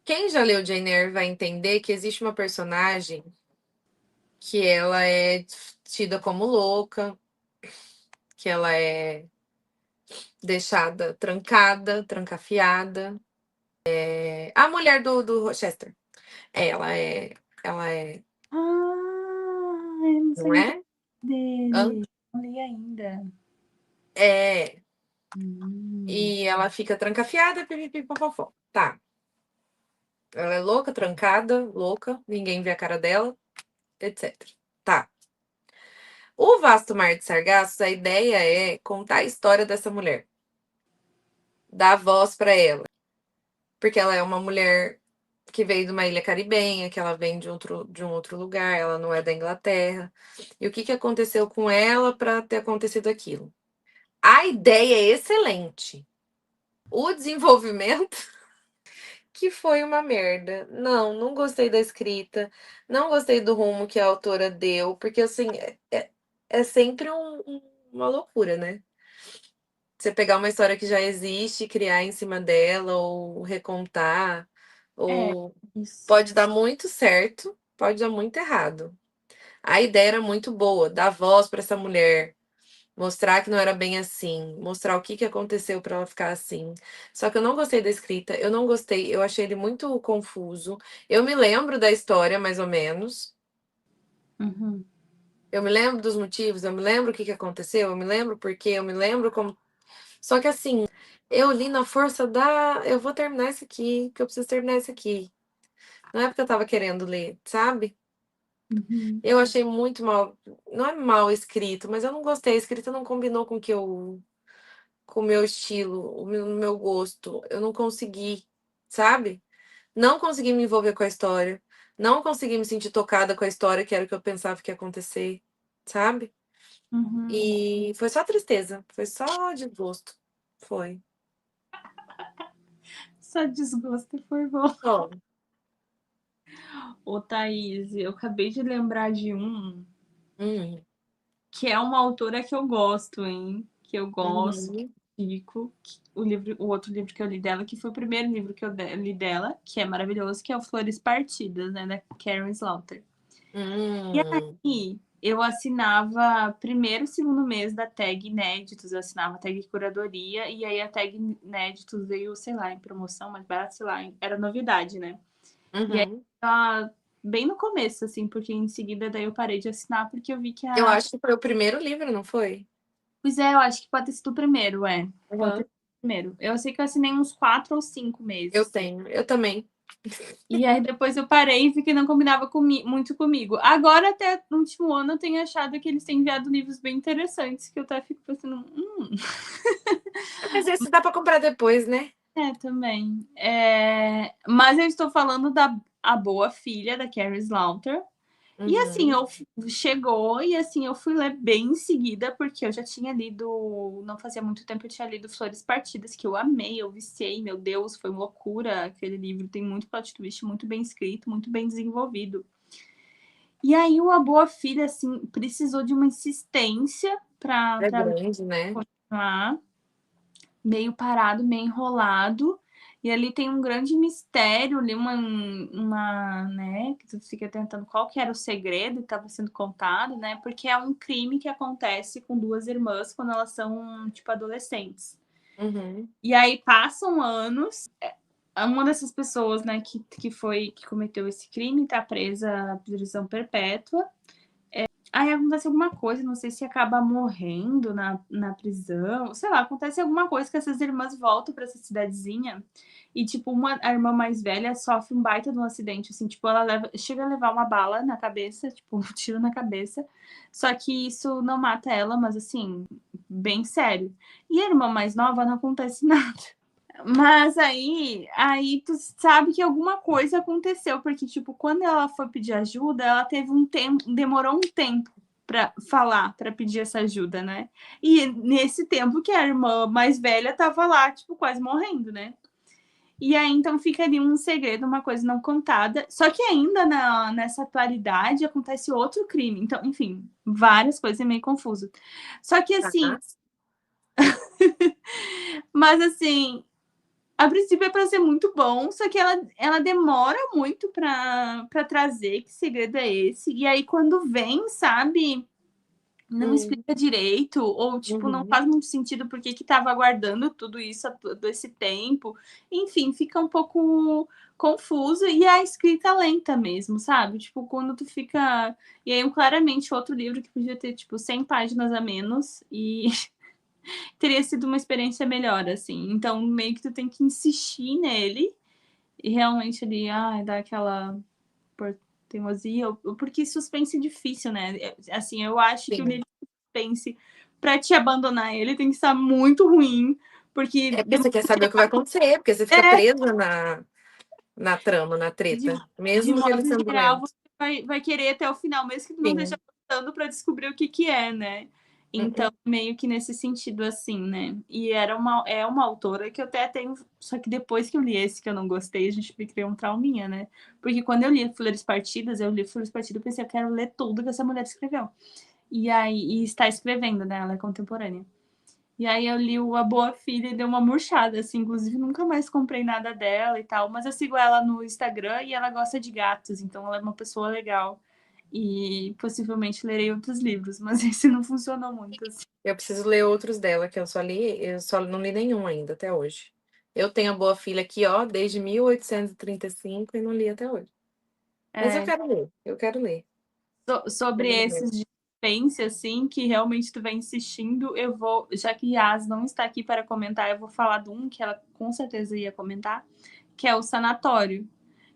Quem já leu Jane Eyre vai entender que existe uma personagem que ela é tida como louca, que ela é deixada trancada, trancafiada. A mulher do Rochester. Ela é, Ah, eu não não sei é? Hã? dele. Não li ainda. É. Hum, E ela fica trancafiada, pipipipopopó. Tá. Ela é louca, trancada, louca, ninguém vê a cara dela, etc. Tá. O Vasto Mar de Sargassos, a ideia é contar a história dessa mulher, dar voz para ela, porque ela é uma mulher que veio de uma ilha caribenha, que ela vem de um outro lugar, ela não é da Inglaterra. E o que que aconteceu com ela para ter acontecido aquilo? A ideia é excelente. O desenvolvimento que foi uma merda. Não, não gostei da escrita, não gostei do rumo que a autora deu, porque assim, é sempre uma loucura, né? Você pegar uma história que já existe, criar em cima dela, ou recontar, é, ou isso. pode dar muito certo, pode dar muito errado. A ideia era muito boa, dar voz para essa mulher, mostrar que não era bem assim, mostrar o que que aconteceu para ela ficar assim. Só que eu não gostei da escrita, eu não gostei, eu achei ele muito confuso. Eu me lembro da história, mais ou menos, Uhum. Eu me lembro dos motivos, eu me lembro o que que aconteceu, eu me lembro porque eu me lembro como só que assim, eu li na força da eu vou terminar isso aqui, que eu preciso terminar isso aqui. Não é porque eu estava querendo ler, sabe. Uhum. Eu achei muito mal não é mal escrito, mas eu não gostei, a escrita não combinou com o que eu com o meu estilo, o meu gosto, eu não consegui, sabe. Não consegui me envolver com a história, não consegui me sentir tocada com a história, que era o que eu pensava que ia acontecer, sabe. Uhum. E foi só tristeza, foi só desgosto, foi. Só desgosto foi bom. Só. Ô, Thaís, eu acabei de lembrar de um Uhum, que é uma autora que eu gosto, hein? Que eu gosto, que uhum, eu indico. O livro, o outro livro que eu li dela, que foi o primeiro livro que eu li dela, que é maravilhoso, que é o Flores Partidas, né? Da Karen Slaughter. E hum, aí, eu assinava primeiro e segundo mês da tag Inéditos, eu assinava a tag Curadoria, e aí a tag Inéditos veio, sei lá, em promoção, mais barato, sei lá, era novidade, né? E aí, uhum. tá bem no começo, assim, porque em seguida daí eu parei de assinar, porque eu vi que Eu a. acho que foi o primeiro livro, não foi? Pois é, eu acho que pode ter sido o primeiro, é. Pode ter Aham. sido o primeiro. Eu sei que eu assinei uns 4 ou 5 meses. Eu também. E aí depois eu parei e vi que não combinava muito comigo. Agora, até no último ano, eu tenho achado que eles têm enviado livros bem interessantes, que eu até fico pensando, Mas esse dá pra comprar depois, né? é, também. Mas eu estou falando da A Boa Filha, da Carrie Slaughter. E assim, Uhum, chegou e assim, eu fui ler bem em seguida, porque eu já tinha lido, não fazia muito tempo eu tinha lido Flores Partidas, que eu amei, eu viciei, meu Deus, foi uma loucura aquele livro, tem muito plot twist, muito bem escrito, muito bem desenvolvido. E aí o A Boa Filha, assim, precisou de uma insistência é para grande, né? continuar, meio parado, meio enrolado. E ali tem um grande mistério, ali né, que tu fica tentando qual que era o segredo que estava sendo contado, né? Porque é um crime que acontece com duas irmãs quando elas são, tipo, adolescentes. Uhum, E aí passam anos, uma dessas pessoas, né, que cometeu esse crime tá presa à prisão perpétua. Aí acontece alguma coisa, não sei se acaba morrendo na prisão, sei lá, acontece alguma coisa que essas irmãs voltam para essa cidadezinha e, tipo, a irmã mais velha sofre um baita de um acidente, assim, tipo, chega a levar uma bala na cabeça, tipo, um tiro na cabeça, só que isso não mata ela, mas, assim, bem sério. E a irmã mais nova não acontece nada. Mas aí tu sabe que alguma coisa aconteceu, porque, tipo, quando ela foi pedir ajuda, ela teve um tempo, demorou um tempo pra falar, pra pedir essa ajuda, né? E nesse tempo que a irmã mais velha tava lá, tipo, quase morrendo, né? E aí, então, fica ali um segredo, uma coisa não contada. Só que ainda nessa atualidade acontece outro crime. Então, enfim, várias coisas, é meio confuso. Só que, assim, tá. mas assim, a princípio é para ser muito bom, só que ela demora muito para trazer que segredo é esse. E aí, quando vem, sabe, não Hum, explica direito, ou tipo, não uhum. faz muito sentido porque que estava aguardando tudo isso todo esse tempo. Enfim, fica um pouco confuso e a escrita lenta mesmo, sabe? Tipo, quando tu fica. E aí, claramente, outro livro que podia ter, tipo, 100 páginas a menos e teria sido uma experiência melhor, assim. Então, meio que tu tem que insistir nele e realmente ali, dar aquela teimosia, porque suspense é difícil, né? Assim, eu acho que o Sim. livro de suspense, pra te abandonar ele, tem que estar muito ruim, porque É porque você quer saber o que vai acontecer, porque você fica presa na trama, na de, treta, de mesmo que modo ele sendo geral, lento. você vai querer até o final, mesmo que tu não esteja Sim. gostando para descobrir o que que é, né? Então, Mm-mm. meio que nesse sentido, assim, né? E é uma autora que eu até tenho. Só que depois que eu li esse que eu não gostei, a gente criou um trauminha, né? Porque quando eu li Flores Partidas, eu li Flores Partidas e pensei, eu quero ler tudo que essa mulher escreveu. E está escrevendo, né? Ela é contemporânea. E aí eu li o A Boa Filha e deu uma murchada, assim, inclusive nunca mais comprei nada dela e tal, mas eu sigo ela no Instagram e ela gosta de gatos, então ela é uma pessoa legal. E possivelmente lerei outros livros, mas esse não funcionou muito, assim. Eu preciso ler outros dela, que eu só não li nenhum ainda, até hoje. Eu tenho a Boa Filha aqui, ó, desde 1835 e não li até hoje. Mas eu É, quero ler, eu quero ler. Sobre esses de suspense, assim, que realmente tu vem insistindo, eu vou, já que Yas não está aqui para comentar, eu vou falar de um que ela com certeza ia comentar, que é o Sanatório,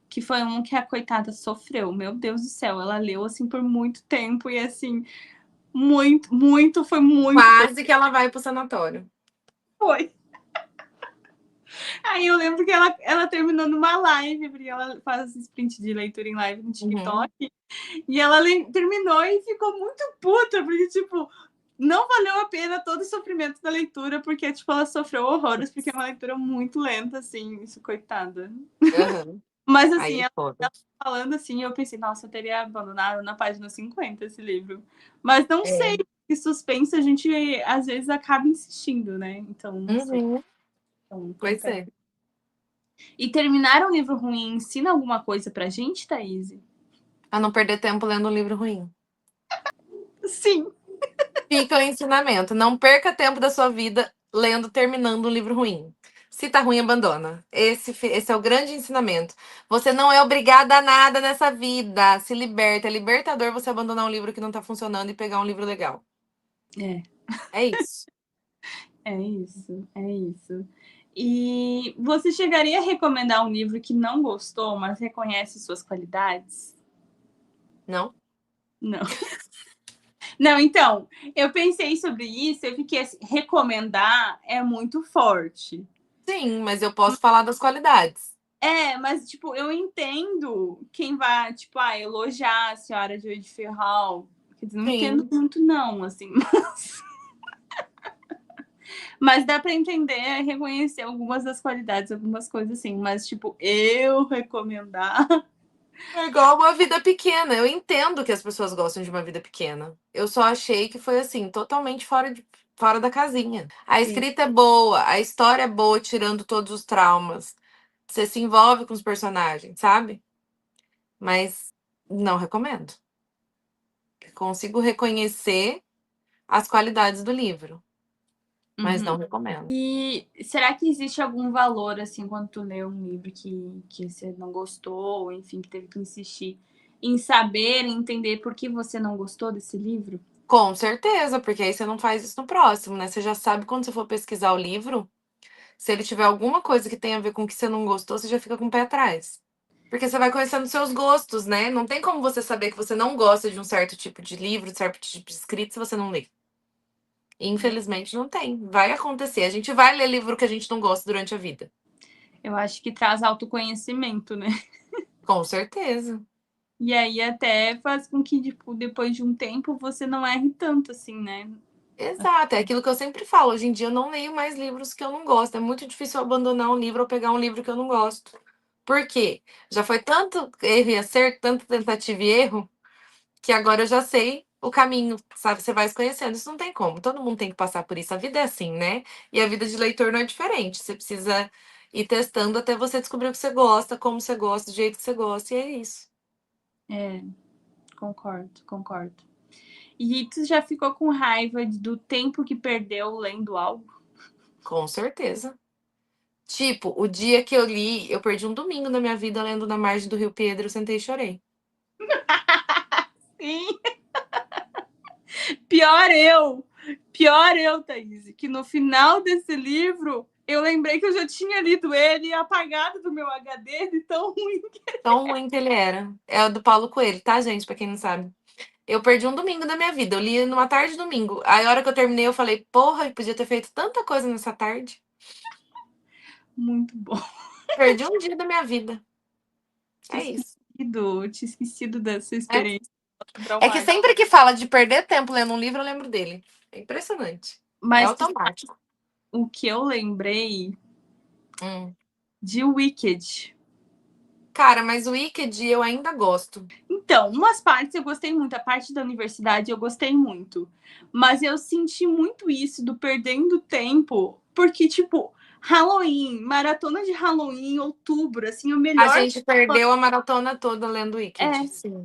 que foi um que a coitada sofreu. Meu Deus do céu, ela leu assim por muito tempo e assim, foi muito. Quase que ela vai pro sanatório. Foi. Aí eu lembro que ela terminou numa live, porque ela faz sprint de leitura em live no TikTok. E ela terminou e ficou muito puta, porque, tipo, não valeu a pena todo o sofrimento da leitura, porque, tipo, ela sofreu horrores, porque é uma leitura muito lenta, assim, isso, coitada. Mas, assim, Aí, ela falando assim, eu pensei, nossa, eu teria abandonado na página 50 esse livro. Mas não sei, que suspense a gente, às vezes, acaba insistindo, né? Então, não sei. Então, pois é. E terminar um livro ruim ensina alguma coisa pra gente, Thaís? Pra não perder tempo lendo um livro ruim. Sim. Fica o ensinamento. Não perca tempo da sua vida terminando um livro ruim. Se tá ruim, abandona. Esse é o grande ensinamento. Você não é obrigada a nada nessa vida. Se liberta. É libertador você abandonar um livro que não tá funcionando e pegar um livro legal. É isso. É isso, é isso. E você chegaria a recomendar um livro que não gostou, mas reconhece suas qualidades? Não? Não. Não, então, eu pensei sobre isso, eu fiquei assim, recomendar é muito forte. Sim, mas eu posso falar das qualidades. Mas, tipo, eu entendo quem vai, tipo, elogiar a Senhora de Ferral. Quer dizer, não entendo muito, não, assim, mas dá para entender, reconhecer algumas das qualidades, algumas coisas assim. Mas, tipo, eu recomendar. É igual Uma Vida Pequena. Eu entendo que as pessoas gostam de Uma Vida Pequena. Eu só achei que foi assim, totalmente fora da casinha. A escrita é boa, a história é boa, tirando todos os traumas. Você se envolve com os personagens, sabe? Mas não recomendo. Consigo reconhecer as qualidades do livro, mas não recomendo. E será que existe algum valor, assim, quando tu lê um livro que você não gostou, ou enfim, que teve que insistir em saber, em entender por que você não gostou desse livro? Com certeza, porque aí você não faz isso no próximo, né? Você já sabe quando você for pesquisar o livro, se ele tiver alguma coisa que tenha a ver com o que você não gostou, você já fica com o pé atrás. Porque você vai conhecendo seus gostos, né? Não tem como você saber que você não gosta de um certo tipo de livro, de certo tipo de escrito, se você não lê. Infelizmente não tem. Vai acontecer. A gente vai ler livro que a gente não gosta durante a vida. Eu acho que traz autoconhecimento, né? Com certeza. E aí até faz com que, tipo, depois de um tempo você não erre tanto, assim, né? Exato, é aquilo que eu sempre falo. Hoje em dia eu não leio mais livros que eu não gosto. É muito difícil eu abandonar um livro ou pegar um livro que eu não gosto. Por quê? Já foi tanto erro e acerto, tanto tentativa e erro, que agora eu já sei o caminho, sabe? Você vai se conhecendo. Isso não tem como. Todo mundo tem que passar por isso. A vida é assim, né? E a vida de leitor não é diferente. Você precisa ir testando até você descobrir o que você gosta, como você gosta, do jeito que você gosta, e é isso. Concordo. E tu já ficou com raiva do tempo que perdeu lendo algo? Com certeza. Tipo, o dia que eu li, eu perdi um domingo da minha vida lendo Na Margem do Rio Pedro, eu sentei e chorei. Sim! Pior eu, Thaís, que no final desse livro eu lembrei que eu já tinha lido ele e apagado do meu HD de tão ruim que Tão ruim que ele era. É o do Paulo Coelho, tá, gente? Pra quem não sabe. Eu perdi um domingo da minha vida. Eu li numa tarde de domingo. Aí, a hora que eu terminei, eu falei, porra, eu podia ter feito tanta coisa nessa tarde. muito bom. Perdi um dia da minha vida. É isso. Tinha esquecido dessa É, experiência é que traumática. sempre que fala de perder tempo lendo um livro, eu lembro dele. É impressionante. É Mas automático. o que eu lembrei Hum. de Wicked. Cara, mas o Wicked eu ainda gosto. Então, umas partes eu gostei muito, a parte da universidade eu gostei muito. Mas eu senti muito isso do perdendo tempo, porque, tipo, Halloween, maratona de Halloween em outubro, assim, o A melhor. gente perdeu a maratona toda lendo É, Wicked, sim.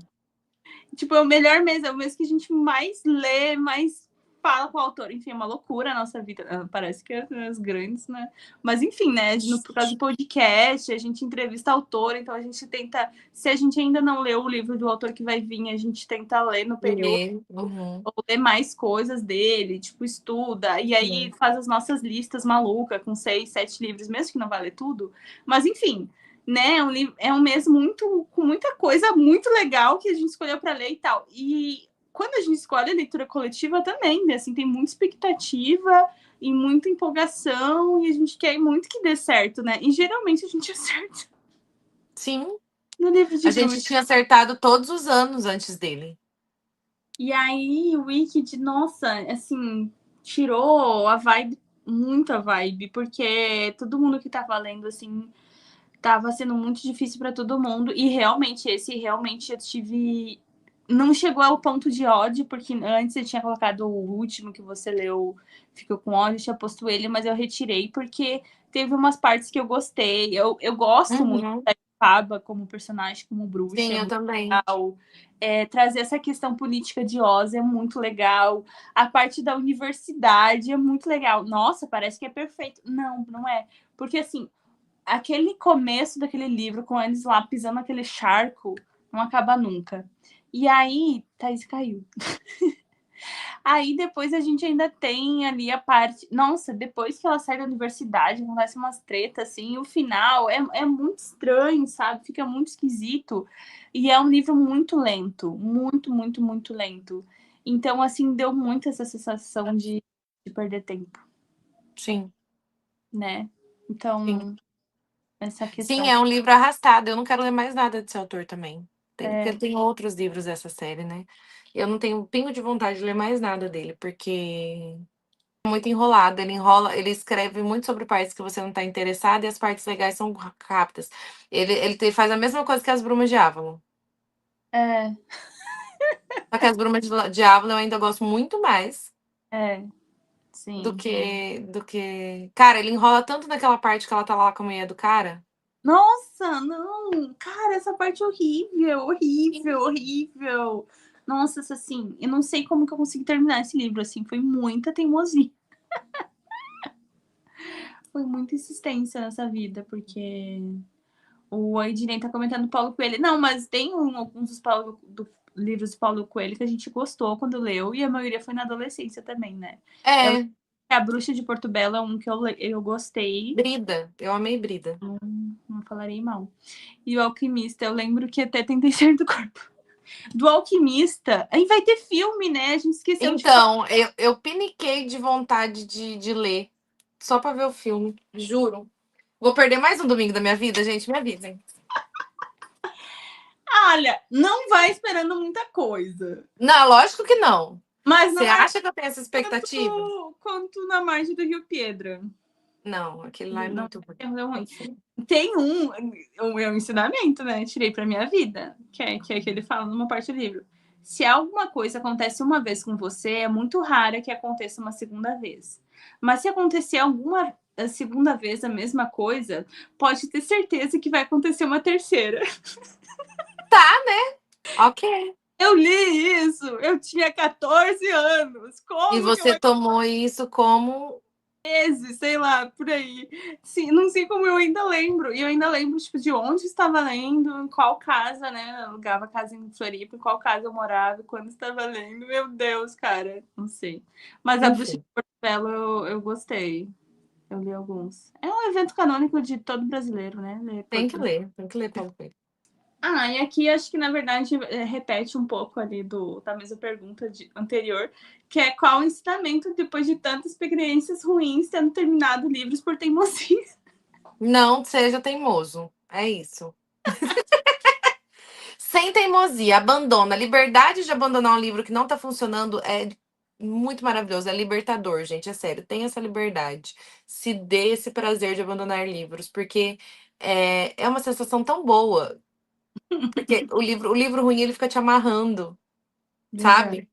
tipo, é o melhor mês, é o mês que a gente mais lê, mais fala com o autor, enfim, é uma loucura a nossa vida. Parece que as grandes, né? Mas enfim, né? Por causa do podcast, a gente entrevista autor, então a gente tenta. Se a gente ainda não leu o livro do autor que vai vir, a gente tenta ler no período. Ou ler mais coisas dele, tipo, estuda, e aí faz as nossas listas malucas, com 6, 7 livros, mesmo que não vale tudo. Mas enfim, né? É um mês com muita coisa muito legal que a gente escolheu para ler e tal. E quando a gente escolhe a leitura coletiva também, né? Assim, tem muita expectativa e muita empolgação, e a gente quer muito que dê certo, né? E geralmente a gente acerta. Sim. No livro de A gente tinha acertado todos os anos antes dele. E aí o Wicked, nossa, assim, tirou a vibe, muita vibe, porque todo mundo que tava lendo, assim, tava sendo muito difícil para todo mundo. E realmente, realmente eu tive. Não chegou ao ponto de ódio, porque antes você tinha colocado o último que você leu, ficou com ódio, tinha posto ele, mas eu retirei, porque teve umas partes que eu gostei. Eu gosto muito da Faba como personagem, como bruxa. Sim, eu também. Legal. Trazer essa questão política de Oz é muito legal. A parte da universidade é muito legal. Nossa, parece que é perfeito. Não, não é. Porque, assim, aquele começo daquele livro, com eles lá pisando naquele charco, não acaba nunca. E aí, Thaís caiu. Aí depois a gente ainda tem ali a parte. Nossa, depois que ela sai da universidade, acontece umas tretas, assim, e o final é muito estranho, sabe? Fica muito esquisito. E é um livro muito lento. Muito, muito, muito lento. Então, assim, deu muito essa sensação de perder tempo. Sim. Né? Então, Sim. essa questão. Sim, é um livro arrastado. Eu não quero ler mais nada desse autor também. Porque ele tem outros livros dessa série, né? Eu não tenho um pingo de vontade de ler mais nada dele, porque é muito enrolado. Ele enrola, ele escreve muito sobre partes que você não está interessado e as partes legais são rápidas. Ele faz a mesma coisa que as Brumas de Avalon. É, Só que as Brumas de Avalon eu ainda gosto muito mais sim. do que. Cara, ele enrola tanto naquela parte que ela tá lá com a mulher do cara. Nossa, não! Cara, essa parte é horrível, horrível, horrível. Nossa, assim, eu não sei como que eu consegui terminar esse livro, assim, foi muita teimosia. Foi muita insistência nessa vida, porque o Ednei tá comentando Paulo Coelho. Não, mas tem alguns livros de Paulo Coelho que a gente gostou quando leu, e a maioria foi na adolescência também, né? É, A Bruxa de Porto Belo é um que eu gostei. Brida. Eu amei Brida. Não falarei mal. E o Alquimista, eu lembro que até tentei sair do corpo. Do Alquimista, aí vai ter filme, né? A gente esqueceu de falar. Então, eu piniquei de vontade de ler. Só pra ver o filme. Juro. Vou perder mais um domingo da minha vida, gente. Me avisem. Olha, não vai esperando muita coisa. Não, lógico que não. Mas Você não é acha que eu tenho essa expectativa? quanto na margem do Rio Piedra. Não, aquele lá é Não muito ruim. é ruim. Tem o meu ensinamento, né? Tirei pra minha vida, que é que ele fala numa parte do livro. Se alguma coisa acontece uma vez com você, é muito raro que aconteça uma segunda vez. Mas se acontecer alguma segunda vez a mesma coisa, pode ter certeza que vai acontecer uma terceira. Ok. Eu li isso, eu tinha 14 anos. E Como que eu você tomou isso como. sei lá, por aí. Sim, não sei como eu ainda lembro. E eu ainda lembro, tipo, de onde estava lendo, em qual casa, né? Eu alugava casa em Floripa, em qual casa eu morava, quando estava lendo. Meu Deus, cara, não sei. Mas a Bruxa de Enfim, Porto Belo eu gostei. Eu li alguns. É um evento canônico de todo brasileiro, né? tem que ler Paulo Coelho. Ah, e aqui acho que na verdade repete um pouco ali da mesma pergunta anterior, que é qual o ensinamento depois de tantas experiências ruins tendo terminado livros por teimosia. Não seja teimoso. É isso. Sem teimosia, abandona. A liberdade de abandonar um livro que não tá funcionando é muito maravilhoso. É libertador, gente. É sério. Tenha essa liberdade. Se dê esse prazer de abandonar livros, porque é uma sensação tão boa. Porque o livro ruim, ele fica te amarrando, Verdade. sabe?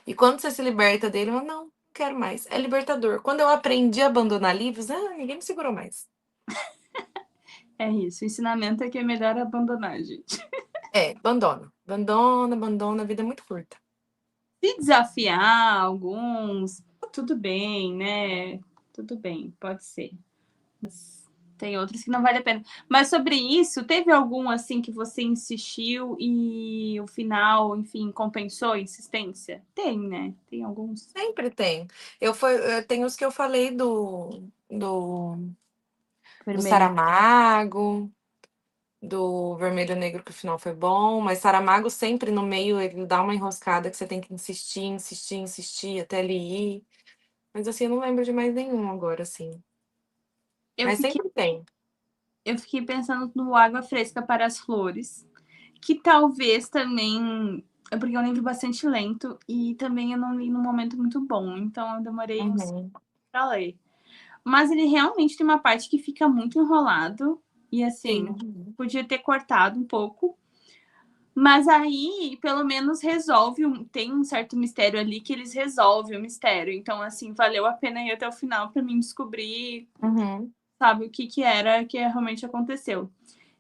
E quando você se liberta dele, eu não quero mais. É libertador. Quando eu aprendi a abandonar livros, ninguém me segurou mais. É isso. O ensinamento é que é melhor abandonar, gente. Abandona. Abandona, abandona. A vida é muito curta. Se desafiar alguns, tudo bem, né? Tudo bem, pode ser. Mas tem outros que não vale a pena. Mas sobre isso, teve algum assim que você insistiu e o final, enfim, compensou a insistência? Tem, né? Tem alguns. Sempre tem. Eu tenho os que eu falei do Vermelho. Saramago, do Vermelho Negro, que o final foi bom, mas Saramago sempre no meio ele dá uma enroscada que você tem que insistir, insistir, insistir até ele ir. Mas assim, eu não lembro de mais nenhum agora, assim. Eu Mas fiquei, sempre tem. eu fiquei pensando no Água Fresca para as Flores, que talvez também. É porque é um livro bastante lento e também eu não li num momento muito bom, então eu demorei uns Uhum. pra ler. Mas ele realmente tem uma parte que fica muito enrolado e assim, Sim. podia ter cortado um pouco. Mas aí, pelo menos, resolve. Tem um certo mistério ali que eles resolvem o mistério. Então, assim, valeu a pena ir até o final para mim descobrir, Uhum. sabe, o que era que realmente aconteceu.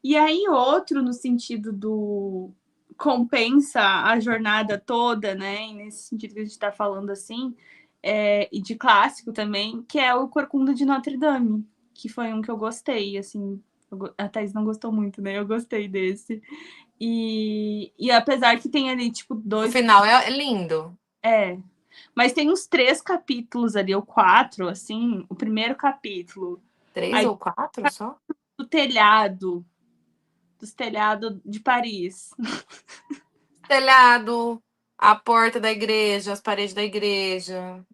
E aí, outro no sentido do compensa a jornada toda, né? E nesse sentido que a gente está falando assim, e de clássico também, que é o Corcunda de Notre Dame, que foi um que eu gostei, assim. A Thaís não gostou muito, né? Eu gostei desse. E apesar que tem ali, tipo, O dois. final é lindo. É. Mas tem uns 3 capítulos ali, ou 4, assim. O primeiro capítulo. 3 Aí, ou 4 só? do telhado. Dos telhados de Paris. Telhado, a porta da igreja, as paredes da igreja.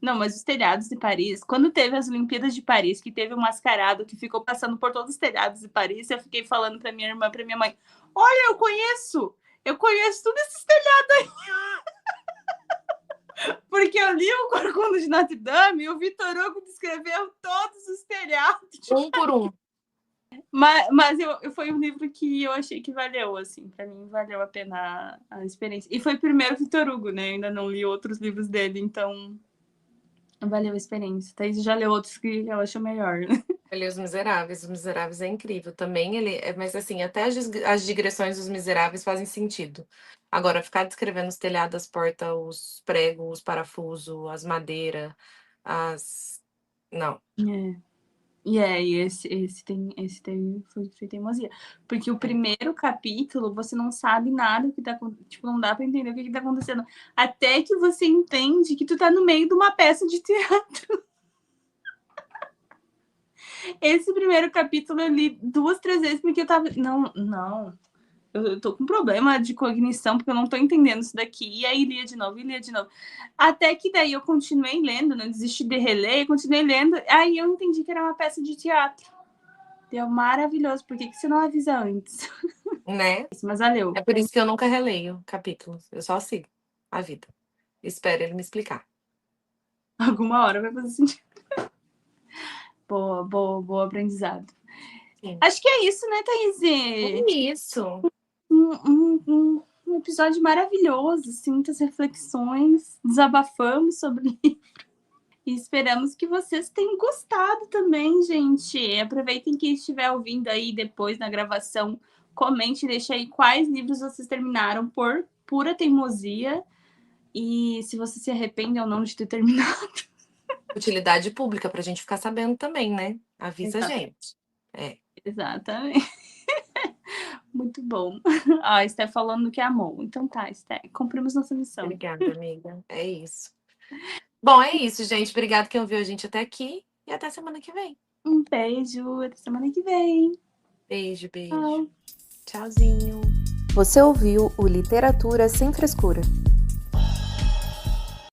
Não, mas os telhados de Paris. Quando teve as Olimpíadas de Paris, que teve o mascarado que ficou passando por todos os telhados de Paris, eu fiquei falando pra minha irmã, pra minha mãe: Olha, eu conheço! Eu conheço todos esses telhados aí. Porque eu li o Corcunda de Notre Dame e o Vitor Hugo descreveu todos os telhados. Um por um. Mas foi um livro que eu achei que valeu, assim. Pra mim, valeu a pena a experiência. E foi primeiro Vitor Hugo, né? Eu ainda não li outros livros dele, então valeu a experiência. Thaís já leu outros que ela achou melhor, né? Eu li Os Miseráveis. Os Miseráveis é incrível também. Mas assim, até as digressões dos Miseráveis fazem sentido. Agora, ficar descrevendo os telhados, as portas, os pregos, os parafusos, as madeiras, as. Não. E foi teimosia. Porque o É. primeiro capítulo, você não sabe nada que tá acontecendo. Tipo, não dá pra entender o que tá acontecendo. Até que você entende que tu tá no meio de uma peça de teatro. Esse primeiro capítulo eu li 2, 3 vezes porque eu tava. Não. Eu tô com problema de cognição porque eu não tô entendendo isso daqui. E aí lia de novo, e lia de novo. Até que daí eu continuei lendo, não desisti de reler, continuei lendo. Aí eu entendi que era uma peça de teatro. Deu maravilhoso. Por que você não avisa antes? Né? Mas valeu. É por isso que eu nunca releio capítulos. Eu só sigo a vida. Espero ele me explicar. Alguma hora vai fazer sentido. Boa aprendizado. Sim. Acho que é isso, né, Thaís? É isso. Um episódio maravilhoso, assim, muitas reflexões. Desabafamos sobre. E esperamos que vocês tenham gostado também, gente. Aproveitem que estiver ouvindo aí depois na gravação. Comente, deixe aí quais livros vocês terminaram por pura teimosia. E se você se arrepende ou não de ter terminado. Utilidade pública pra gente ficar sabendo também, né? Avisa a Exato. gente. É. Exatamente. Muito bom. A Esté falando que amou. Então tá, Esté, cumprimos nossa missão. Obrigada, amiga. É isso. Bom, é isso, gente. Obrigada quem ouviu a gente até aqui e até semana que vem. Um beijo, até semana que vem. Beijo, beijo. Tchau. Tchauzinho. Você ouviu o Literatura Sem Frescura.